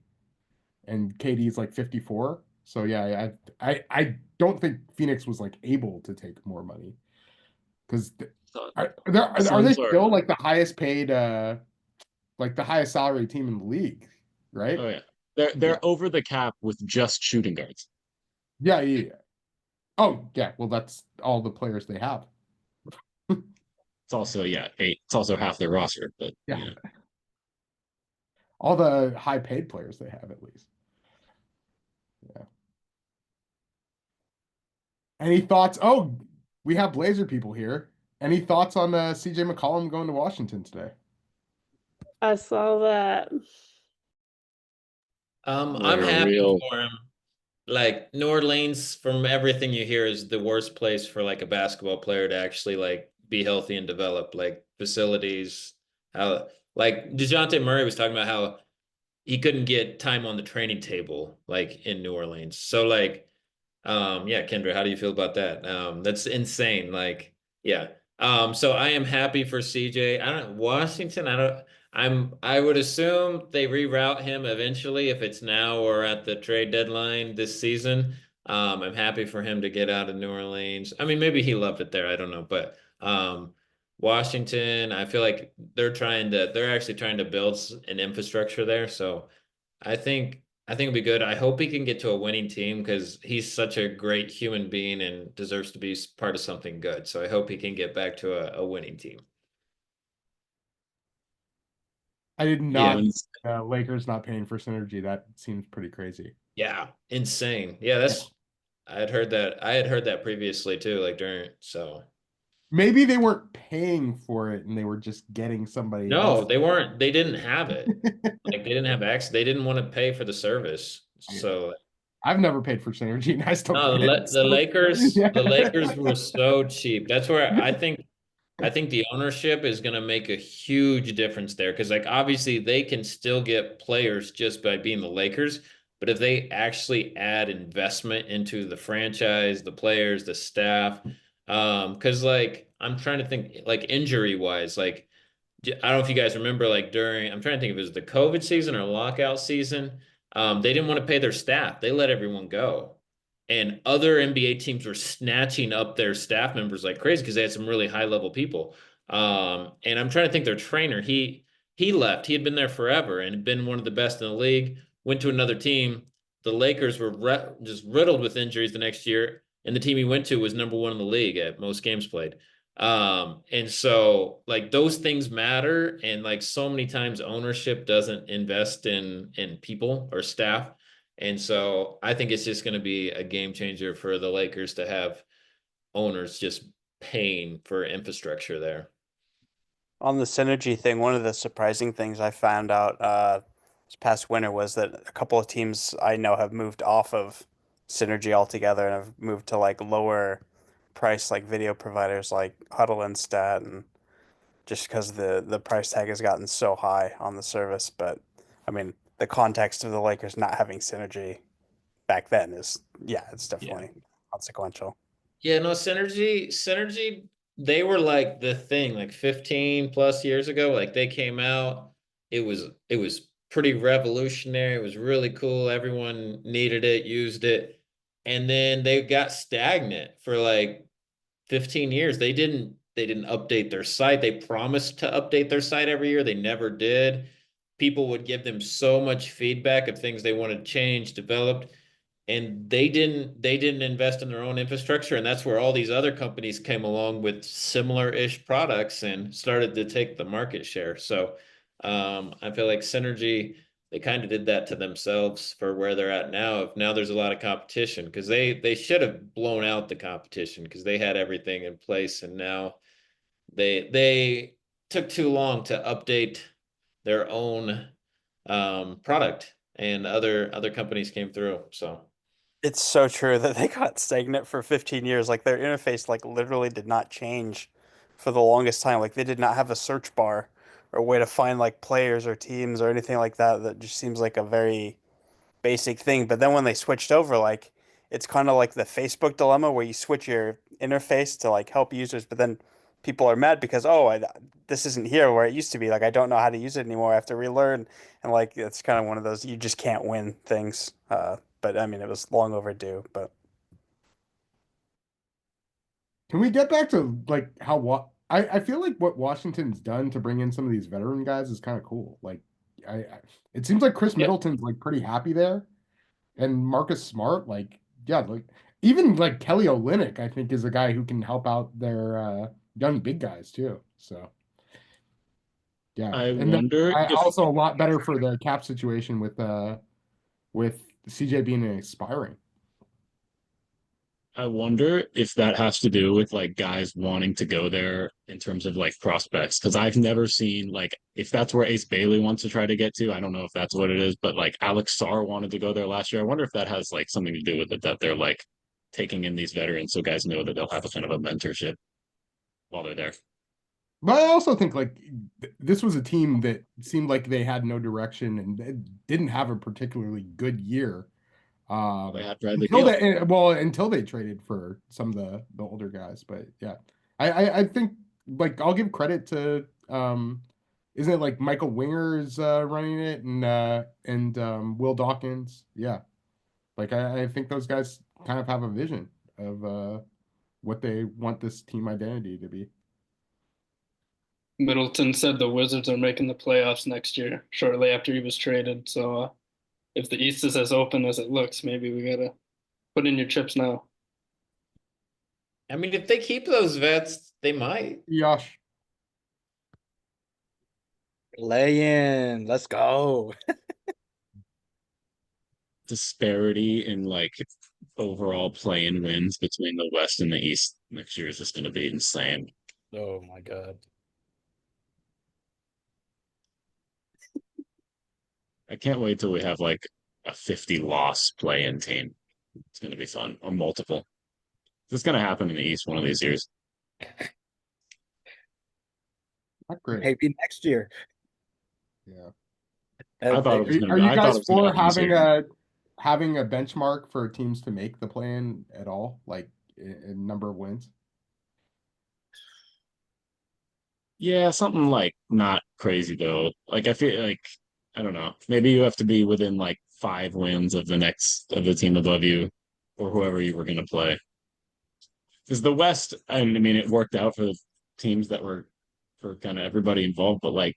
and KD's like 54. So yeah, I don't think Phoenix was like able to take more money because are they Suns are- still like the highest paid like the highest salary team in the league, right? Oh yeah. They're over the cap with just shooting guards. Yeah. Oh yeah, well that's all the players they have. It's also it's also half their roster, but Yeah. All the high paid players they have at least. Yeah. Any thoughts? Oh, we have Blazer people here. Any thoughts on CJ McCollum going to Washington today? I saw that. I'm happy for him. Like New Orleans, from everything you hear, is the worst place for like a basketball player to actually like be healthy and develop. Like facilities, how like DeJounte Murray was talking about how he couldn't get time on the training table like in New Orleans. So like, yeah, Kendra, how do you feel about that? That's insane. Like, yeah. So I am happy for CJ. I don't Washington. I would assume they reroute him eventually if it's now or at the trade deadline this season. I'm happy for him to get out of New Orleans. I mean, maybe he loved it there. I don't know, but Washington, I feel like they're actually trying to build an infrastructure there. So I think it'll be good. I hope he can get to a winning team because he's such a great human being and deserves to be part of something good. So I hope he can get back to a winning team. I did Yeah. not Lakers not paying for synergy. That seems pretty crazy. Yeah, insane. Yeah, I had heard that. I had heard that previously too, like during so. Maybe they weren't paying for it and they were just getting somebody No, else. they weren't. They didn't have it. Like they didn't have access. They didn't want to pay for the service. So I've never paid for synergy and I still no, get it. the So, Lakers, yeah. the Lakers were so cheap. That's where I think the ownership is going to make a huge difference there because, like, obviously they can still get players just by being the Lakers, but if they actually add investment into the franchise, the players, the staff, because like I'm trying to think, like injury wise, like I don't know if you guys remember, like I'm trying to think if it was the COVID season or lockout season. They didn't want to pay their staff. They let everyone go. And other NBA teams were snatching up their staff members like crazy because they had some really high level people. And I'm trying to think their trainer, he left. He had been there forever and had been one of the best in the league, went to another team. The Lakers were just riddled with injuries the next year. And the team he went to was number one in the league at most games played. And so like those things matter. And like so many times ownership doesn't invest in people or staff. And so I think it's just going to be a game changer for the Lakers to have owners just paying for infrastructure there. On the synergy thing, one of the surprising things I found out this past winter was that a couple of teams I know have moved off of synergy altogether and have moved to like lower price like video providers like Huddle and Stat, and just because the price tag has gotten so high on the service. But I mean, the context of the Lakers not having synergy back then is, yeah, it's definitely consequential. Yeah, no, Synergy, they were like the thing like 15 plus years ago. Like they came out, it was pretty revolutionary. It was really cool. Everyone needed it, used it. And then they got stagnant for like 15 years. They didn't update their site. They promised to update their site every year. They never did. People would give them so much feedback of things they wanted changed, developed, and they didn't invest in their own infrastructure, and that's where all these other companies came along with similar-ish products and started to take the market share. So I feel like Synergy, they kind of did that to themselves for where they're at now. If now there's a lot of competition because they should have blown out the competition because they had everything in place, and now they took too long to update their own product, and other companies came through. So It's so true that they got stagnant for 15 years. Like their interface like literally did not change for the longest time. Like they did not have a search bar or a way to find like players or teams or anything like that. That just seems like a very basic thing. But then when they switched over, like it's kind of like the Facebook dilemma where you switch your interface to like help users, but then people are mad because this isn't here where it used to be. Like I don't know how to use it anymore. I have to relearn, and like it's kind of one of those you just can't win things. But I mean, it was long overdue. But Can we get back to like I feel like what Washington's done to bring in some of these veteran guys is kind of cool. Like I it seems like Chris Middleton's like pretty happy there, and Marcus Smart, like yeah, like even like Kelly Olynyk, I think is a guy who can help out their young big guys too. So yeah, I and then wonder if also a lot better for the cap situation with CJ being expiring. I wonder if that has to do with like guys wanting to go there in terms of like prospects. Because I've never seen like if that's where Ace Bailey wants to try to get to. I don't know if that's what it is, but like Alex Sarr wanted to go there last year. I wonder if that has like something to do with it that they're like taking in these veterans so guys know that they'll have a kind of a mentorship while they're there. But I also think like this was a team that seemed like they had no direction and didn't have a particularly good year. They had Bradley Until Beal. until they traded for some of the older guys. But yeah, I think like I'll give credit to isn't it like Michael Winger's running it and Will Dawkins? Yeah, like I think those guys kind of have a vision of what they want this team identity to be. Middleton said the Wizards are making the playoffs next year, shortly after he was traded. So if the East is as open as it looks, maybe we gotta put in your chips now. I mean, if they keep those vets, they might. Yosh. Lay in. Let's go. Disparity in like overall play-in wins between the West and the East next year is just going to be insane. Oh my God. I can't wait till we have like a 50 loss play-in team. It's going to be fun, or multiple. It's going to happen in the East one of these years. Not great. Maybe next year. Yeah. I thought it was going to Are be. you I thought guys it was going to for happen this having year. having a benchmark for teams to make the plan at all, like in number of wins? Yeah, something like not crazy though. Like I feel like I don't know. Maybe you have to be within like 5 wins of the team above you, or whoever you were going to play. Because the West, I mean, it worked out for the teams that were for kind of everybody involved, but like,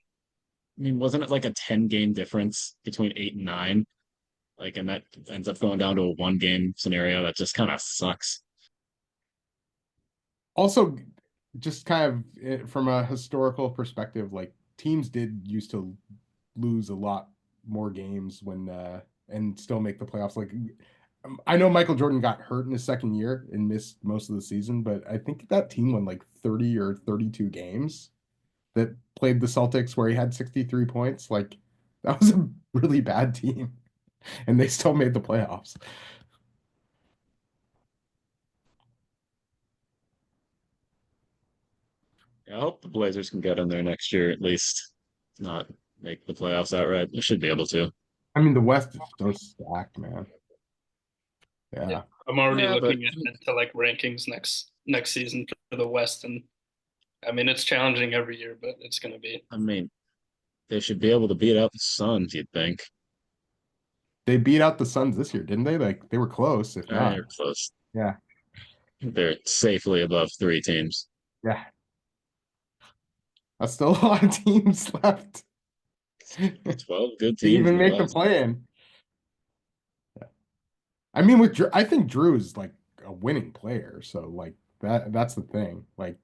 I mean, wasn't it like a 10 game difference between 8 and 9? Like, and that ends up going down to a 1 game scenario. That just kind of sucks. Also, just kind of from a historical perspective, like teams did used to lose a lot more games when and still make the playoffs. Like I know Michael Jordan got hurt in his second year and missed most of the season, but I think that team won like 30 or 32 games that played the Celtics where he had 63 points. Like that was a really bad team and they still made the playoffs. Yeah, I hope the Blazers can get in there next year at least, not make the playoffs outright. They should be able to. I mean, the West is so stacked, man. Yeah. I'm already Yeah, but looking at to like rankings next season for the West, and I mean it's challenging every year, but it's gonna be. I mean, they should be able to beat out the Suns, you'd think. They beat out the Suns this year, didn't they? Like they were close, if not. They're close. Yeah. They're safely above 3 teams. Yeah. That's still a lot of teams left. 12 good To teams. even in the make the West. play-in. Yeah. I mean, with Drew, I think Drew is like a winning player, so like that's the thing. Like,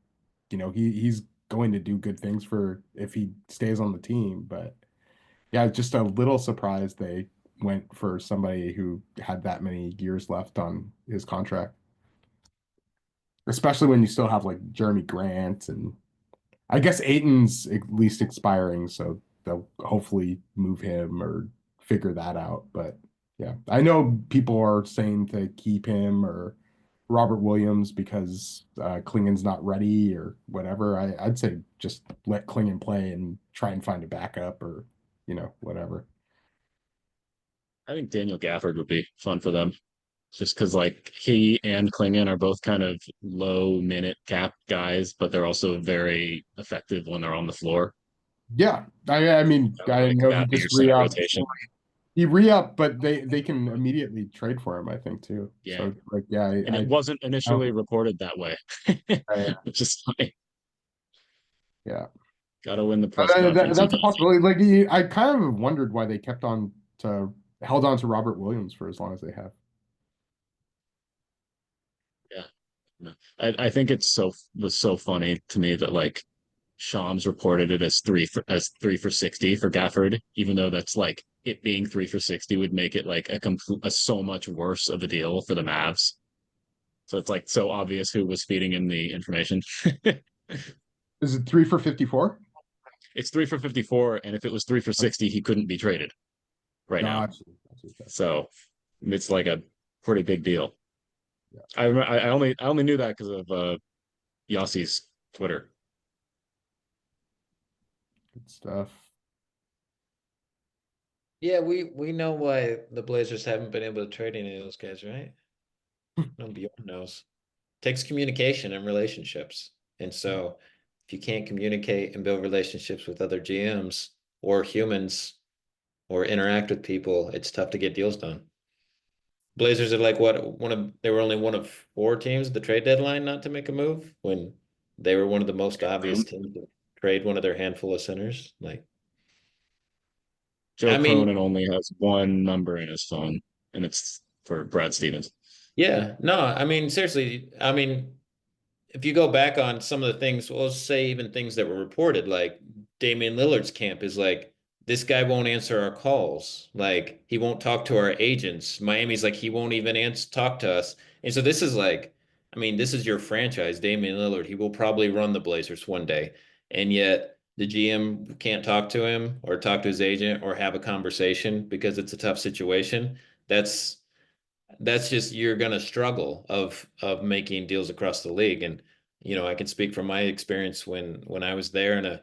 you know, he's going to do good things for if he stays on the team, but yeah, just a little surprised they went for somebody who had that many years left on his contract. Especially when you still have like Jeremy Grant and I guess Aiton's at least expiring, so they'll hopefully move him or figure that out. But yeah, I know people are saying to keep him or Robert Williams because Klingen's not ready or whatever. I'd say just let Klingen play and try and find a backup or whatever. I think Daniel Gafford would be fun for them. Just because like he and Klingon are both kind of low minute cap guys, but they're also very effective when they're on the floor. Yeah, I mean, I know he That be your just center re-upped. rotation. He re-upped, but they can immediately trade for him, I think, too. Yeah. So like, yeah, And it wasn't initially reported that way, which is funny. Yeah. Got to win the press conference. That's a possibility. Like, I kind of wondered why they held on to Robert Williams for as long as they have. Yeah, I think was so funny to me that like Shams reported it as 3 for 60 for Gafford, even though that's like it being 3 for 60 would make it like a so much worse of a deal for the Mavs. So it's like so obvious who was feeding him the information. Is it 3 for 54? It's 3 for 54, and if it was 3 for 60, he couldn't be traded right now. So it's like a pretty big deal. Yeah. I only knew that because of Yossi's Twitter. Good stuff. Yeah, we know why the Blazers haven't been able to trade any of those guys, right? No, Bjorn knows. Takes communication and relationships. And so if you can't communicate and build relationships with other GMs or humans or interact with people, it's tough to get deals done. Blazers are like what they were only one of 4 teams at the trade deadline not to make a move when they were one of the most obvious teams to trade one of their handful of centers. Like, Joe I mean, Cronin only has one number in his phone, and it's for Brad Stevens. yeah, no, I mean, seriously, I mean, if you go back on some of the things, well, let's say even things that were reported, like Damian Lillard's camp is like, this guy won't answer our calls. Like, he won't talk to our agents. Miami's like, he won't even talk to us. And so this is like, I mean, this is your franchise, Damian Lillard. He will probably run the Blazers one day. And yet the GM can't talk to him or talk to his agent or have a conversation because it's a tough situation. That's just you're going to struggle of making deals across the league. And I can speak from my experience when I was there, and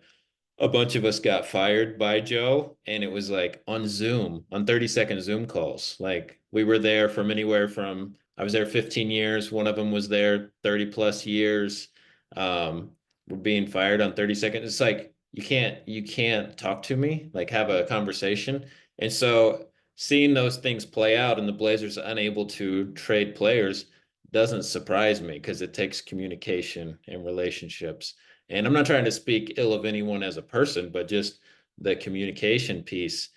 a bunch of us got fired by Joe, and it was like on Zoom, on 30-second Zoom calls. Like, we were there from anywhere from, I was there 15 years, one of them was there 30 plus years. We're being fired on 30 seconds. It's like you can't talk to me, like have a conversation. And so seeing those things play out and the Blazers unable to trade players doesn't surprise me because it takes communication and relationships. And I'm not trying to speak ill of anyone as a person, but just the communication piece.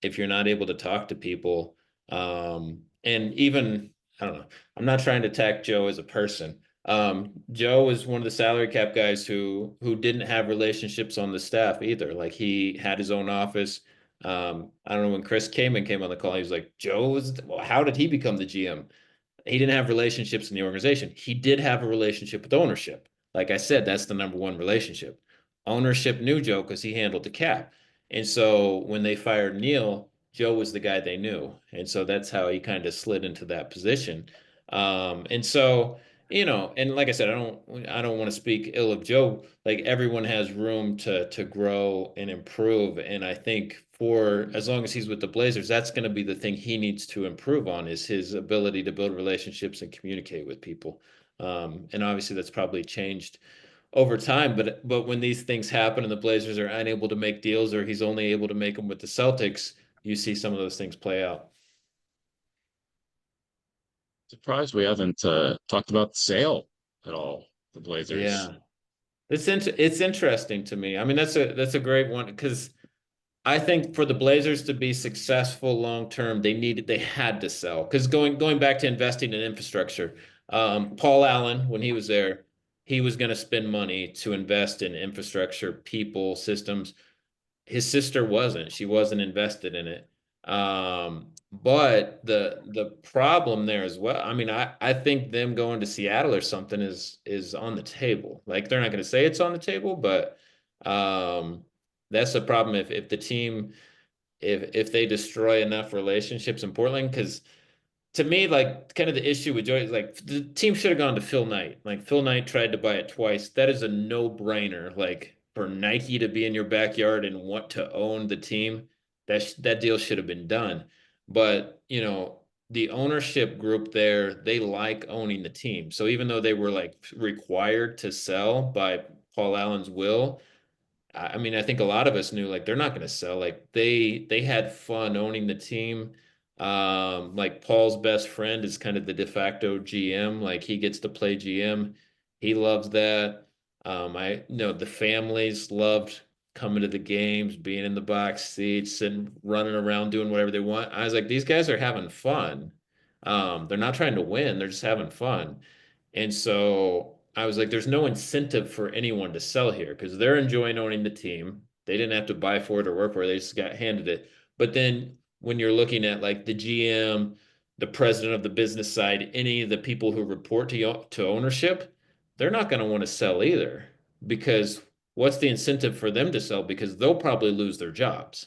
If you're not able to talk to people, and even, I don't know, I'm not trying to attack Joe as a person. Joe was one of the salary cap guys who didn't have relationships on the staff either. Like, he had his own office. I don't know, when Chris came on the call, he was like, well, how did he become the GM? He didn't have relationships in the organization. He did have a relationship with ownership. Like I said, that's the number one relationship. Ownership knew Joe because he handled the cap. And so when they fired Neil, Joe was the guy they knew. And so that's how he kind of slid into that position. And so, and like I said, I don't want to speak ill of Joe. Like, everyone has room to grow and improve. And I think for as long as he's with the Blazers, that's going to be the thing he needs to improve on, is his ability to build relationships and communicate with people. And obviously that's probably changed over time, but when these things happen and the Blazers are unable to make deals, or he's only able to make them with the Celtics, you see some of those things play out. Surprised we haven't talked about the sale at all. The Blazers. Yeah, it's interesting to me. I mean, that's a great one, because I think for the Blazers to be successful long term, they had to sell. Because going back to investing in infrastructure, Paul Allen, when he was there, he was going to spend money to invest in infrastructure, people, systems. His sister wasn't. She wasn't invested in it. But the problem there as well, I mean, I think them going to Seattle or something is on the table. Like, they're not going to say it's on the table, but that's the problem if the team, if they destroy enough relationships in Portland. Because to me, like, kind of the issue with Joey is, like, the team should have gone to Phil Knight. Like, Phil Knight tried to buy it twice. That is a no-brainer. Like, for Nike to be in your backyard and want to own the team, that deal should have been done. But, the ownership group there, they like owning the team. So even though they were like required to sell by Paul Allen's will, I mean, I think a lot of us knew, like, they're not going to sell. Like, they had fun owning the team. Like, Paul's best friend is kind of the de facto GM. Like, he gets to play GM. He loves that. I know the families loved coming to the games, being in the box seats and running around doing whatever they want. I was like, these guys are having fun. They're not trying to win. They're just having fun. And so I was like, there's no incentive for anyone to sell here because they're enjoying owning the team. They didn't have to buy for it or work for it. They just got handed it. But then when you're looking at, like, the GM, the president of the business side, any of the people who report to ownership, they're not going to want to sell either, because what's the incentive for them to sell? Because they'll probably lose their jobs.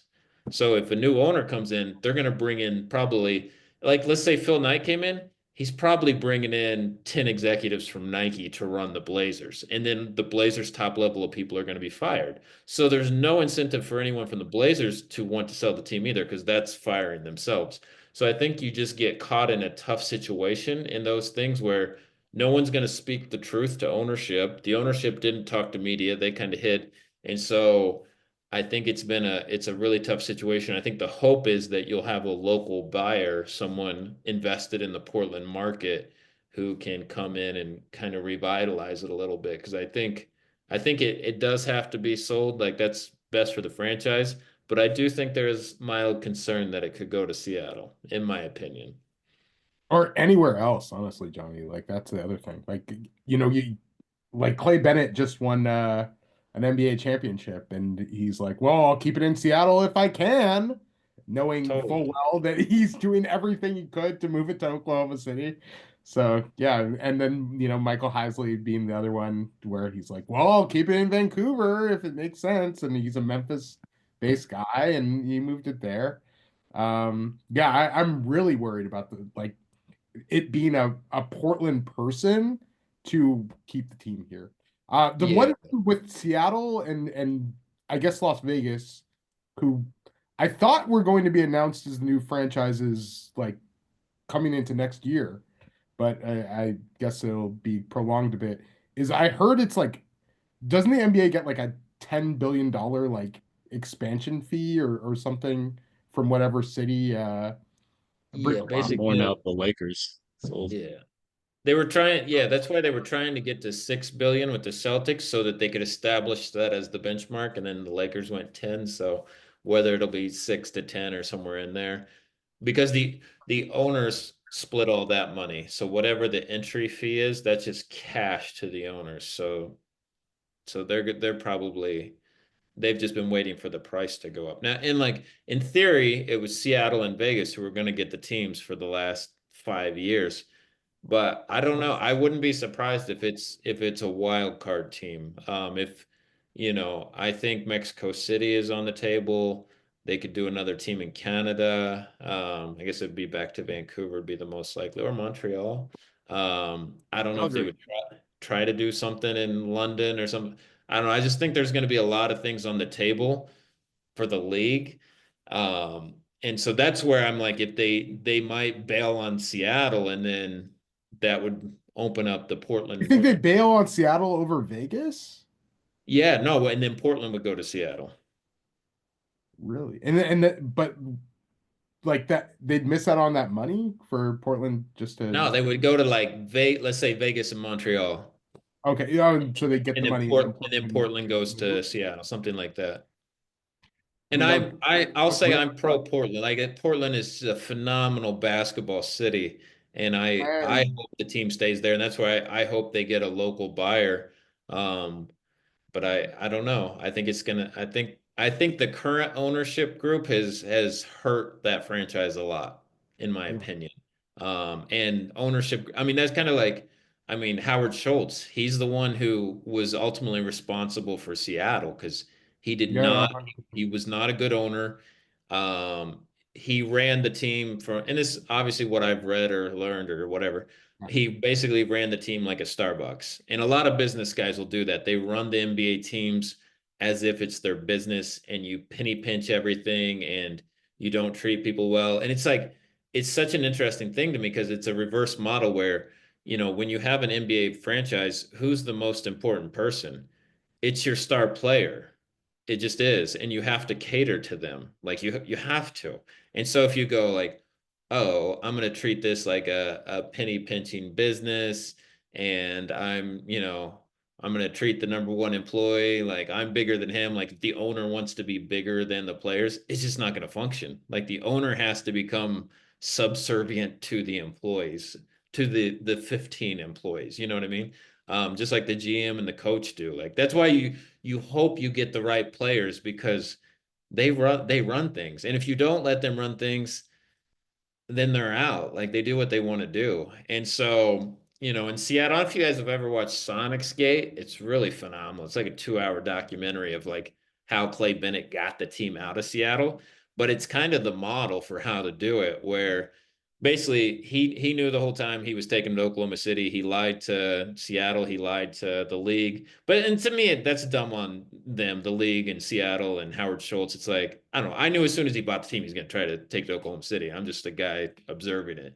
So if a new owner comes in, they're going to bring in probably, like, let's say Phil Knight came in, he's probably bringing in 10 executives from Nike to run the Blazers. And then the Blazers top level of people are going to be fired. So there's no incentive for anyone from the Blazers to want to sell the team either, because that's firing themselves. So I think you just get caught in a tough situation in those things where no one's going to speak the truth to ownership. The ownership didn't talk to media. They kind of hid. And so I think it's a really tough situation. I think the hope is that you'll have a local buyer, someone invested in the Portland market who can come in and kind of revitalize it a little bit. Because I think it does have to be sold. Like that's best for the franchise. But I do think there's mild concern that it could go to Seattle, in my opinion. Or anywhere else, honestly, Johnny. Like that's the other thing. Like you like Clay Bennett just won an NBA championship, and he's like, "Well, I'll keep it in Seattle if I can," knowing Totally. full well that he's doing everything he could to move it to Oklahoma City. So yeah, and then Michael Heisley being the other one where he's like, "Well, I'll keep it in Vancouver if it makes sense," and he's a Memphis-based guy, and he moved it there. Yeah, I'm really worried about the like it being a Portland person to keep the team here. The Yeah. one with Seattle and I guess Las Vegas, who I thought were going to be announced as the new franchises like coming into next year, but I guess it'll be prolonged a bit. Is I heard it's like, doesn't the NBA get like a $10 billion like expansion fee or something from whatever city Yeah, More basically. now the Lakers sold. Yeah. They were trying, yeah, that's why they were trying to get to 6 billion with the Celtics so that they could establish that as the benchmark, and then the Lakers went 10. So whether it'll be 6 to 10 or somewhere in there, because the owners split all that money. So whatever the entry fee is, that's just cash to the owners. So they're probably they've just been waiting for the price to go up. Now, in theory, it was Seattle and Vegas who were going to get the teams for the last 5 years. But I don't know. I wouldn't be surprised if it's a wild card team. If I think Mexico City is on the table. They could do another team in Canada. I guess it'd be back to Vancouver would be the most likely, or Montreal. I don't know if they Calgary. would try to do something in London or something. I don't know. I just think there's going to be a lot of things on the table for the league. And so that's where I'm like, if they might bail on Seattle, and then that would open up the You think Portland. they bail on Seattle over Vegas? Yeah, no, and then Portland would go to Seattle. Really? But like that they'd miss out on that money for Portland just to No, they would go to like let's say Vegas and Montreal, okay, yeah, so they get and the then money and then Portland goes to Seattle, something like that. I And mean, I'll that would say really I'm pro Portland. Portland is a phenomenal basketball city, and I and hope the team stays there, and that's why I hope they get a local buyer. Um, but I don't know. I think the current ownership group has hurt that franchise a lot, in my yeah, opinion. And ownership, I mean, that's kind of like, I mean, Howard Schultz, he's the one who was ultimately responsible for Seattle because he did yeah, not, he was not a good owner. Um, he ran the team from, and this is obviously what I've read or learned or whatever. He basically ran the team like a Starbucks. And a lot of business guys will do that. They run the NBA teams as if it's their business, and you penny pinch everything and you don't treat people well. And it's like, it's such an interesting thing to me because it's a reverse model where, when you have an NBA franchise, who's the most important person? It's your star player. It just is, and you have to cater to them. Like you have to. And so if you go like, oh, I'm going to treat this like a penny pinching business, and I'm going to treat the number one employee like I'm bigger than him. Like if the owner wants to be bigger than the players, it's just not going to function. Like the owner has to become subservient to the employees, to the 15 employees. You know what I mean? Just like the GM and the coach do. Like that's why you hope you get the right players because they run things. And if you don't let them run things, then they're out. Like they do what they want to do. And so, in Seattle, I don't know if you guys have ever watched Sonic's Gate. It's really phenomenal. It's like a 2 hour documentary of like how Clay Bennett got the team out of Seattle. But it's kind of the model for how to do it, where basically he knew the whole time he was taking to Oklahoma City. He lied to Seattle. He lied to the league. But and to me, that's dumb on them, the league and Seattle and Howard Schultz. It's like I don't know. I knew as soon as he bought the team, he's going to try to take to Oklahoma City. I'm just a guy observing it.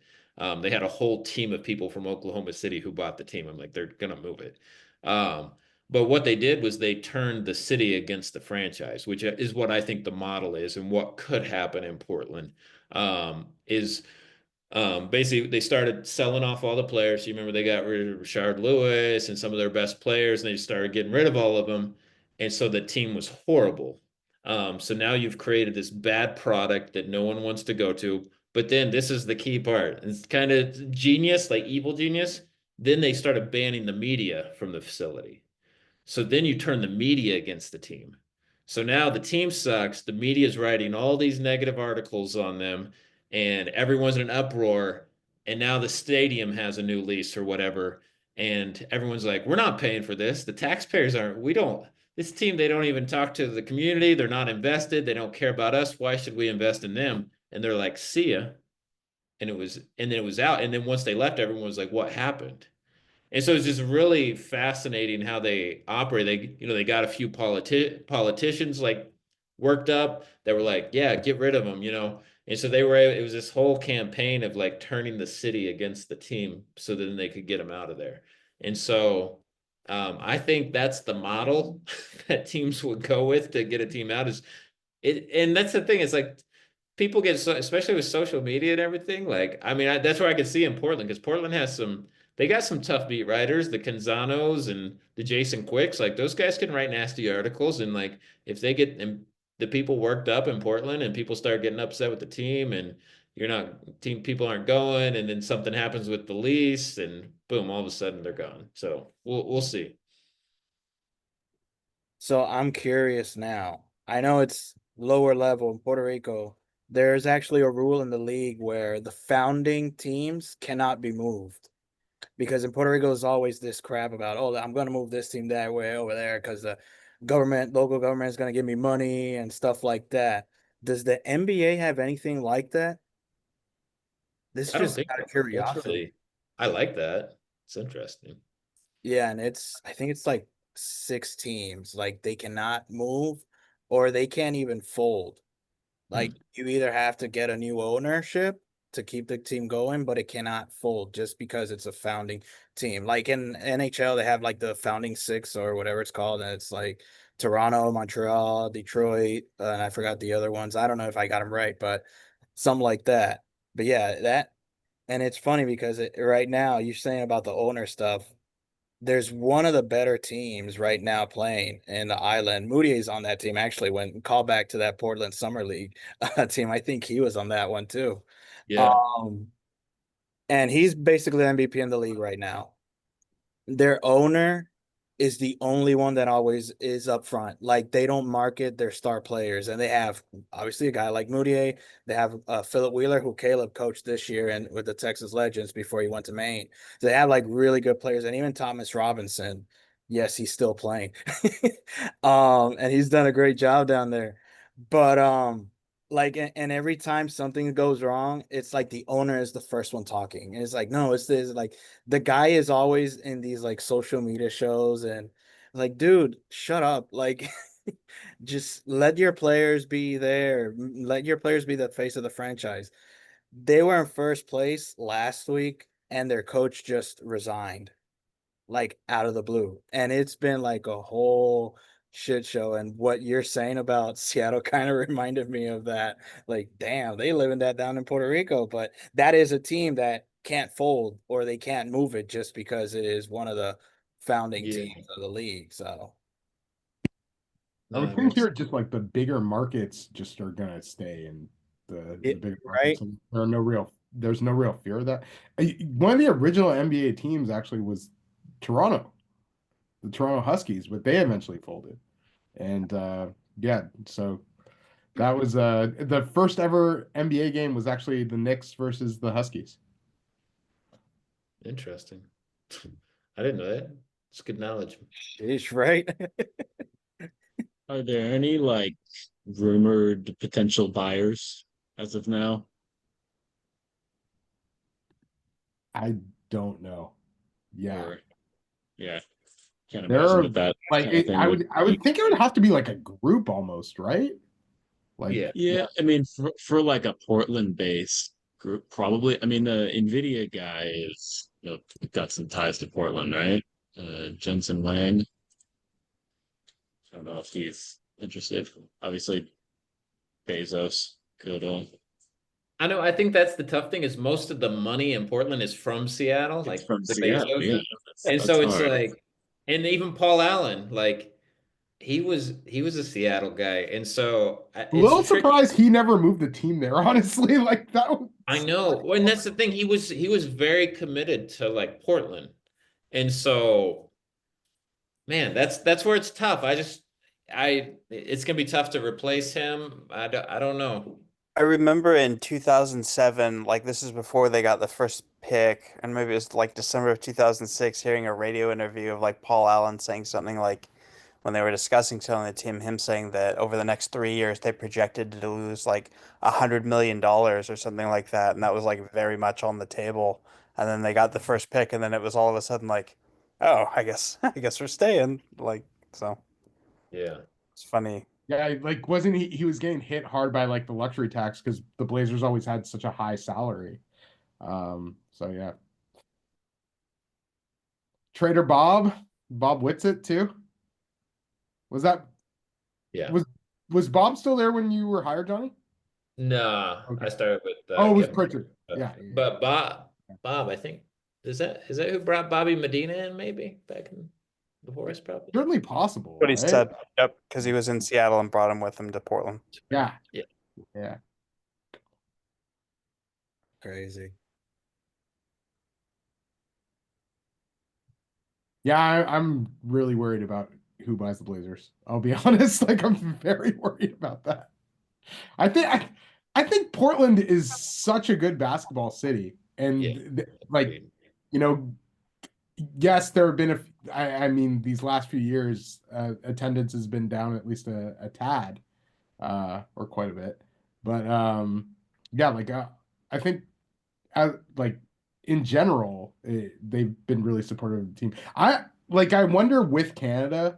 They had a whole team of people from Oklahoma City who bought the team. I'm like, they're going to move it. But what they did was they turned the city against the franchise, which is what I think the model is and what could happen in Portland. Is basically they started selling off all the players. You remember they got rid of Rashard Lewis and some of their best players, and they started getting rid of all of them. And so the team was horrible. So now you've created this bad product that no one wants to go to. But then this is the key part. It's kind of genius, like evil genius. Then they started banning the media from the facility. So then you turn the media against the team. So now the team sucks. The media is writing all these negative articles on them, and everyone's in an uproar. And now the stadium has a new lease or whatever. And everyone's like, we're not paying for this. The taxpayers aren't. We don't. This team, they don't even talk to the community. They're not invested. They don't care about us. Why should we invest in them? And they're like, see ya. And then it was out. And then once they left, everyone was like, what happened? And so it's just really fascinating how they operate. They got a few politicians like worked up that were like, yeah, get rid of them. And so it was this whole campaign of like turning the city against the team so then they could get them out of there. And so I think that's the model that teams would go with to get a team out and that's the thing. It's like people get so, especially with social media and everything. Like, I mean, that's where I can see in Portland because Portland has they got some tough beat writers, the Canzanos and the Jason Quicks. Like, those guys can write nasty articles. And like, if they get the people worked up in Portland and people start getting upset with the team and people aren't going, and then something happens with the lease and boom, all of a sudden they're gone. So we'll see. So I'm curious now. I know it's lower level in Puerto Rico. There's actually a rule in the league where the founding teams cannot be moved. Because in Puerto Rico, there's always this crap about, oh, I'm going to move this team that way over there because the local government is going to give me money and stuff like that. Does the NBA have anything like that? This is I don't just think out of so. That's curiosity. really, I like that. It's interesting. Yeah, and I think it's like 6 teams. Like they cannot move or they can't even fold. Like you either have to get a new ownership to keep the team going, but it cannot fold just because it's a founding team. Like in NHL, they have like the founding six or whatever it's called, and it's like Toronto, Montreal, Detroit, and I forgot the other ones. I don't know if I got them right, but something like that. But yeah, and it's funny because right now you're saying about the owner stuff. There's one of the better teams right now playing in the island. Moody is on that team actually. When call back to that Portland Summer League team, I think he was on that one too. Yeah. Um, and he's basically the MVP in the league right now. Their owner is the only one that always is up front. Like they don't market their star players, and they have obviously a guy like Moutier. They have Philip Wheeler, who Caleb coached this year and with the Texas Legends before he went to Maine. So they have like really good players, and even Thomas Robinson. Yes, he's still playing, and he's done a great job down there. But like and every time something goes wrong, it's like the owner is the first one talking, and it's like no, it's this like the guy is always in these like social media shows and like dude shut up like just let your players be there, let your players be the face of the franchise. They were in first place last week and their coach just resigned like out of the blue, and it's been like a whole shit show. And what you're saying about Seattle kind of reminded me of that. Like damn, they live in that down in Puerto Rico, but that is a team that can't fold or they can't move it just because it is one of the founding Yeah. teams of the league. So I No, would that think makes here just like the bigger markets just are gonna stay in the bigger right. markets. And there's no real fear of that. One of the original NBA teams actually was Toronto, the Toronto Huskies, but they eventually folded. And yeah, so that was the first ever NBA game was actually the Knicks versus the Huskies. interesting. I didn't know that. It's good knowledge. Sheesh, right. Are there any like rumored potential buyers as of now? I don't know. Yeah. Or, yeah. Can't There imagine are that like kind of thing would I would think it would have to be like a group almost, right? Like Yeah. Yeah, I mean, for like a Portland-based group, probably. I mean, the NVIDIA guy is, got some ties to Portland, right? Jensen Wang. I don't know if he's interested. Obviously, Bezos could. I know. I think that's the tough thing is most of the money in Portland is from Seattle, It's like from the Seattle. Yeah, Bezos. And that's so it's hard. like, and even Paul Allen, like he was a Seattle guy, and so a it's little tricky. surprised he never moved the team there, honestly. Like that was I know, and that's the thing. He was very committed to like Portland, and so man, that's where it's tough. It's gonna be tough to replace him. I don't know. I remember in 2007, like this is before they got the first pick, and maybe it was like December of 2006, hearing a radio interview of like Paul Allen saying something like, when they were discussing selling the team, him saying that over the next 3 years they projected to lose like $100 million or something like that, and that was like very much on the table. And then they got the first pick, and then it was all of a sudden like, oh, I guess we're staying. Like so, Yeah. it's funny. yeah, like wasn't he was getting hit hard by like the luxury tax because the Blazers always had such a high salary. So yeah. Trader Bob Whitsitt too. Was that Yeah. was Bob still there when you were hired, Johnny? No, Okay. I started with Oh, it was Kevin Pritchard. But, Yeah. but Bob, I think is that who brought Bobby Medina in maybe back in before us probably? Certainly possible, What he right? said. Yep, because he was in Seattle and brought him with him to Portland. Yeah. Yeah. Yeah. Crazy. Yeah, I'm really worried about who buys the Blazers. I'll be honest, like I'm very worried about that. I think I think Portland is such a good basketball city, and Yeah. like yes, there have been I mean these last few years attendance has been down at least a tad, or quite a bit, but yeah, like I think like in general they've been really supportive of the team. I wonder with Canada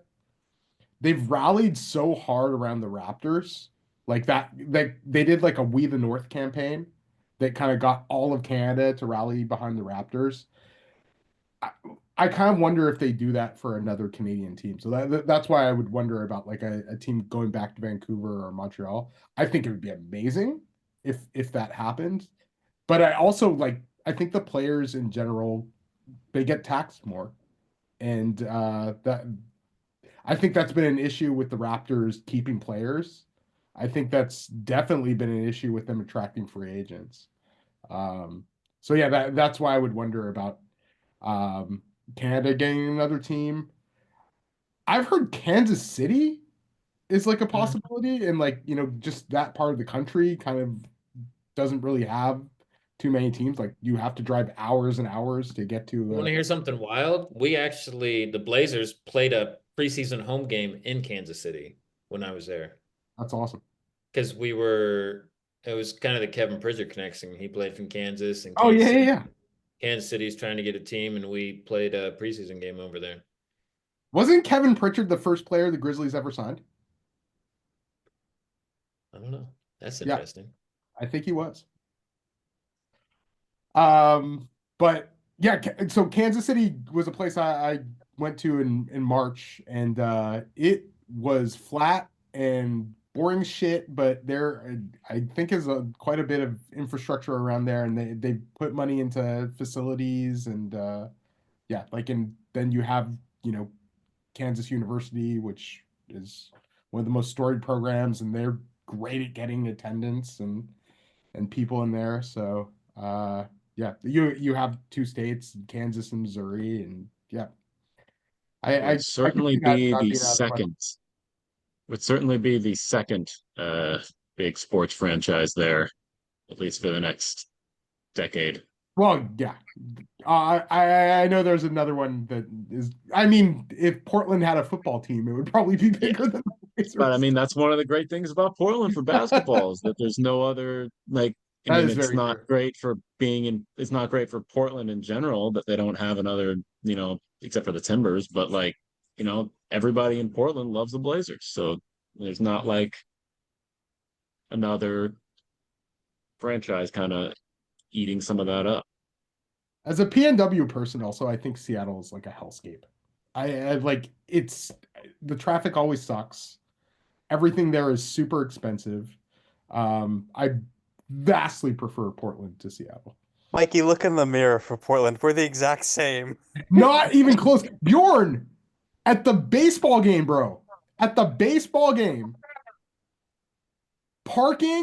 they've rallied so hard around the Raptors, like that they did like a We the North campaign that kind of got all of Canada to rally behind the Raptors. I kind of wonder if they do that for another Canadian team. So that's why I would wonder about like a team going back to Vancouver or Montreal. I think it would be amazing if that happened. But I also I think the players in general they get taxed more. And that I think that's been an issue with the Raptors keeping players. I think that's definitely been an issue with them attracting free agents. So yeah, that's why I would wonder about Canada getting another team. I've heard Kansas City is like a possibility, and just that part of the country kind of doesn't really have too many teams. Like you have to drive hours and hours to get to. You want to hear something wild? The Blazers played a preseason home game in Kansas City when I was there. That's awesome. Because it was kind of the Kevin Pritchard connection. He played from Kansas and Kansas City's trying to get a team, and we played a preseason game over there. Wasn't Kevin Pritchard the first player the Grizzlies ever signed? I don't know. That's interesting. I think he was. But yeah, so Kansas City was a place I went to in March, and it was flat and boring shit, but there I think is quite a bit of infrastructure around there, and they put money into facilities, and yeah, then you have Kansas University, which is one of the most storied programs, and they're great at getting attendance and people in there. So yeah, you have two states, Kansas and Missouri, and yeah. Would certainly be the second. Would certainly be the second big sports franchise there, at least for the next decade. Well, yeah. I know there's another one that is. I mean, if Portland had a football team, it would probably be bigger than the Blazers. But I mean, that's one of the great things about Portland for basketball is that there's no other That mean, is it's very not true. great for it's not great for Portland in general that they don't have another, except for the Timbers, but like, everybody in Portland loves the Blazers. So there's not like another franchise kind of eating some of that up. As a PNW person, also, I think Seattle is like a hellscape. I like the traffic always sucks. Everything there is super expensive. I vastly prefer Portland to Seattle. Mikey, look in the mirror for Portland. We're the exact same. Not even close. Bjorn, at the baseball game, bro. At the baseball game. Parking